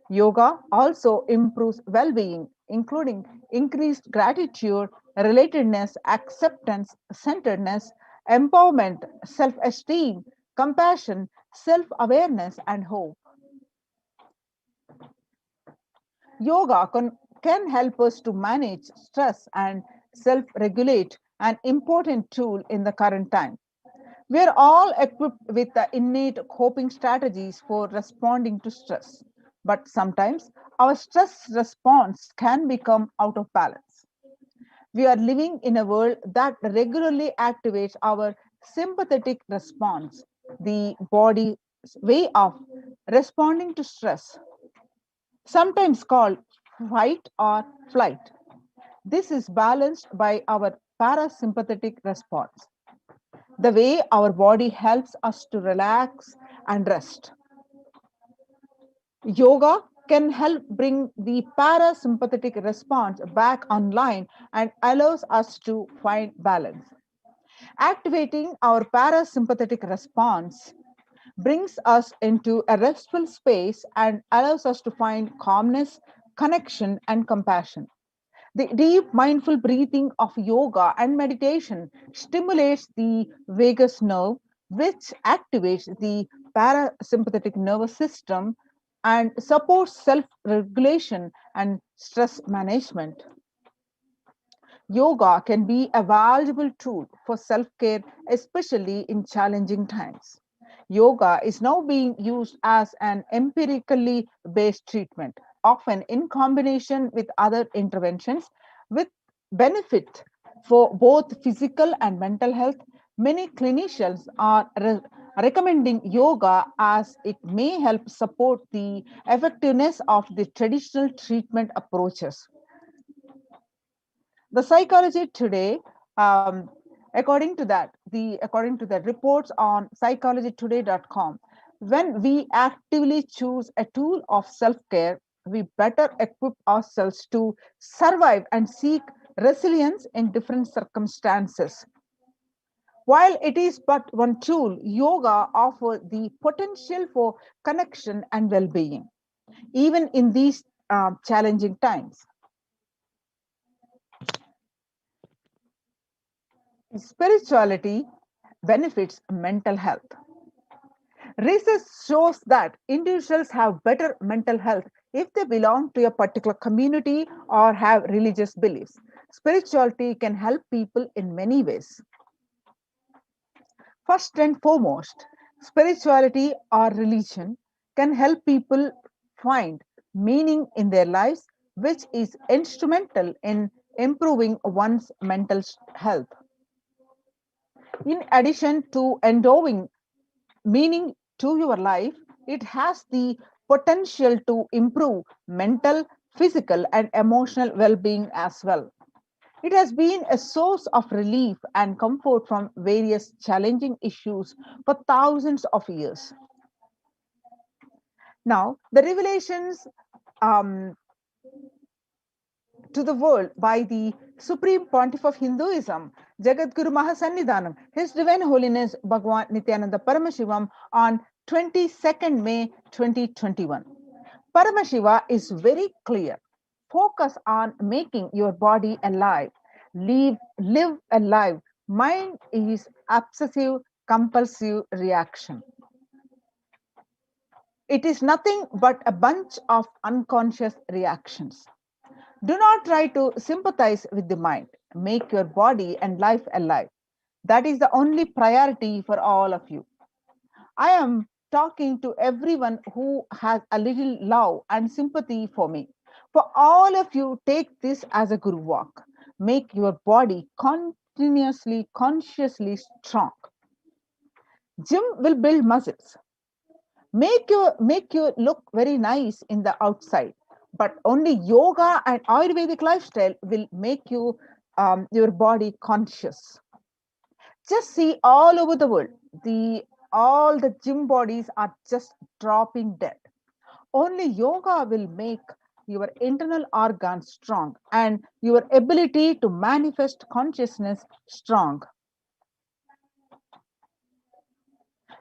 Yoga also improves well-being, including increased gratitude, relatedness, acceptance, centeredness, empowerment, self-esteem, compassion, self-awareness, and hope. Yoga can help us to manage stress and self-regulate, an important tool in the current time. We are all equipped with the innate coping strategies for responding to stress, but sometimes our stress response can become out of balance. We are living in a world that regularly activates our sympathetic response, the body's way of responding to stress, sometimes called fight or flight. This is balanced by our parasympathetic response, the way our body helps us to relax and rest. Yoga can help bring the parasympathetic response back online and allows us to find balance. Activating our parasympathetic response brings us into a restful space and allows us to find calmness, connection, and compassion. The deep mindful breathing of yoga and meditation stimulates the vagus nerve, which activates the parasympathetic nervous system and supports self regulation and stress management. Yoga can be a valuable tool for self care, especially in challenging times. Yoga is now being used as an empirically based treatment, often in combination with other interventions, with benefit for both physical and mental health. Many clinicians are recommending yoga as it may help support the effectiveness of the traditional treatment approaches. The psychology today, according to that, according to the reports on psychologytoday.com, when we actively choose a tool of self-care, we better equip ourselves to survive and seek resilience in different circumstances. While it is but one tool, yoga offers the potential for connection and well-being, even in these challenging times. Spirituality benefits mental health. Research shows that individuals have better mental health if they belong to a particular community or have religious beliefs. Spirituality can help people in many ways. First and foremost, spirituality or religion can help people find meaning in their lives, which is instrumental in improving one's mental health. In addition to endowing meaning to your life, it has the potential to improve mental, physical, and emotional well being as well. It has been a source of relief and comfort from various challenging issues for thousands of years. Now, the revelations um, to the world by the Supreme Pontiff of Hinduism, Jagadguru Mahasannidhanam, His Divine Holiness Bhagwan Nithyananda Paramashivam, on 22nd May 2021. Paramashiva is very clear. Focus on making your body alive. Live alive. Mind is obsessive compulsive reaction. It is nothing but a bunch of unconscious reactions. Do not try to sympathize with the mind. Make your body and life alive. That is the only priority for all of you. I am talking to everyone who has a little love and sympathy for me. For all of you, take this as a guru walk. Make your body continuously, consciously strong. Gym will build muscles. Make you look very nice in the outside, but only yoga and Ayurvedic lifestyle will make you your body conscious. Just see all over the world, all the gym bodies are just dropping dead. Only yoga will make your internal organs strong and your ability to manifest consciousness strong.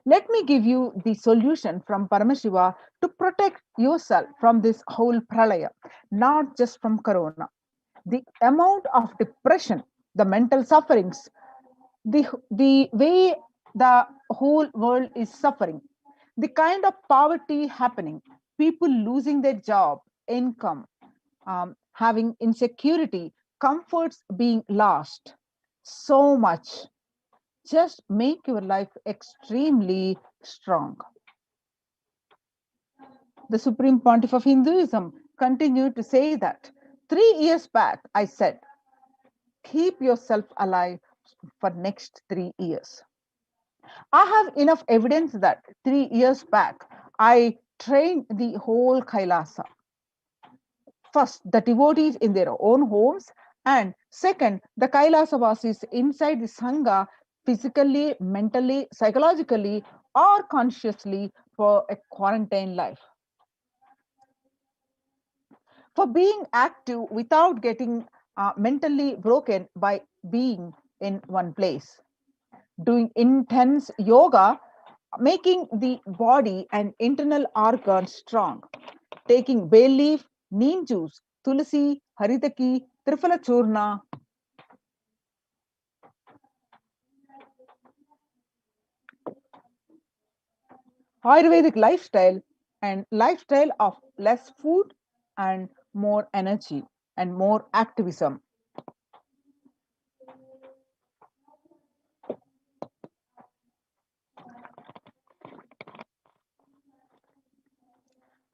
Let me give you the solution from Paramashiva to protect yourself from this whole pralaya, not just from corona. The amount of depression, the mental sufferings, the way the whole world is suffering. The kind of poverty happening, people losing their job, income, having insecurity, comforts being lost, so much. Just make your life extremely strong. The Supreme Pontiff of Hinduism continued to say that 3 years back, I said, keep yourself alive for next 3 years. I have enough evidence that 3 years back, I trained the whole Kailasa. First, the devotees in their own homes, and second, the Kailasavasis inside the Sangha, physically, mentally, psychologically, or consciously for a quarantine life. For being active without getting mentally broken by being in one place. Doing intense yoga, making the body and internal organs strong. Taking bay leaf, neem juice, tulsi, haritaki, triphala churna. Ayurvedic lifestyle and lifestyle of less food and more energy and more activism.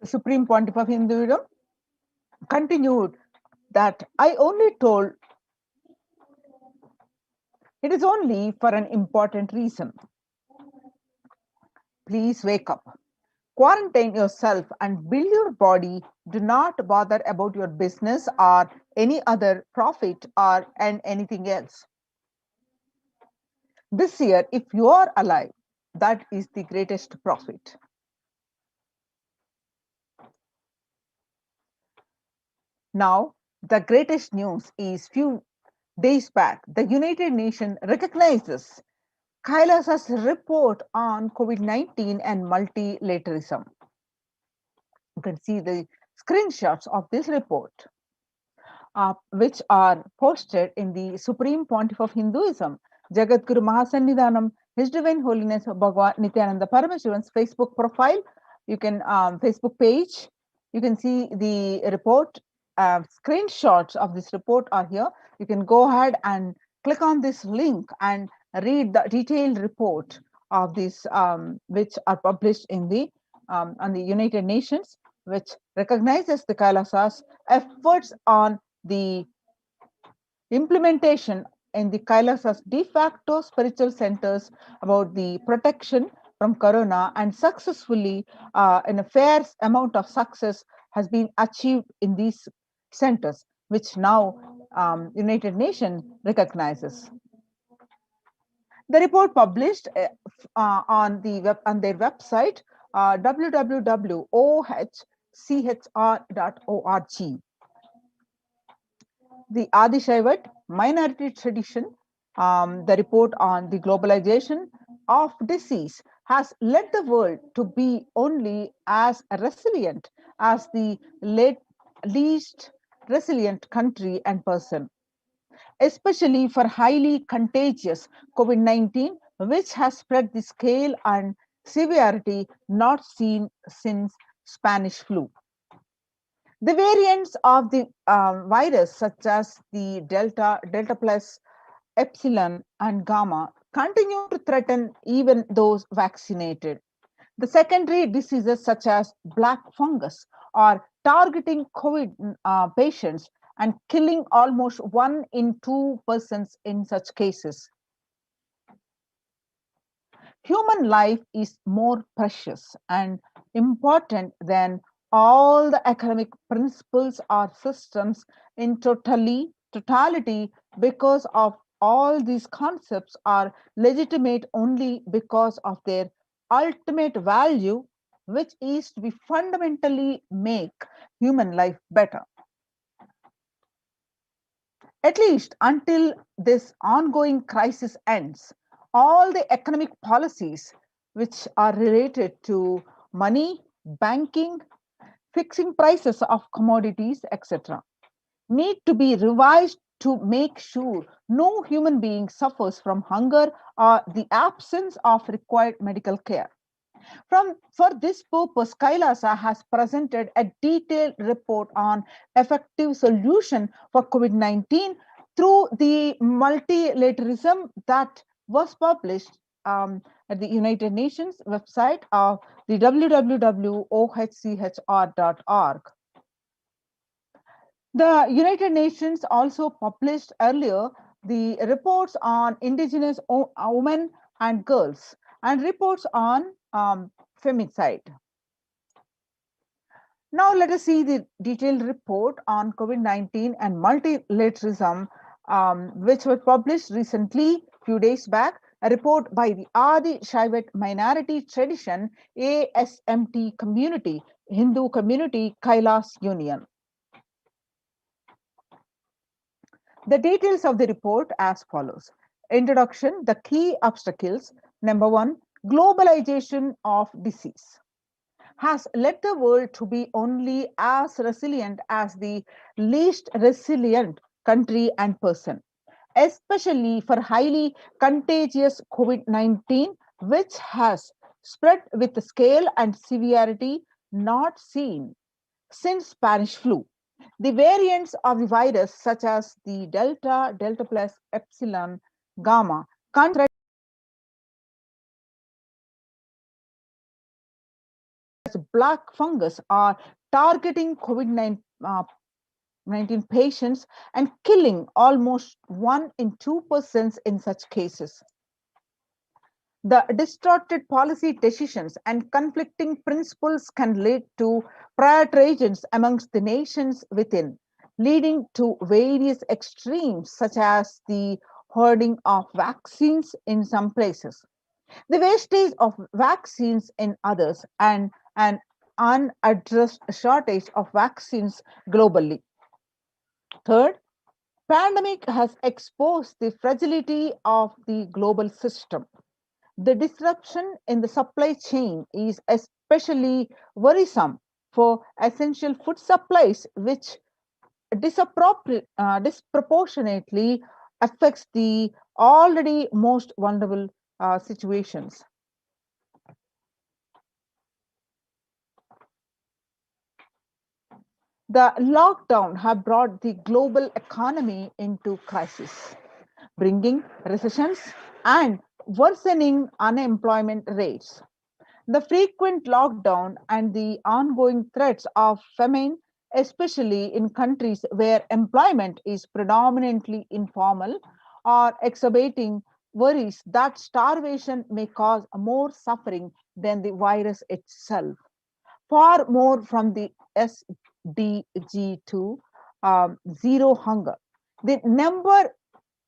The Supreme Pontiff of Hinduism continued that I only told it is only for an important reason. Please wake up. Quarantine yourself and build your body. Do not bother about your business or any other profit or and anything else. This year, if you are alive, that is the greatest profit. Now, the greatest news is few days back, the United Nations recognizes Kailasa's report on COVID-19 and multilateralism. You can see the screenshots of this report, which are posted in the Supreme Pontiff of Hinduism, Jagadguru Mahasannidhanam, His Divine Holiness Bhagavan Nithyananda Paramashivan's Facebook profile. You can Facebook page. You can see the report. Screenshots of this report are here. You can go ahead and click on this link and read the detailed report of this, which are published in the on the United Nations, which recognizes the Kailasa's efforts on the implementation in the Kailasa's de facto spiritual centers about the protection from corona, and successfully in a fair amount of success has been achieved in these centers, which now United Nations recognizes. The report published on their website www.ohchr.org. The Adi Shaivat minority tradition, the report on the globalization of disease has led the world to be only as resilient as the least resilient country and person, especially for highly contagious COVID-19, which has spread the scale and severity not seen since Spanish flu. The variants of the virus, such as the Delta, Delta plus, Epsilon, and Gamma, continue to threaten even those vaccinated. The secondary diseases, such as black fungus, are targeting COVID patients and killing almost 1 in 2 persons in such cases. Human life is more precious and important than all the economic principles or systems in totality, because of all these concepts are legitimate only because of their ultimate value, which is to be fundamentally make human life better. At least until this ongoing crisis ends, all the economic policies which are related to money, banking, fixing prices of commodities, etc., need to be revised to make sure no human being suffers from hunger or the absence of required medical care. For this purpose, Kailasa has presented a detailed report on effective solution for COVID-19 through the multilateralism that was published at the United Nations website of the www.ohchr.org. The United Nations also published earlier the reports on indigenous women and girls and reports on femicide. Now let us see the detailed report on COVID-19 and multilateralism, which was published recently, few days back, a report by the Adi Shaivat Minority Tradition ASMT community, Hindu community Kailas Union. The details of the report as follows. Introduction, the key obstacles. Number one, globalization of disease has led the world to be only as resilient as the least resilient country and person, especially for highly contagious COVID-19, which has spread with a scale and severity not seen since Spanish flu. The variants of the virus, such as the Delta, Delta plus, Epsilon, Gamma, can't spread as black fungus are targeting COVID-19 patients and killing almost 1 in 2 persons in such cases. The distorted policy decisions and conflicting principles can lead to priorities amongst the nations within, leading to various extremes, such as the hoarding of vaccines in some places, the wastage of vaccines in others, and an unaddressed shortage of vaccines globally. Third, pandemic has exposed the fragility of the global system. The disruption in the supply chain is especially worrisome for essential food supplies, which disproportionately affects the already most vulnerable situations. The lockdown have brought the global economy into crisis, bringing recessions and worsening unemployment rates. The frequent lockdown and the ongoing threats of famine, especially in countries where employment is predominantly informal, are exacerbating worries that starvation may cause more suffering than the virus itself. Far more from the SDG2, zero hunger. The number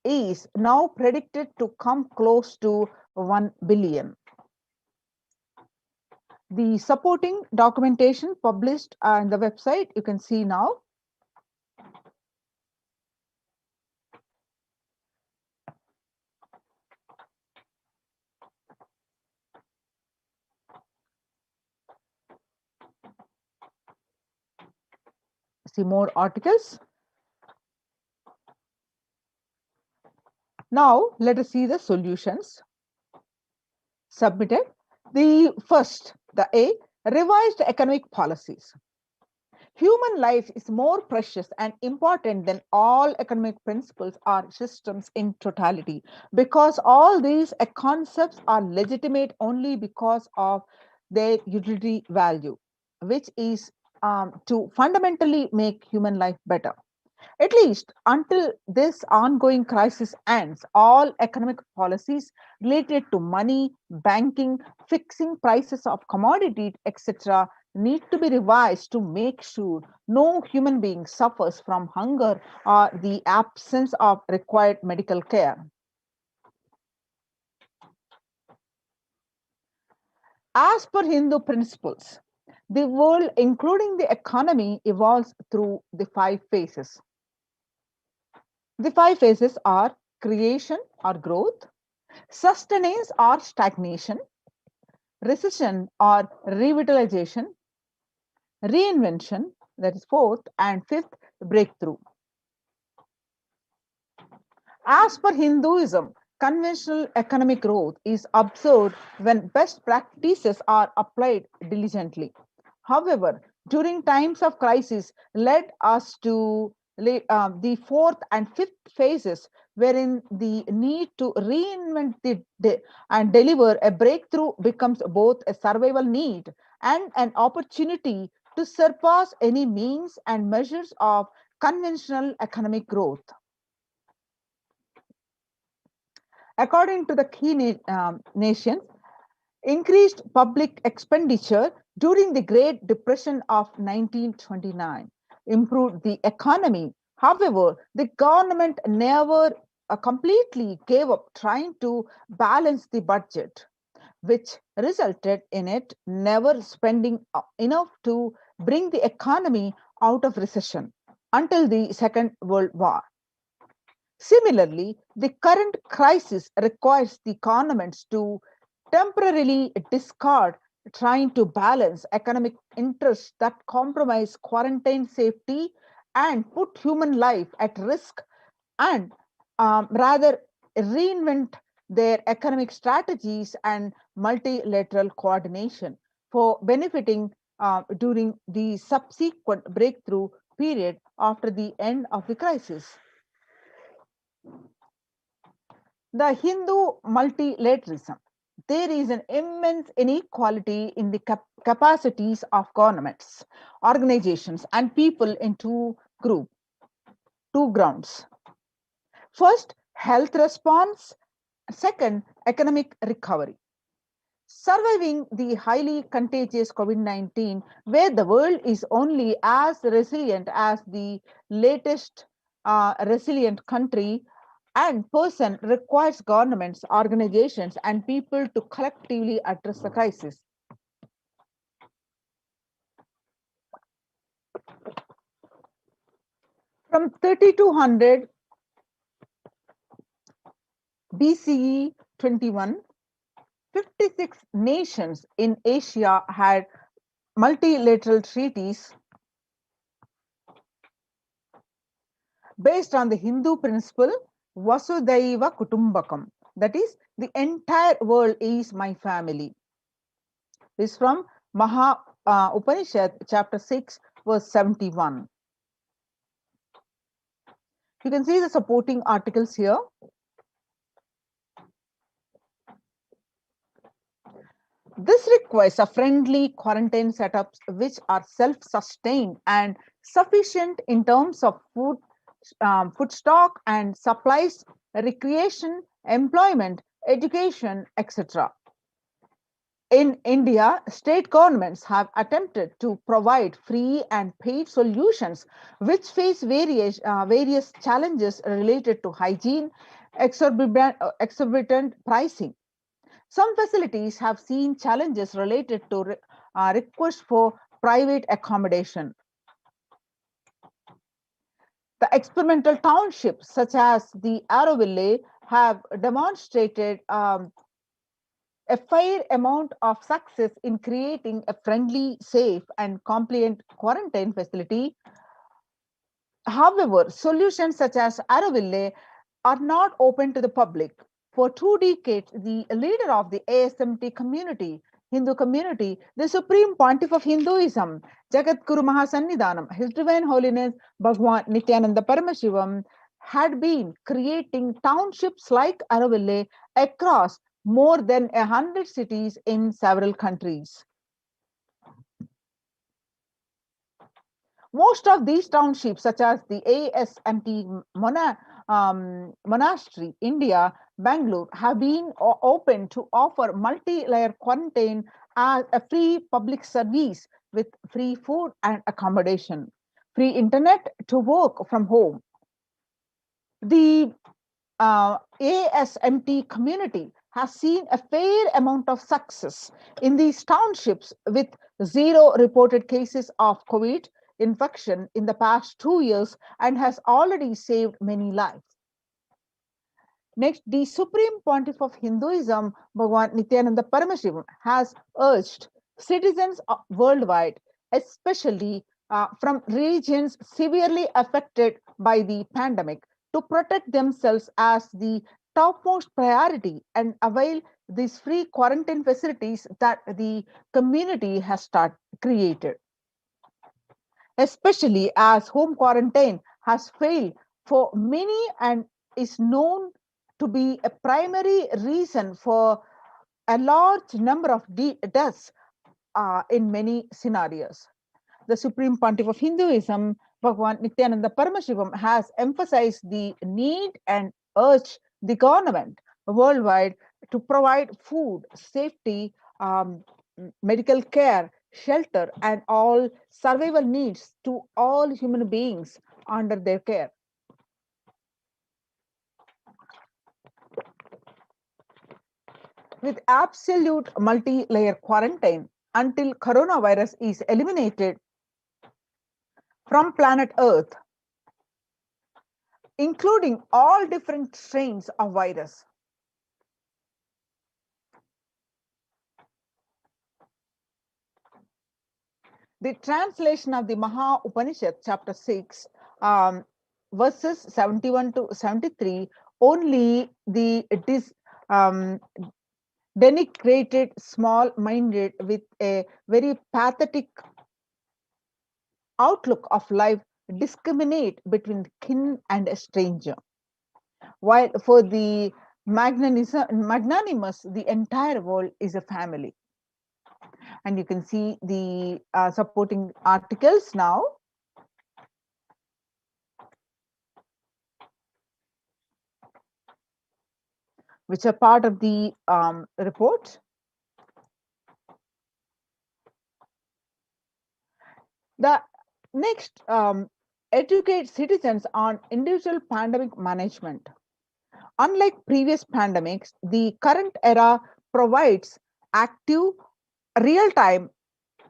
is now predicted to come close to 1 billion. The supporting documentation published on the website, you can see now. See more articles. Now let us see the solutions submitted. The first, the A, revised economic policies. Human life is more precious and important than all economic principles or systems in totality, because all these concepts are legitimate only because of their utility value, which is to fundamentally make human life better. At least until this ongoing crisis ends, all economic policies related to money, banking, fixing prices of commodities, etc., need to be revised to make sure no human being suffers from hunger or the absence of required medical care. As per Hindu principles, the world, including the economy, evolves through the 5 phases. The 5 phases are creation or growth, sustenance or stagnation, recession or revitalization, reinvention, that is 4th, and 5th, breakthrough. As per Hinduism, conventional economic growth is observed when best practices are applied diligently. However, during times of crisis led us to the fourth and fifth phases, wherein the need to reinvent and deliver a breakthrough becomes both a survival need and an opportunity to surpass any means and measures of conventional economic growth. According to the key nations, increased public expenditure during the Great Depression of 1929 improved the economy. However, the government never completely gave up trying to balance the budget, which resulted in it never spending enough to bring the economy out of recession until the Second World War. Similarly, the current crisis requires the governments to temporarily discard trying to balance economic interests that compromise quarantine safety and put human life at risk, and rather reinvent their economic strategies and multilateral coordination for benefiting during the subsequent breakthrough period after the end of the crisis. The Hindu multilateralism. There is an immense inequality in the capacities of governments, organizations, and people in two grounds. First, health response. Second, economic recovery. Surviving the highly contagious COVID-19, where the world is only as resilient as the latest resilient country and person, requires governments, organizations, and people to collectively address the crisis. From 3200 BCE 21, 56 nations in Asia had multilateral treaties based on the Hindu principle Vasudhaiva Kutumbakam. That is, the entire world is my family. This is from Maha Upanishad, chapter 6, verse 71. You can see the supporting articles here. This requires a friendly quarantine setups which are self-sustained and sufficient in terms of food stock and supplies, recreation, employment, education, etc. In India, state governments have attempted to provide free and paid solutions which face various challenges related to hygiene, exorbitant pricing. Some facilities have seen challenges related to requests for private accommodation. The experimental townships, such as the Auroville, have demonstrated a fair amount of success in creating a friendly, safe, and compliant quarantine facility. However, solutions such as Auroville are not open to the public. For 2 decades, the leader of the ASMT community, Hindu community, the Supreme Pontiff of Hinduism, Jagat Guru Mahasannidhanam, His Divine Holiness Bhagwan Nithyananda Paramashivam, had been creating townships like Auroville across more than 100 cities in several countries. Most of these townships, such as the ASMT Monastery, India, Bangalore, have been open to offer multi-layer quarantine as a free public service with free food and accommodation, free internet to work from home. The ASMT community has seen a fair amount of success in these townships with 0 reported cases of COVID infection in the past 2 years and has already saved many lives. Next, the Supreme Pontiff of Hinduism, Bhagwan Nithyananda Paramashivam, has urged citizens worldwide, especially from regions severely affected by the pandemic, to protect themselves as the topmost priority and avail these free quarantine facilities that the community has created, especially as home quarantine has failed for many and is known to be a primary reason for a large number of deaths in many scenarios. The Supreme Pontiff of Hinduism, Bhagwan Nithyananda Paramashivam, has emphasized the need and urged the government worldwide to provide food, safety, medical care, shelter, and all survival needs to all human beings under their care. With absolute multi-layer quarantine until coronavirus is eliminated from planet Earth, including all different strains of virus. The translation of the Maha Upanishad, chapter 6, verses 71 to 73, only the denigrated, small-minded, with a very pathetic outlook of life discriminate between kin and a stranger, while for the magnanimous, the entire world is a family. And you can see the supporting articles now. Which are part of the report. The next, educate citizens on individual pandemic management. Unlike previous pandemics, the current era provides active, real-time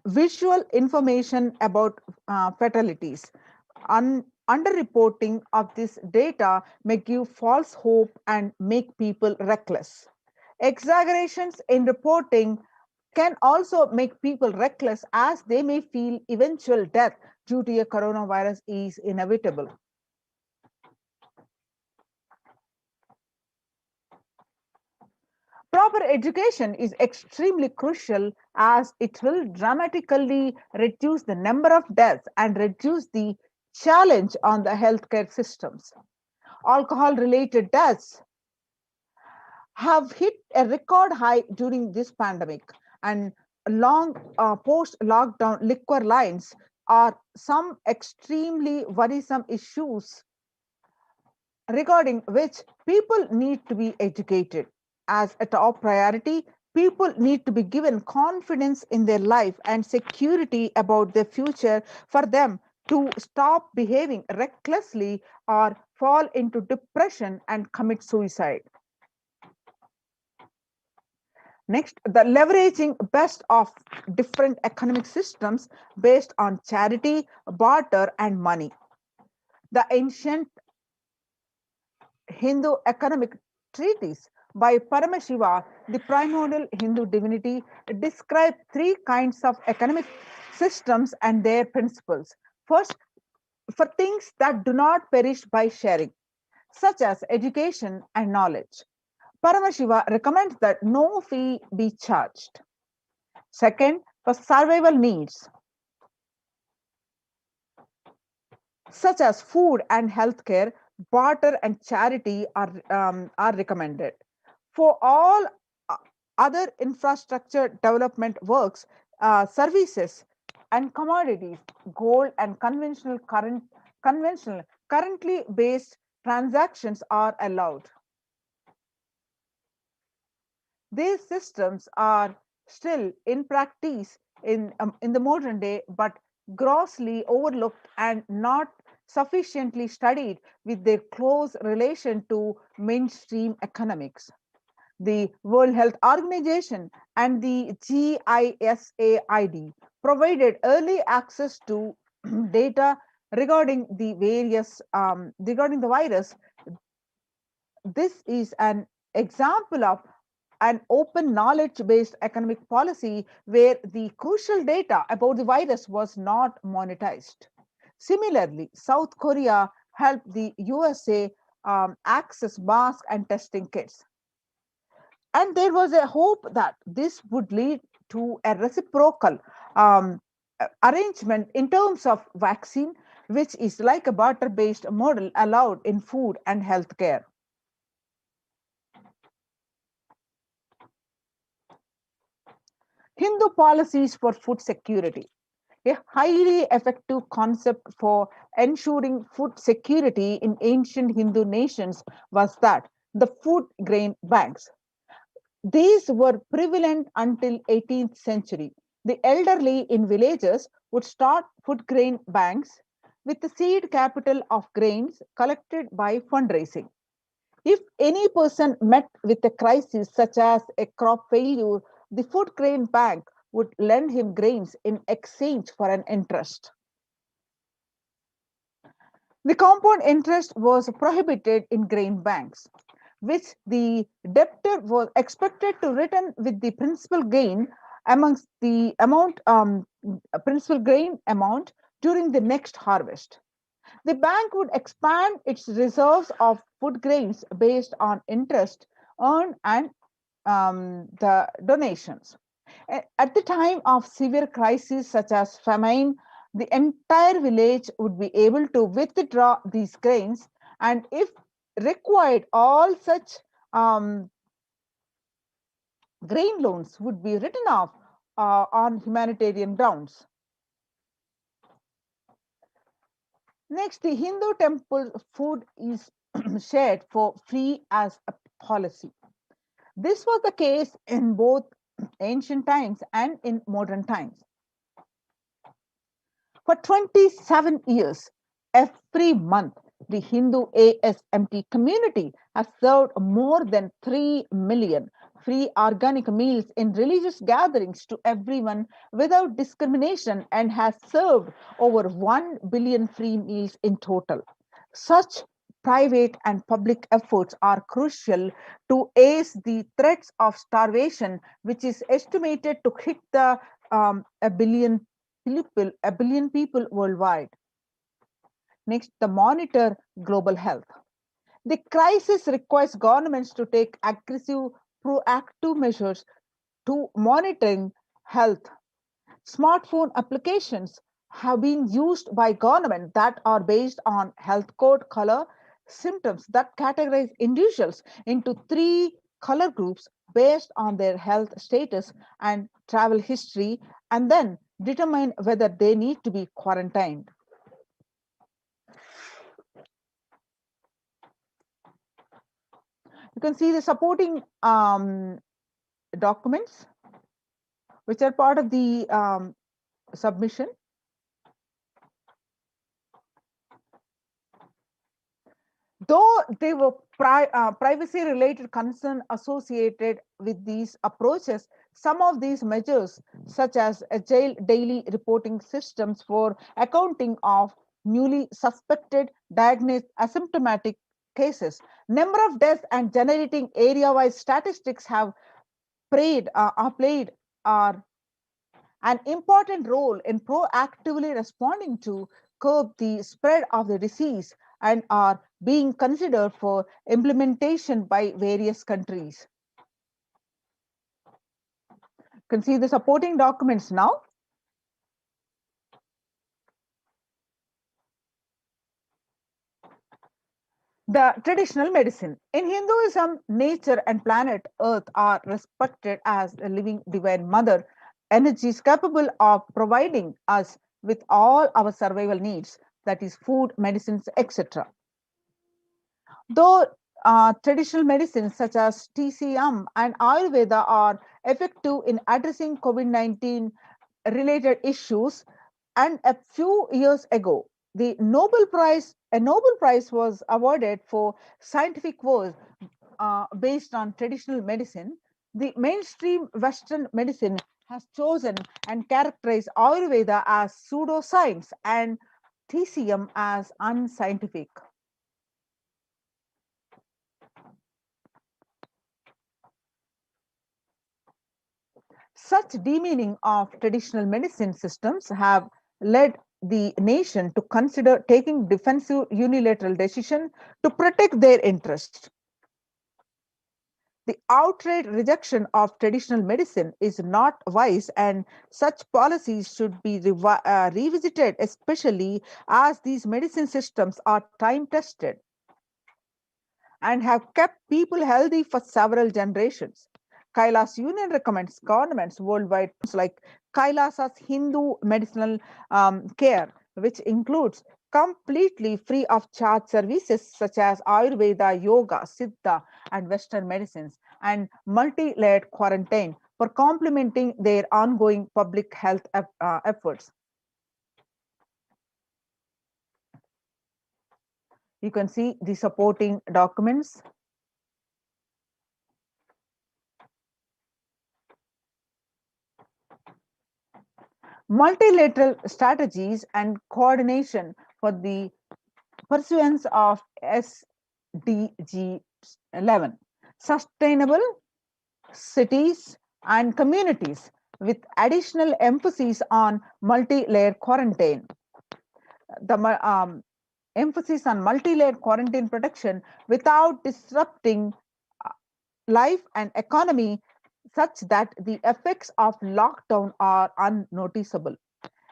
visual information about fatalities. Underreporting of this data may give false hope and make people reckless. Exaggerations in reporting can also make people reckless, as they may feel eventual death due to a coronavirus is inevitable. Proper education is extremely crucial, as it will dramatically reduce the number of deaths and reduce the challenge on the healthcare systems. Alcohol-related deaths have hit a record high during this pandemic, and long post-lockdown liquor lines are some extremely worrisome issues regarding which people need to be educated. As a top priority, people need to be given confidence in their life and security about their future for them to stop behaving recklessly or fall into depression and commit suicide. Next, the leveraging best of different economic systems based on charity, barter, and money. The ancient Hindu economic treatise by Paramashiva, the primordial Hindu divinity, describe three kinds of economic systems and their principles. First, for things that do not perish by sharing, such as education and knowledge, Paramashiva recommends that no fee be charged. Second, for survival needs, such as food and healthcare, barter and charity are recommended. For all other infrastructure development works, services, and commodities, gold and conventional currently based transactions are allowed. These systems are still in practice in the modern day, but grossly overlooked and not sufficiently studied with their close relation to mainstream economics. The World Health Organization and the GISAID provided early access to data regarding the virus. This is an example of an open knowledge-based economic policy where the crucial data about the virus was not monetized. Similarly, South Korea helped the USA access mask and testing kits. And there was a hope that this would lead to a reciprocal arrangement in terms of vaccine, which is like a barter based model allowed in food and healthcare. Hindu policies for food security. A highly effective concept for ensuring food security in ancient Hindu nations was that the food grain banks. These were prevalent until 18th century. The elderly in villages would start food grain banks with the seed capital of grains collected by fundraising. If any person met with a crisis such as a crop failure, the food grain bank would lend him grains in exchange for an interest. The compound interest was prohibited in grain banks, which the debtor was expected to return with the principal gain amongst the amount principal gain amount during the next harvest. The bank would expand its reserves of food grains based on interest earned and the donations. At the time of severe crises such as famine, the entire village would be able to withdraw these grains, and if required, all such um, grain loans would be written off on humanitarian grounds. Next, the Hindu temple food is shared for free as a policy. This was the case in both ancient times and in modern times. For 27 years, every month, the Hindu ASMT community has served more than 3 million free organic meals in religious gatherings to everyone without discrimination and has served over 1 billion free meals in total. Such private and public efforts are crucial to ease the threats of starvation, which is estimated to hit the a billion people worldwide. Next, the monitor global health. The crisis requires governments to take aggressive, proactive measures to monitoring health. Smartphone applications have been used by government that are based on health code color symptoms that categorize individuals into 3 color groups based on their health status and travel history, and then determine whether they need to be quarantined. You can see the supporting documents which are part of the submission. Though there were privacy related concerns associated with these approaches, some of these measures, such as agile daily reporting systems for accounting of newly suspected diagnosed asymptomatic cases, number of deaths, and generating area wise statistics have played are an important role in proactively responding to curb the spread of the disease and are being considered for implementation by various countries. You can see the supporting documents now. The traditional medicine. In Hinduism, nature and planet Earth are respected as a living divine mother, energies capable of providing us with all our survival needs, that is, food, medicines, etc. Though traditional medicines such as TCM and Ayurveda are effective in addressing COVID-19 related issues, and a few years ago, a Nobel Prize was awarded for scientific work based on traditional medicine. The mainstream Western medicine has chosen and characterized Ayurveda as pseudoscience and TCM as unscientific. Such demeaning of traditional medicine systems have led the nation to consider taking defensive unilateral decision to protect their interests. The outright rejection of traditional medicine is not wise, and such policies should be revisited, especially as these medicine systems are time tested and have kept people healthy for several generations. Kailas Union recommends governments worldwide like Kailasa's Hindu medicinal care, which includes completely free of charge services such as Ayurveda, Yoga, Siddha, and Western medicines, and multi layered quarantine for complementing their ongoing public health efforts. You can see the supporting documents. Multilateral strategies and coordination for the pursuance of SDG 11, sustainable cities and communities, with additional emphasis on multi-layer quarantine. The emphasis on multi-layered quarantine protection without disrupting life and economy such that the effects of lockdown are unnoticeable.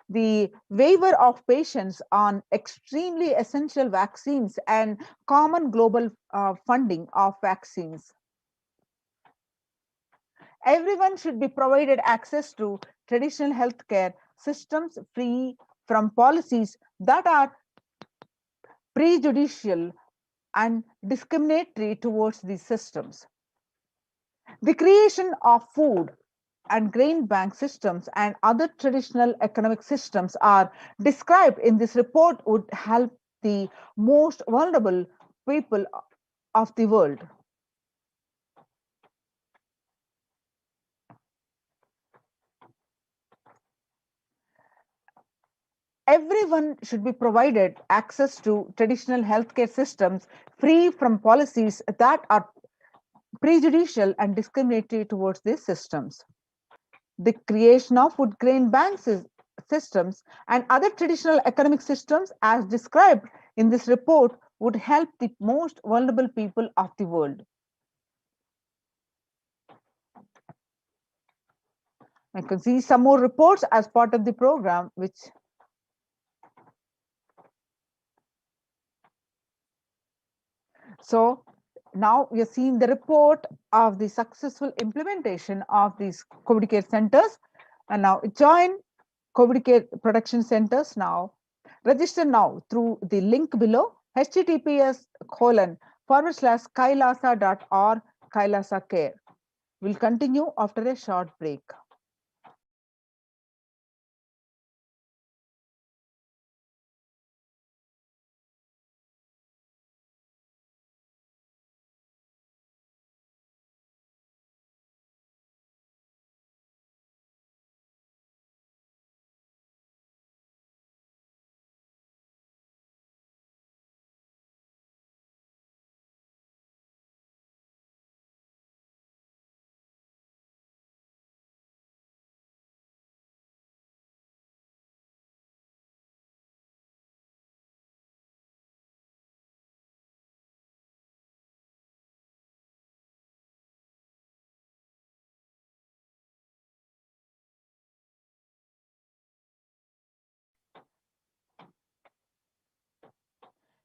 The waiver of patients on extremely essential vaccines and common global funding of vaccines. Everyone should be provided access to traditional healthcare systems free from policies that are prejudicial and discriminatory towards these systems. The creation of food and grain bank systems and other traditional economic systems are described in this report would help the most vulnerable people of the world. Everyone should be provided access to traditional healthcare systems free from policies that are prejudicial and discriminatory towards these systems. The creation of food grain bank systems and other traditional economic systems as described in this report would help the most vulnerable people of the world. I can see some more reports as part of the program, which so now we are seeing the report of the successful implementation of these COVID care centers. And now join COVID care production centers now. Register now through the link below, https://kailasa.org Kailasa Care. We'll continue after a short break.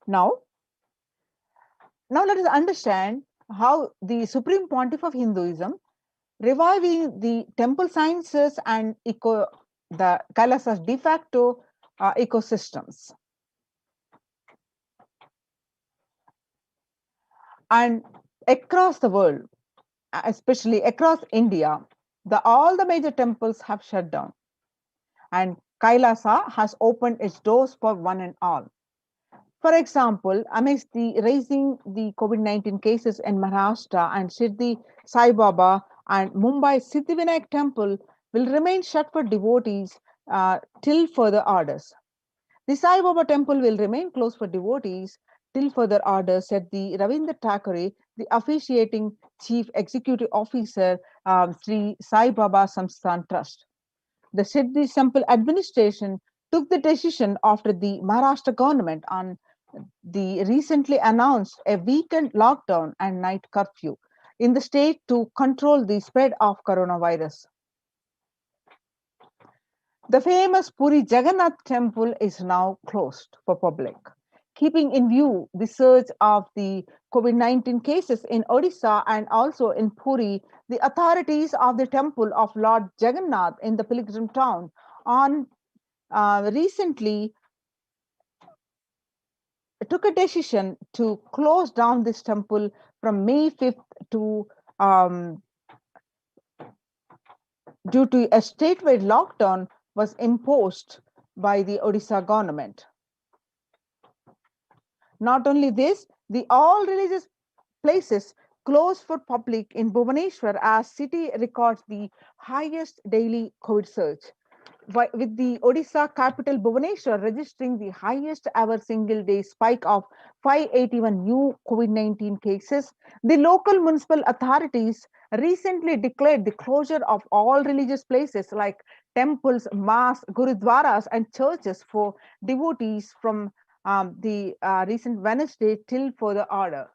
Now let us understand how the Supreme Pontiff of Hinduism, reviving the temple sciences and the Kailasa's de facto ecosystems. And across the world, especially across India, all the major temples have shut down. And Kailasa has opened its doors for one and all. For example, amidst the raising the COVID-19 cases in Maharashtra, and Shirdi Sai Baba and Mumbai Siddhivinayak temple will remain shut for devotees till further orders. The Sai Baba temple will remain closed for devotees till further orders, said the Ravindra Thakore, the officiating chief executive officer, Sri Sai Baba Samsthan Trust. The Siddhi Temple administration took the decision after the Maharashtra government on the recently announced a weekend lockdown and night curfew in the state to control the spread of coronavirus. The famous Puri Jagannath temple is now closed for public. Keeping in view the surge of the COVID-19 cases in Odisha and also in Puri, the authorities of the temple of Lord Jagannath in the pilgrim town on recently took a decision to close down this temple from May 5th to due to a statewide lockdown was imposed by the Odisha government. Not only this, the all religious places closed for public in Bhubaneswar as city records the highest daily COVID surge, with the Odisha capital Bhubaneswar registering the highest ever single day spike of 581 new COVID-19 cases. The local municipal authorities recently declared the closure of all religious places like temples, mosques, gurudwaras, and churches for devotees from the recent Wednesday till further order.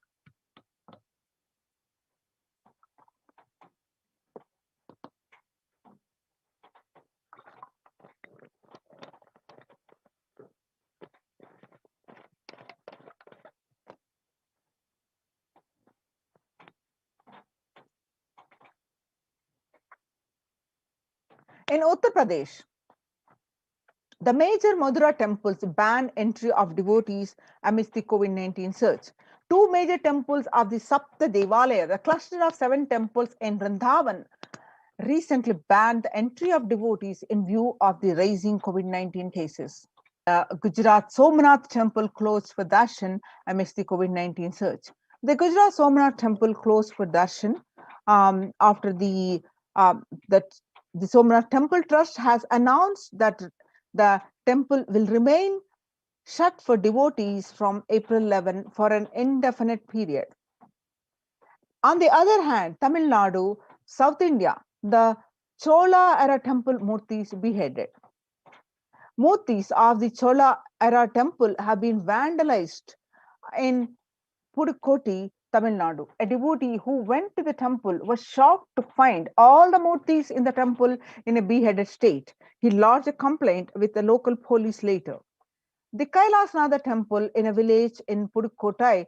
In Uttar Pradesh, the major Madura temples ban entry of devotees amidst the COVID-19 surge. Two major temples of the Sapta Devalaya, the cluster of 7 temples in Vrindavan, recently banned the entry of devotees in view of the rising COVID-19 cases. Gujarat Somnath temple closed for darshan amidst the COVID-19 surge. The Gujarat Somnath temple closed for darshan after the Somnath Temple Trust has announced that the temple will remain shut for devotees from April 11 for an indefinite period. On the other hand, Tamil Nadu, South India, the Chola era temple murtis beheaded. Murtis of the Chola era temple have been vandalized in Pudukkottai, Tamil Nadu. A devotee who went to the temple was shocked to find all the murtis in the temple in a beheaded state. He lodged a complaint with the local police later. The Kailasnatha temple in a village in Pudukkottai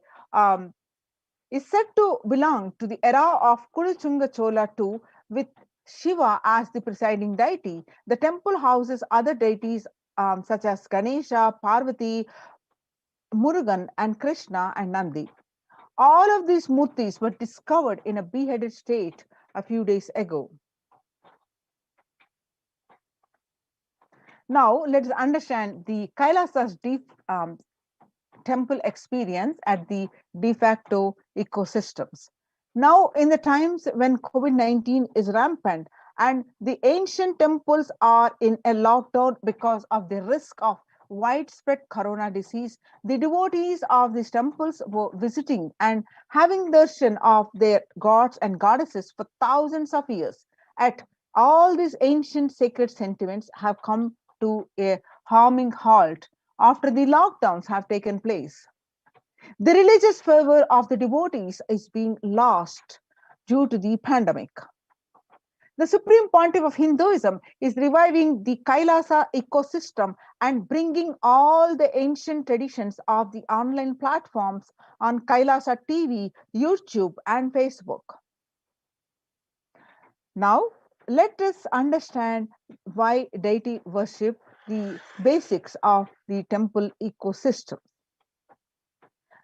is said to belong to the era of Kuluchunga Chola II, with Shiva as the presiding deity. The temple houses other deities such as Ganesha, Parvati, Murugan, and Krishna and Nandi. All of these murtis were discovered in a beheaded state a few days ago. Now, let's understand the Kailasa's temple experience at the de facto ecosystems. Now, in the times when COVID-19 is rampant and the ancient temples are in a lockdown because of the risk of widespread corona disease, the devotees of these temples were visiting and having darshan of their gods and goddesses for thousands of years. At all these ancient sacred sentiments have come to a harming halt after the lockdowns have taken place. The religious fervor of the devotees is being lost due to the pandemic. The Supreme Pontiff of Hinduism is reviving the Kailasa ecosystem and bringing all the ancient traditions of the online platforms on Kailasa TV, YouTube, and Facebook. Now, let us understand why deity worship, the basics of the temple ecosystem.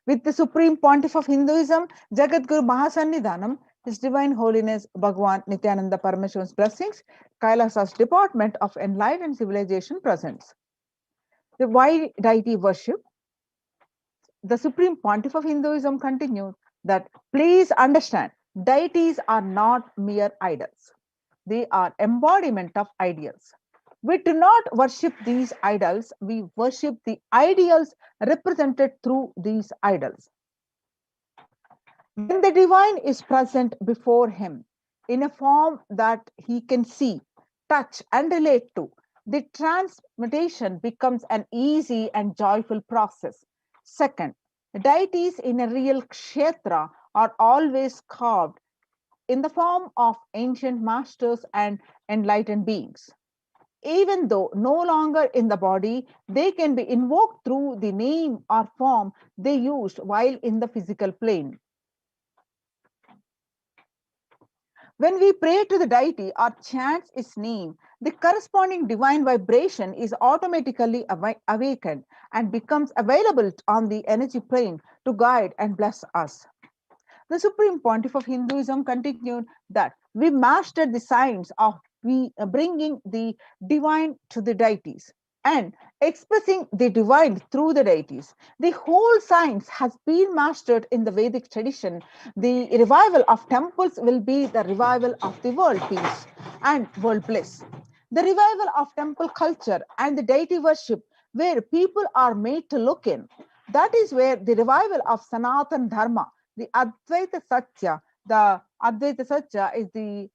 With the Supreme Pontiff of Hinduism, Jagadguru Mahasannidhanam, His Divine Holiness Bhagwan Nithyananda Paramashivan's blessings, Kailasa's Department of Enlightened Civilization presents. The why deity worship? The Supreme Pontiff of Hinduism continued that please understand, deities are not mere idols. They are embodiment of ideals. We do not worship these idols, we worship the ideals represented through these idols. When the divine is present before him in a form that he can see, touch, and relate to, the transmutation becomes an easy and joyful process. Second, the deities in a real kshetra are always carved in the form of ancient masters and enlightened beings. Even though no longer in the body, they can be invoked through the name or form they used while in the physical plane. When we pray to the deity or chant its name, the corresponding divine vibration is automatically awakened and becomes available on the energy plane to guide and bless us. The Supreme Pontiff of Hinduism continued that we mastered the science of bringing the divine to the deities and expressing the divine through the deities. The whole science has been mastered in the Vedic tradition. The revival of temples will be the revival of the world peace and world bliss. The revival of temple culture and the deity worship, where people are made to look in. That is where the revival of Sanatan Dharma, the Advaita Satya is the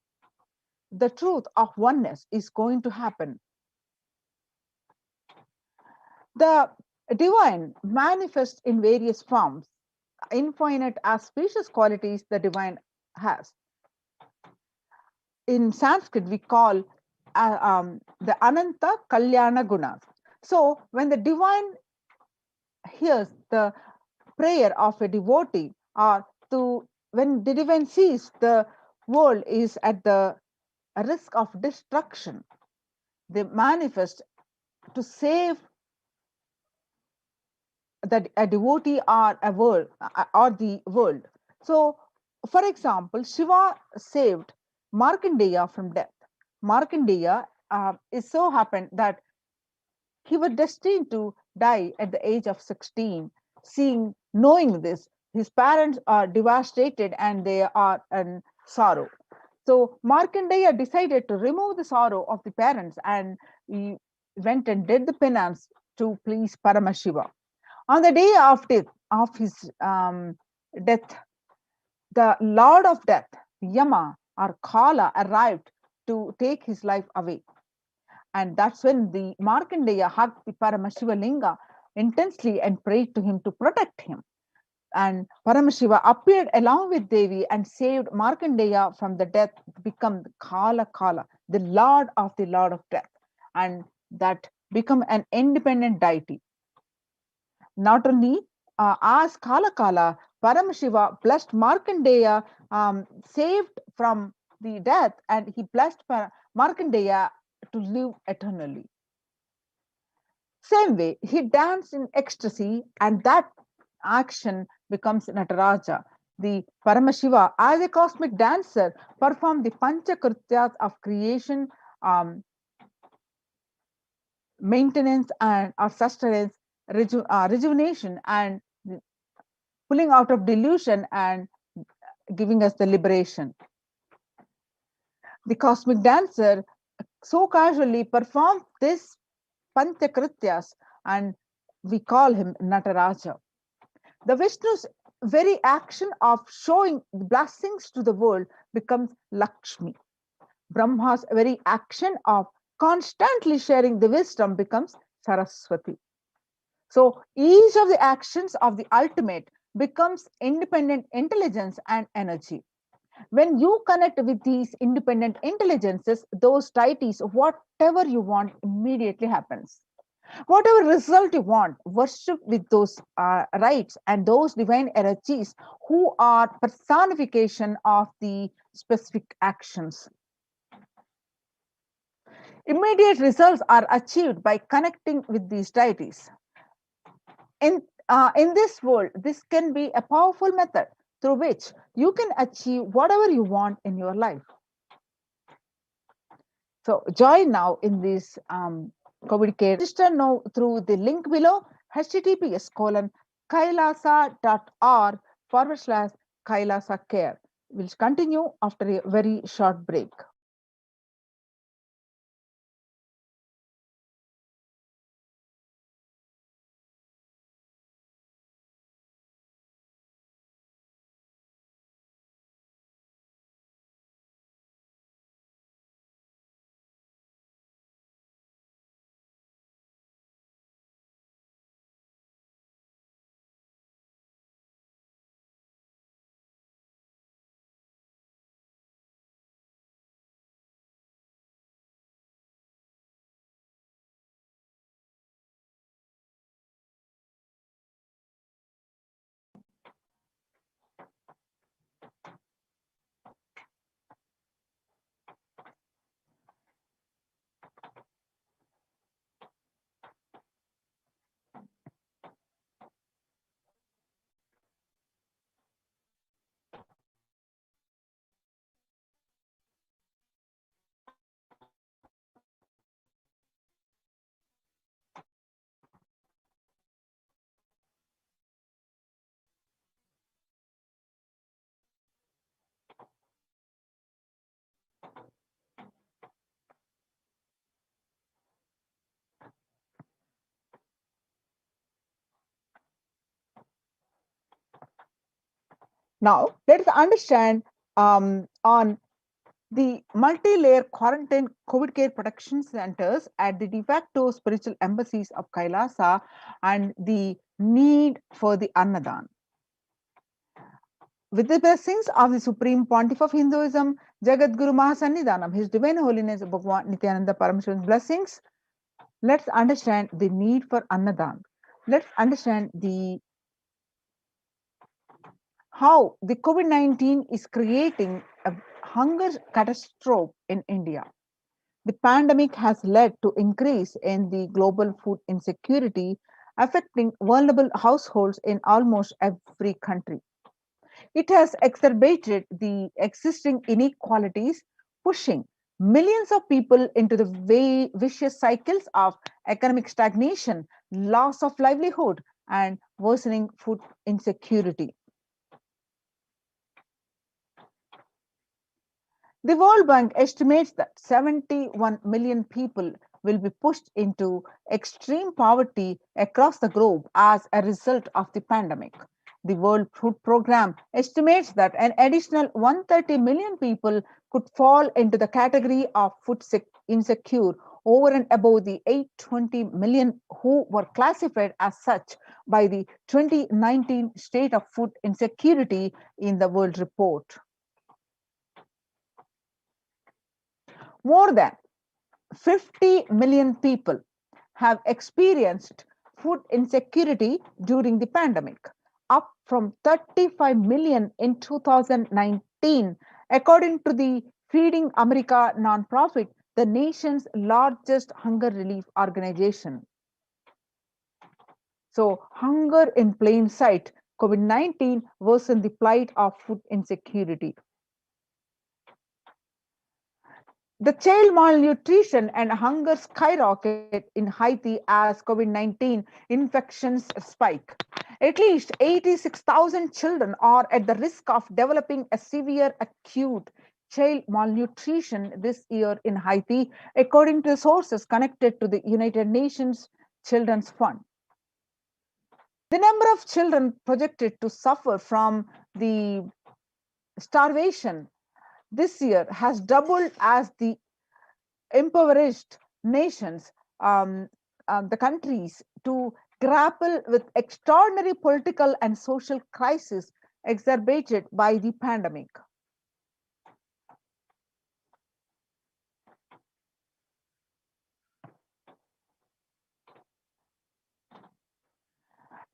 truth of oneness, is going to happen. The divine manifests in various forms, infinite as species qualities the divine has. In Sanskrit, we call the Ananta Kalyana Gunas. So, when the divine hears the prayer of a devotee, or when the divine sees the world is at the risk of destruction, they manifest to save a devotee or a world or the world. So, for example, Shiva saved Markandeya from death. Markandeya is so happened that he was destined to die at the age of 16. Knowing this, his parents are devastated and they are in sorrow. So Markandeya decided to remove the sorrow of the parents, and he went and did the penance to please Paramashiva. On the day of his death, the Lord of Death, Yama or Kala, arrived to take his life away. And that's when the Markandeya hugged the Paramashiva Linga intensely and prayed to him to protect him. And Paramashiva appeared along with Devi and saved Markandeya from the death, become Kala, the Lord of Death, and that become an independent deity. Not only as Kala, Paramashiva blessed Markandeya, saved from the death, and he blessed Markandeya to live eternally. Same way, he danced in ecstasy, and that action becomes Nataraja. The Paramashiva, as a cosmic dancer, performed the Panchakrityas of creation, maintenance, and or sustenance, rejuvenation, and pulling out of delusion and giving us the liberation. The cosmic dancer so casually performed this Panchakrityas, and we call him Nataraja. The Vishnu's very action of showing blessings to the world becomes Lakshmi. Brahma's very action of constantly sharing the wisdom becomes Saraswati. So each of the actions of the ultimate becomes independent intelligence and energy. When you connect with these independent intelligences, those deities, whatever you want immediately happens. Whatever result you want, worship with those rights and those divine energies who are personification of the specific actions. Immediate results are achieved by connecting with these deities. In this world, this can be a powerful method through which you can achieve whatever you want in your life. So join now in this COVID care. Register now through the link below, https://kailasa.org/Kailasa care. We'll continue after a very short break. Now, let us understand on the multi-layer quarantine COVID care protection centers at the de facto spiritual embassies of Kailasa and the need for the Annadan. With the blessings of the Supreme Pontiff of Hinduism, Jagat Guru Mahasannidhanam, His Divine Holiness Bhagwan Nithyananda Paramashivam blessings, let's understand the need for Annadan. Let's understand how the COVID-19 is creating a hunger catastrophe in India. The pandemic has led to increase in the global food insecurity, affecting vulnerable households in almost every country. It has exacerbated the existing inequalities, pushing millions of people into the vicious cycles of economic stagnation, loss of livelihood, and worsening food insecurity. The World Bank estimates that 71 million people will be pushed into extreme poverty across the globe as a result of the pandemic. The World Food Programme estimates that an additional 130 million people could fall into the category of food insecure over and above the 820 million who were classified as such by the 2019 State of Food Insecurity in the World Report. More than 50 million people have experienced food insecurity during the pandemic, up from 35 million in 2019, according to the Feeding America nonprofit, the nation's largest hunger relief organization. So, hunger in plain sight, COVID-19 worsened the plight of food insecurity. The child malnutrition and hunger skyrocket in Haiti as COVID-19 infections spike. At least 86,000 children are at the risk of developing a severe acute child malnutrition this year in Haiti, according to sources connected to the United Nations Children's Fund. The number of children projected to suffer from the starvation this year has doubled as the impoverished nations, the countries, to grapple with extraordinary political and social crisis exacerbated by the pandemic.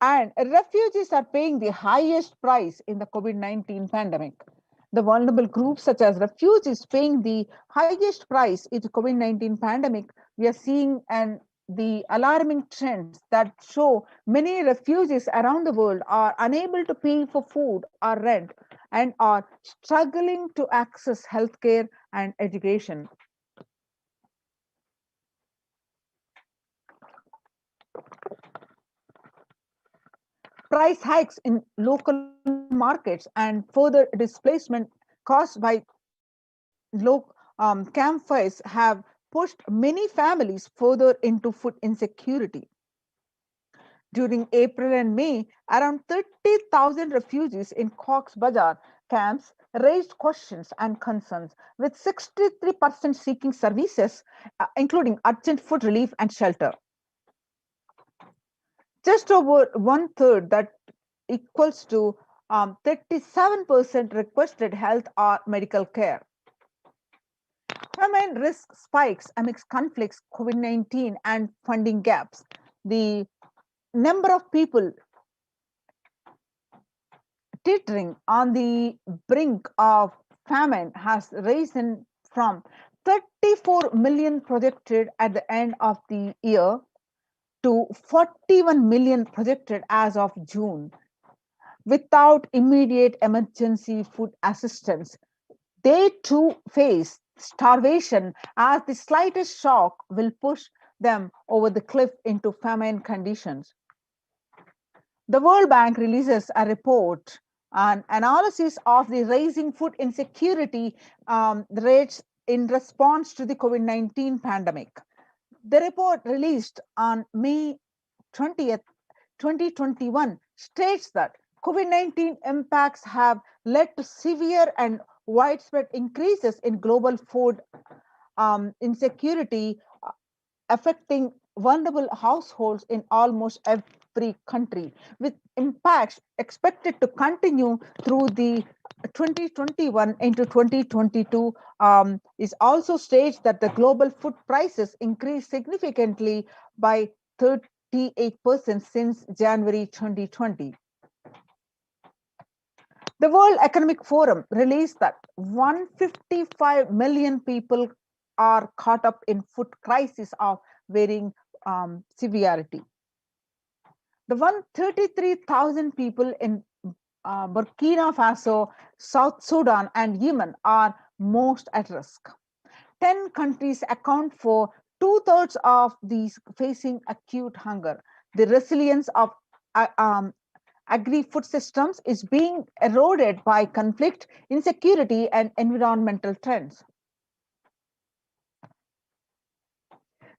And refugees are paying the highest price in the COVID-19 pandemic. The vulnerable groups, such as refugees, paying the highest price in the COVID-19 pandemic. We are seeing the alarming trends that show many refugees around the world are unable to pay for food or rent and are struggling to access healthcare and education. Price hikes in local markets and further displacement caused by low campfires have pushed many families further into food insecurity. During April and May, around 30,000 refugees in Cox's Bazar camps raised questions and concerns, with 63% seeking services, including urgent food relief and shelter. Just over one third, that equals to 37% requested health or medical care. Famine risk spikes amidst conflicts, COVID-19, and funding gaps. The number of people teetering on the brink of famine has risen from 34 million projected at the end of the year to 41 million projected as of June. Without immediate emergency food assistance, they too face starvation, as the slightest shock will push them over the cliff into famine conditions. The World Bank releases a report, an analysis of the rising food insecurity rates in response to the COVID-19 pandemic. The report, released on May 20th, 2021, states that COVID-19 impacts have led to severe and widespread increases in global food insecurity, affecting vulnerable households in almost every country, with impacts expected to continue through the 2021 into 2022. Is also states that the global food prices increased significantly by 38% since January 2020. The World Economic Forum released that 155 million people are caught up in food crisis of varying severity. The 133,000 people in Burkina Faso, South Sudan, and Yemen are most at risk. 10 countries account for two-thirds of these facing acute hunger. The resilience of agri-food systems is being eroded by conflict, insecurity, and environmental trends.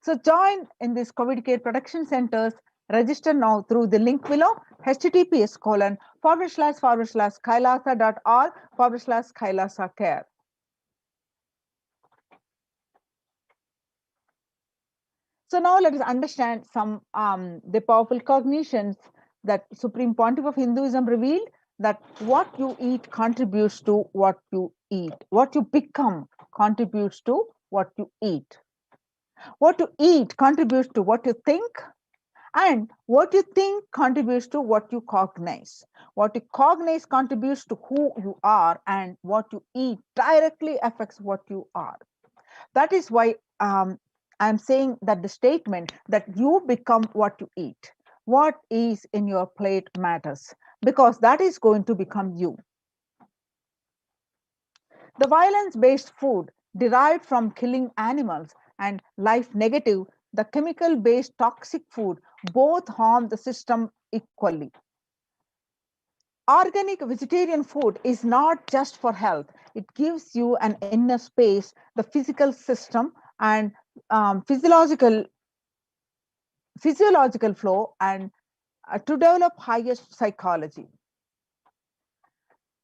So join in these COVID care production centers. Register now through the link below, https://kailasa.org/kailasa care. So now let us understand some the powerful cognitions that Supreme Pontiff of Hinduism revealed, that what you eat contributes to what you eat. What you become contributes to what you eat. What you eat contributes to what you think, and what you think contributes to what you cognize. What you cognize contributes to who you are, and what you eat directly affects what you are. That is why I'm saying that the statement that you become what you eat, what is in your plate matters, because that is going to become you. The violence-based food derived from killing animals and life negative, the chemical-based toxic food, both harm the system equally. Organic vegetarian food is not just for health. It gives you an inner space, the physical system, and physiological flow, and to develop highest psychology.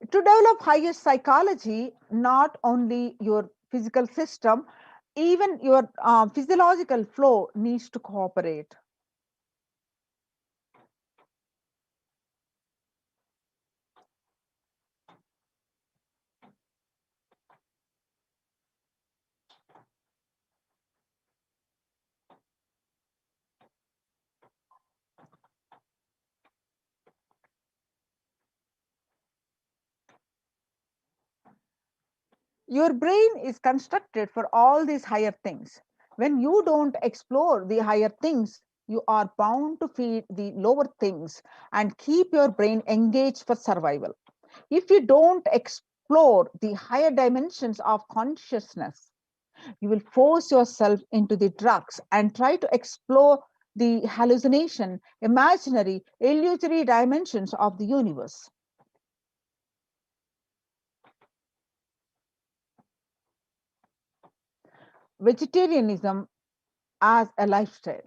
To develop highest psychology, not only your physical system, even your physiological flow needs to cooperate. Your brain is constructed for all these higher things. When you don't explore the higher things, you are bound to feed the lower things and keep your brain engaged for survival. If you don't explore the higher dimensions of consciousness, you will force yourself into the drugs and try to explore the hallucination, imaginary, illusory dimensions of the universe. Vegetarianism as a lifestyle.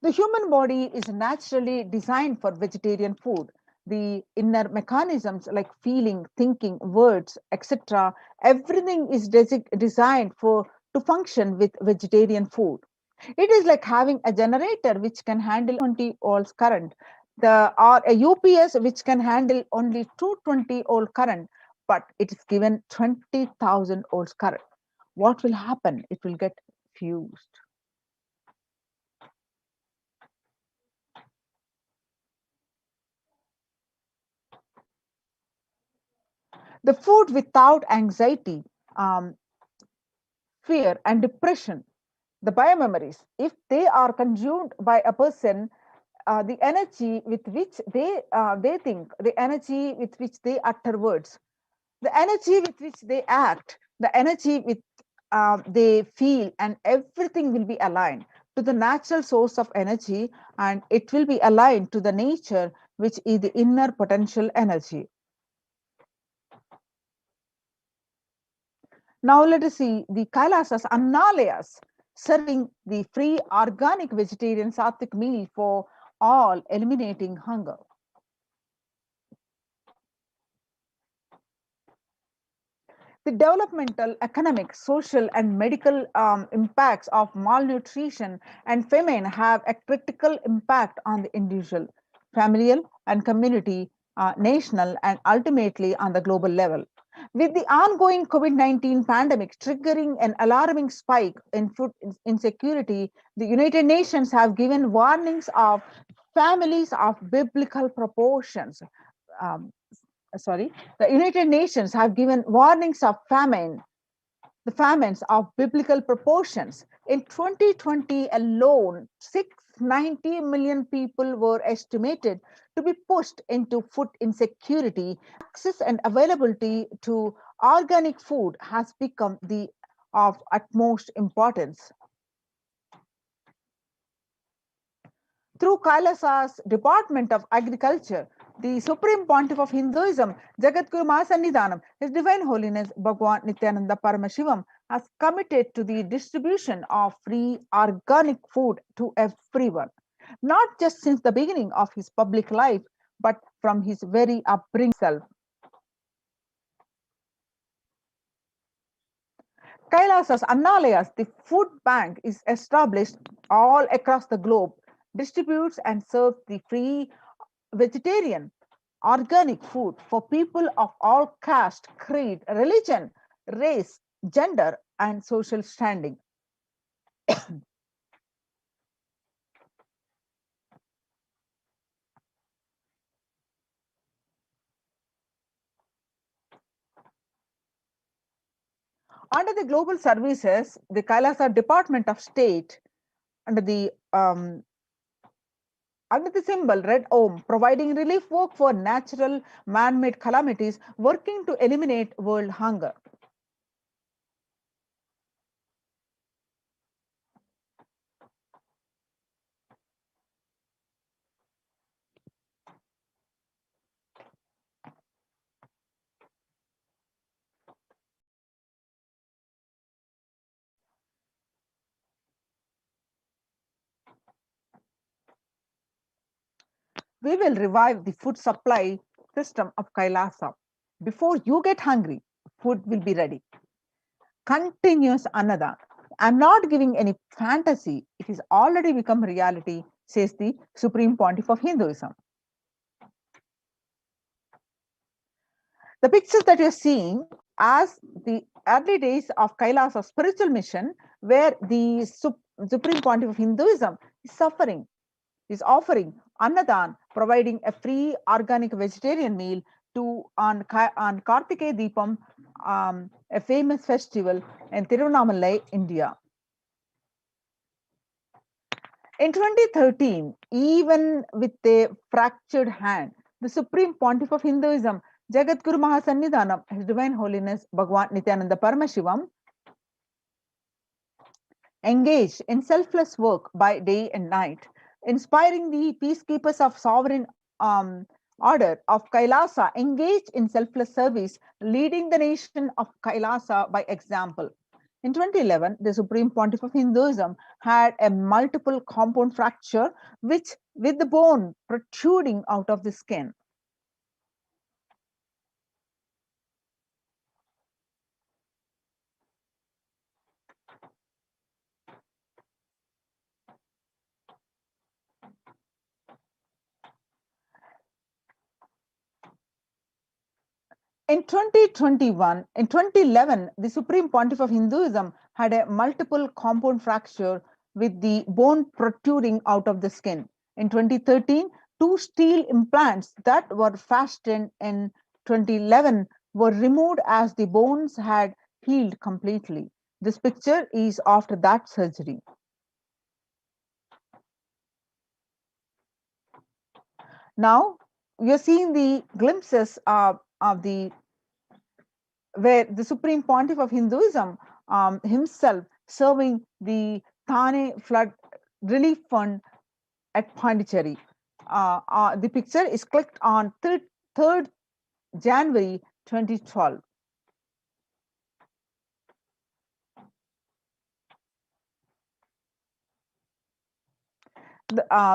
The human body is naturally designed for vegetarian food. The inner mechanisms like feeling, thinking, words, etc., everything is designed to function with vegetarian food. It is like having a generator which can handle 20 volts current, or a UPS which can handle only 220 volt current, but it is given 20,000 volts current. What will happen? It will get fused. The food without anxiety, fear, and depression, the biomemories, if they are consumed by a person, the energy with which they think, the energy with which they utter words, the energy with which they act, the energy with they feel, and everything will be aligned to the natural source of energy, and it will be aligned to the nature, which is the inner potential energy. Now let us see the Kailasas, Annalayas, serving the free organic vegetarian sattvic meal for all, eliminating hunger. The developmental, economic, social, and medical impacts of malnutrition and famine have a critical impact on the individual, familial, and community, national, and ultimately on the global level. With the ongoing COVID-19 pandemic triggering an alarming spike in food insecurity, the United Nations have given warnings of families of biblical proportions. Um, the United Nations have given warnings of the famines of biblical proportions. In 2020 alone, 690 million people were estimated to be pushed into food insecurity. Access and availability to organic food has become of utmost importance. Through Kailasa's Department of Agriculture, the Supreme Pontiff of Hinduism, Jagadguru Mahasannidhanam, His Divine Holiness Bhagwan Nithyananda Paramashivam, has committed to the distribution of free organic food to everyone, not just since the beginning of his public life, but from his very upbringing self. Kailasa's Annalayas, the food bank, is established all across the globe, distributes and serves the free vegetarian organic food for people of all caste, creed, religion, race, gender, and social standing. Under the global services, the Kailasa Department of State, under the symbol Red Om, providing relief work for natural man-made calamities, working to eliminate world hunger. We will revive the food supply system of Kailasa. Before you get hungry, food will be ready. Continuous Anada. I'm not giving any fantasy. It is already become reality, says the Supreme Pontiff of Hinduism. The pictures that you're seeing as the early days of Kailasa's spiritual mission, where the Supreme Pontiff of Hinduism is offering Annadan, providing a free organic vegetarian meal on Kartikeya Deepam, a famous festival in Tiruvannamalai, India. In 2013, even with a fractured hand, the Supreme Pontiff of Hinduism, Jagadguru Mahasannidhanam, His Divine Holiness Bhagwan Nithyananda Paramashivam, engaged in selfless work by day and night, inspiring the peacekeepers of sovereign order of Kailasa, engaged in selfless service, leading the nation of Kailasa by example. In 2011, the Supreme Pontiff of Hinduism had a multiple compound fracture with the bone protruding out of the skin. In 2011, the Supreme Pontiff of Hinduism had a multiple compound fracture with the bone protruding out of the skin. In 2013, 2 steel implants that were fastened in 2011 were removed as the bones had healed completely. This picture is after that surgery. Now, we are seeing the glimpses of where the Supreme Pontiff of Hinduism himself serving the Thane Flood Relief Fund at Pondicherry. The picture is clicked on 3rd January 2012.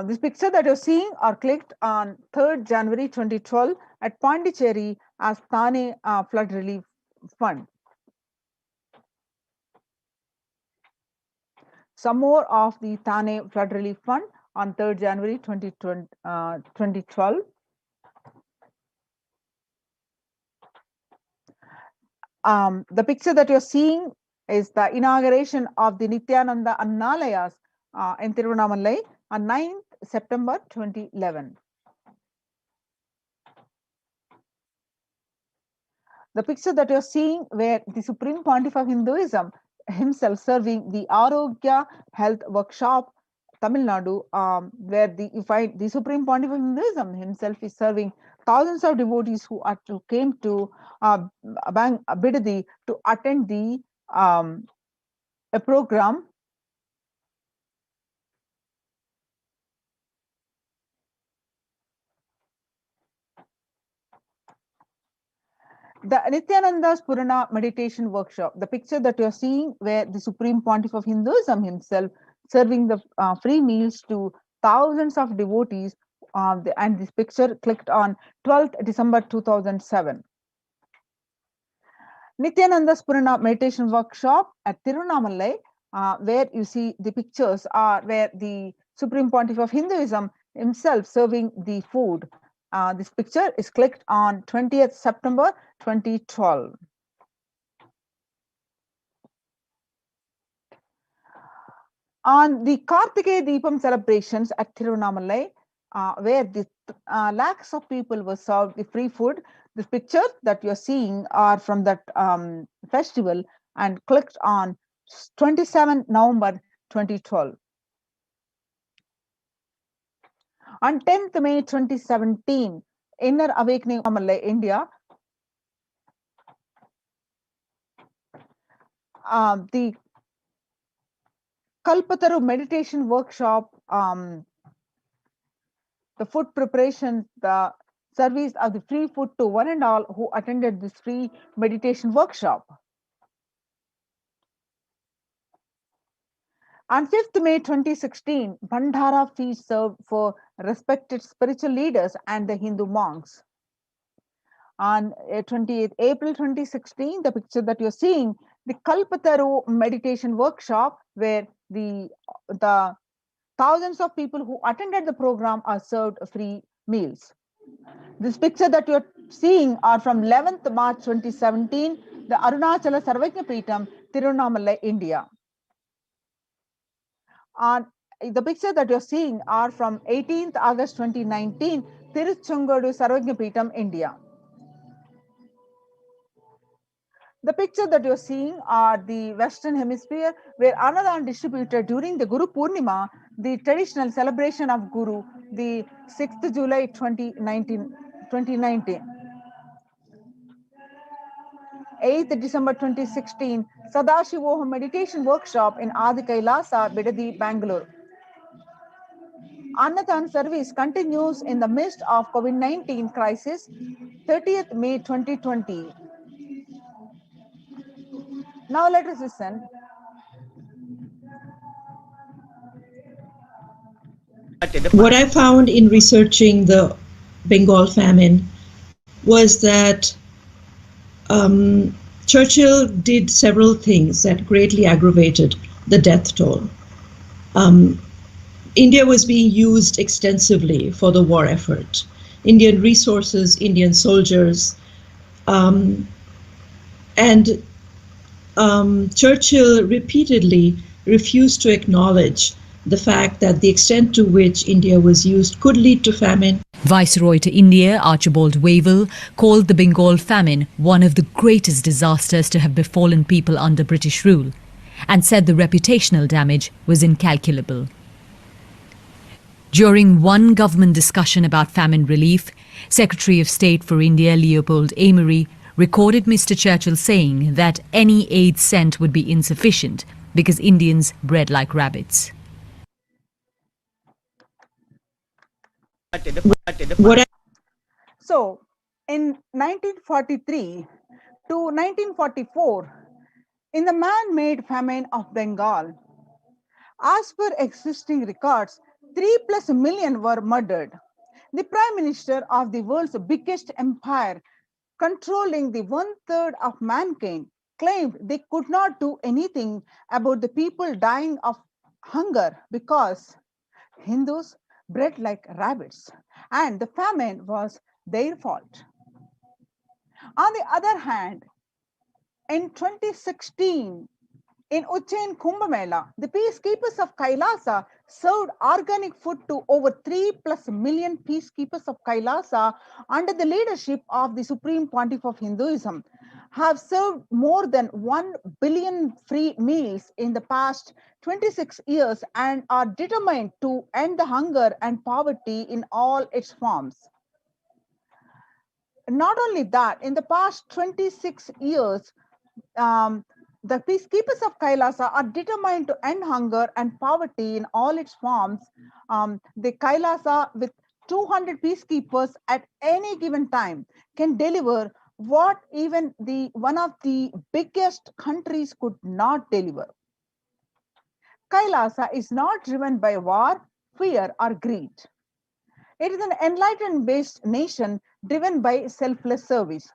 This picture that you're seeing are clicked on 3rd January 2012 at Pondicherry as Thane Flood Relief Fund. some more of the Thane Flood Relief Fund on 3rd January 2012. The picture that you're seeing is the inauguration of the Nithyananda Annalayas in Tiruvannamalai on 9th September 2011. The picture that you're seeing where the Supreme Pontiff of Hinduism himself serving the Arogya Health Workshop, Tamil Nadu, where you find the Supreme Pontiff of Hinduism himself is serving thousands of devotees who came to Bidadi to attend the a program. The Nithyananda's Purana meditation workshop, the picture that you're seeing where the Supreme Pontiff of Hinduism himself serving the free meals to thousands of devotees, and this picture clicked on 12th December 2007. Nithyananda's Purana meditation workshop at Tiruvannamalai, where you see the pictures are where the Supreme Pontiff of Hinduism himself serving the food. This picture is clicked on 20th September 2012. On the Kartikeya Deepam celebrations at Tiruvannamalai, where the lakhs of people were served the free food. The pictures that you're seeing are from that festival and clicked on 27 November 2012. On 10th May 2017, Inner Awakening Tiruvannamalai, India, the Kalpataru meditation workshop, the food preparation, the service of the free food to one and all who attended this free meditation workshop. On 5th May 2016, Bhandara feast served for respected spiritual leaders and the Hindu monks. On 28th April 2016, the picture that you're seeing, the Kalpataru meditation workshop, where the thousands of people who attended the program are served free meals. This picture that you're seeing are from 11th March 2017, the Arunachala Sarvajna Peetam, Tiruvannamalai, India. The picture that you're seeing are from 18th August 2019, Tiruchungodu Sarvajna Peetam, India. The picture that you're seeing are the Western Hemisphere, where Annadan distributed during the Guru Purnima, the traditional celebration of Guru, the 6th July 2019. 8th December 2016, Sadashivoham meditation workshop in Adi Kailasa, Bidadi, Bangalore. Annadan service continues in the midst of COVID-19 crisis, 30th May 2020. Now let us listen. What I found in researching the Bengal famine was that Churchill did several things that greatly aggravated the death toll. India was being used extensively for the war effort. Indian resources, Indian soldiers, and Churchill repeatedly refused to acknowledge the fact that the extent to which India was used could lead to famine. Viceroy to India, Archibald Wavell, called the Bengal famine one of the greatest disasters to have befallen people under British rule, and said the reputational damage was incalculable. During one government discussion about famine relief, Secretary of State for India Leopold Amery recorded Mr. Churchill saying that any aid sent would be insufficient because Indians bred like rabbits. So, in 1943 to 1944, in the man-made famine of Bengal, as per existing records, 3+ million were murdered. The Prime Minister of the world's biggest empire, controlling the 1/3 of mankind, claimed they could not do anything about the people dying of hunger because Hindus bred like rabbits and the famine was their fault. On the other hand, in 2016, in Ujjain Kumbh Mela, the peacekeepers of Kailasa served organic food to over 3+ million peacekeepers of Kailasa under the leadership of the Supreme Pontiff of Hinduism, have served more than 1 billion free meals in the past 26 years and are determined to end the hunger and poverty in all its forms. Not only that, in the past 26 years, the peacekeepers of Kailasa are determined to end hunger and poverty in all its forms. The Kailasa, with 200 peacekeepers at any given time, can deliver what even one of the biggest countries could not deliver. Kailasa is not driven by war, fear, or greed. It is an enlightenment-based nation driven by selfless service.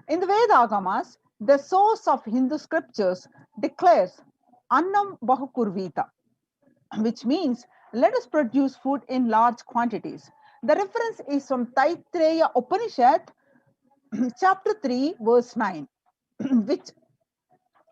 In the Vedagamas, the source of Hindu scriptures declares Annam Bahukurvita, which means let us produce food in large quantities. The reference is from Taittiriya Upanishad, chapter 3, verse 9, which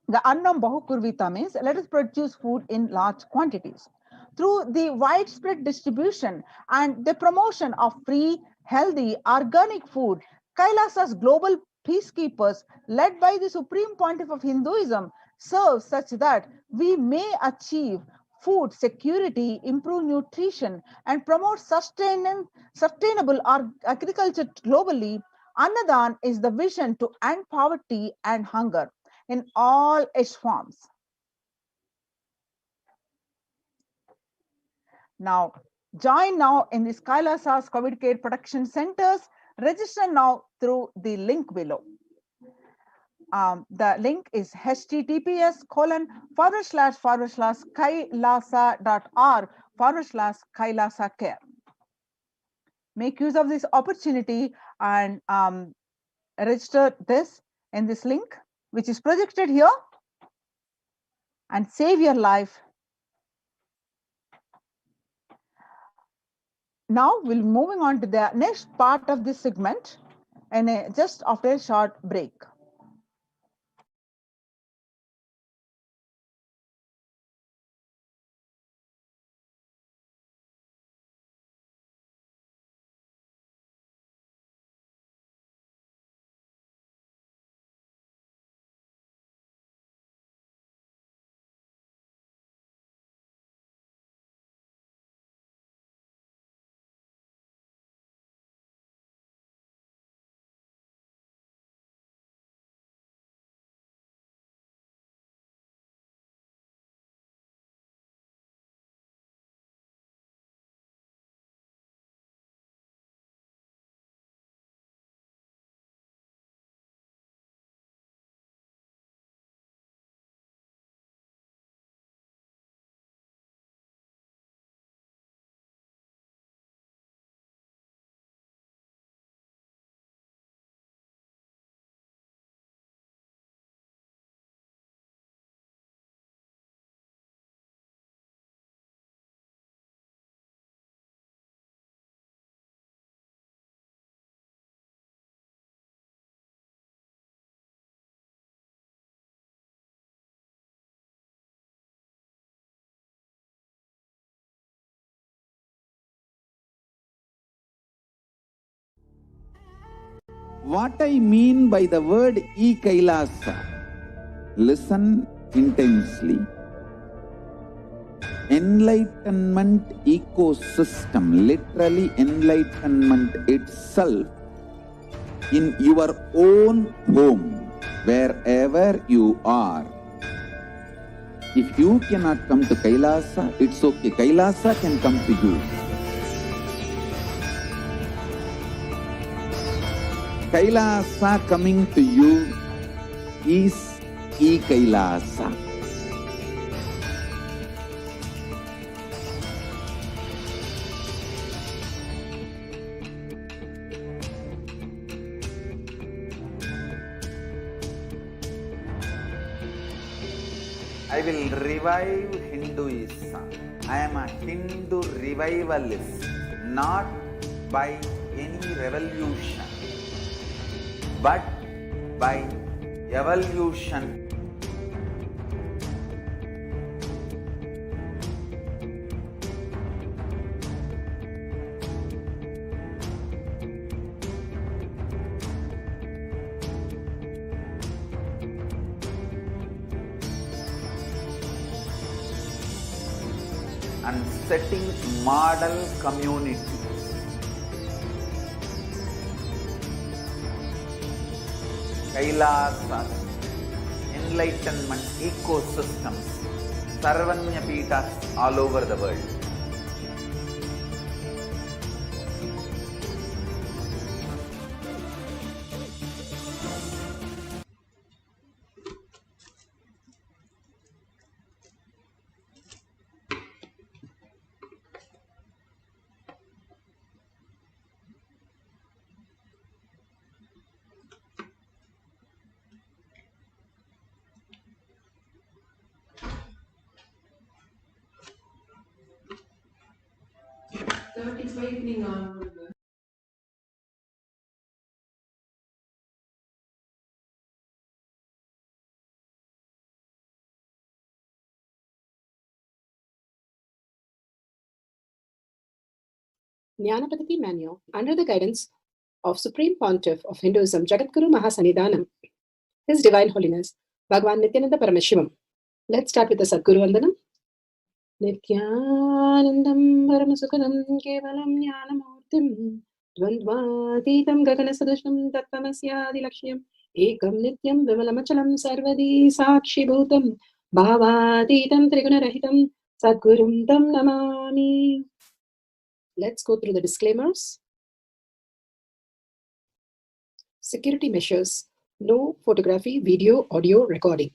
the Annam Bahukurvita means let us produce food in large quantities. Through the widespread distribution and the promotion of free, healthy, organic food, Kailasa's global peacekeepers, led by the Supreme Pontiff of Hinduism, serve such that we may achieve food security, improve nutrition, and promote sustainable agriculture globally. Annadan is the vision to end poverty and hunger in all its forms. Now, join now in this Kailasa's COVID care protection centers. Register now through the link below. The link is https://kailasa.org/Kailasa care. Make use of this opportunity and register this in this link, which is projected here, and save your life. Now we'll moving on to the next part of this segment and just after a short break. What I mean by the word e-Kailasa, listen intensely. Enlightenment ecosystem, literally enlightenment itself, in your own home, wherever you are. If you cannot come to Kailasa, it's okay. Kailasa can come to you. Kailasa coming to you is e-Kailasa. I will revive Hinduism. I am a Hindu revivalist, not by any revolution, but by evolution. And setting model community. Kailasas, enlightenment ecosystems, Sarvanya Peethas all over the world. Jnanapadati Manual, under the guidance of Supreme Pontiff of Hinduism, Jagadguru Mahasanidhanam, His Divine Holiness, Bhagavan Nithyananda Paramashivam. Let's start with the Sadguru Vandanam. Nithyanandam Paramasukhanam Kevalam Jnanamurtim Dvandvatitam Gaganasadusham Tattvamasya Lakshmam Ekam Nityam Vimalamachalam Sarvadi Sakshi Bhutam Bhavatitam Trigunarahitam Sadgurum Tam Namami. Let's go through the disclaimers. Security measures. No photography, video, audio recording.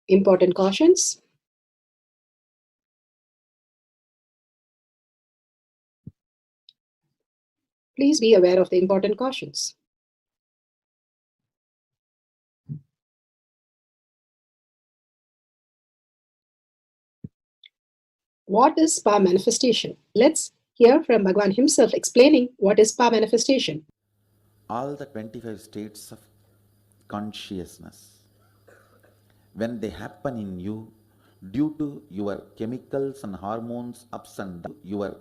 Important cautions. Please be aware of the important cautions. What is power manifestation? Let's hear from Bhagavan himself explaining what is power manifestation. All the 25 states of consciousness, when they happen in you, due to your chemicals and hormones ups and downs, your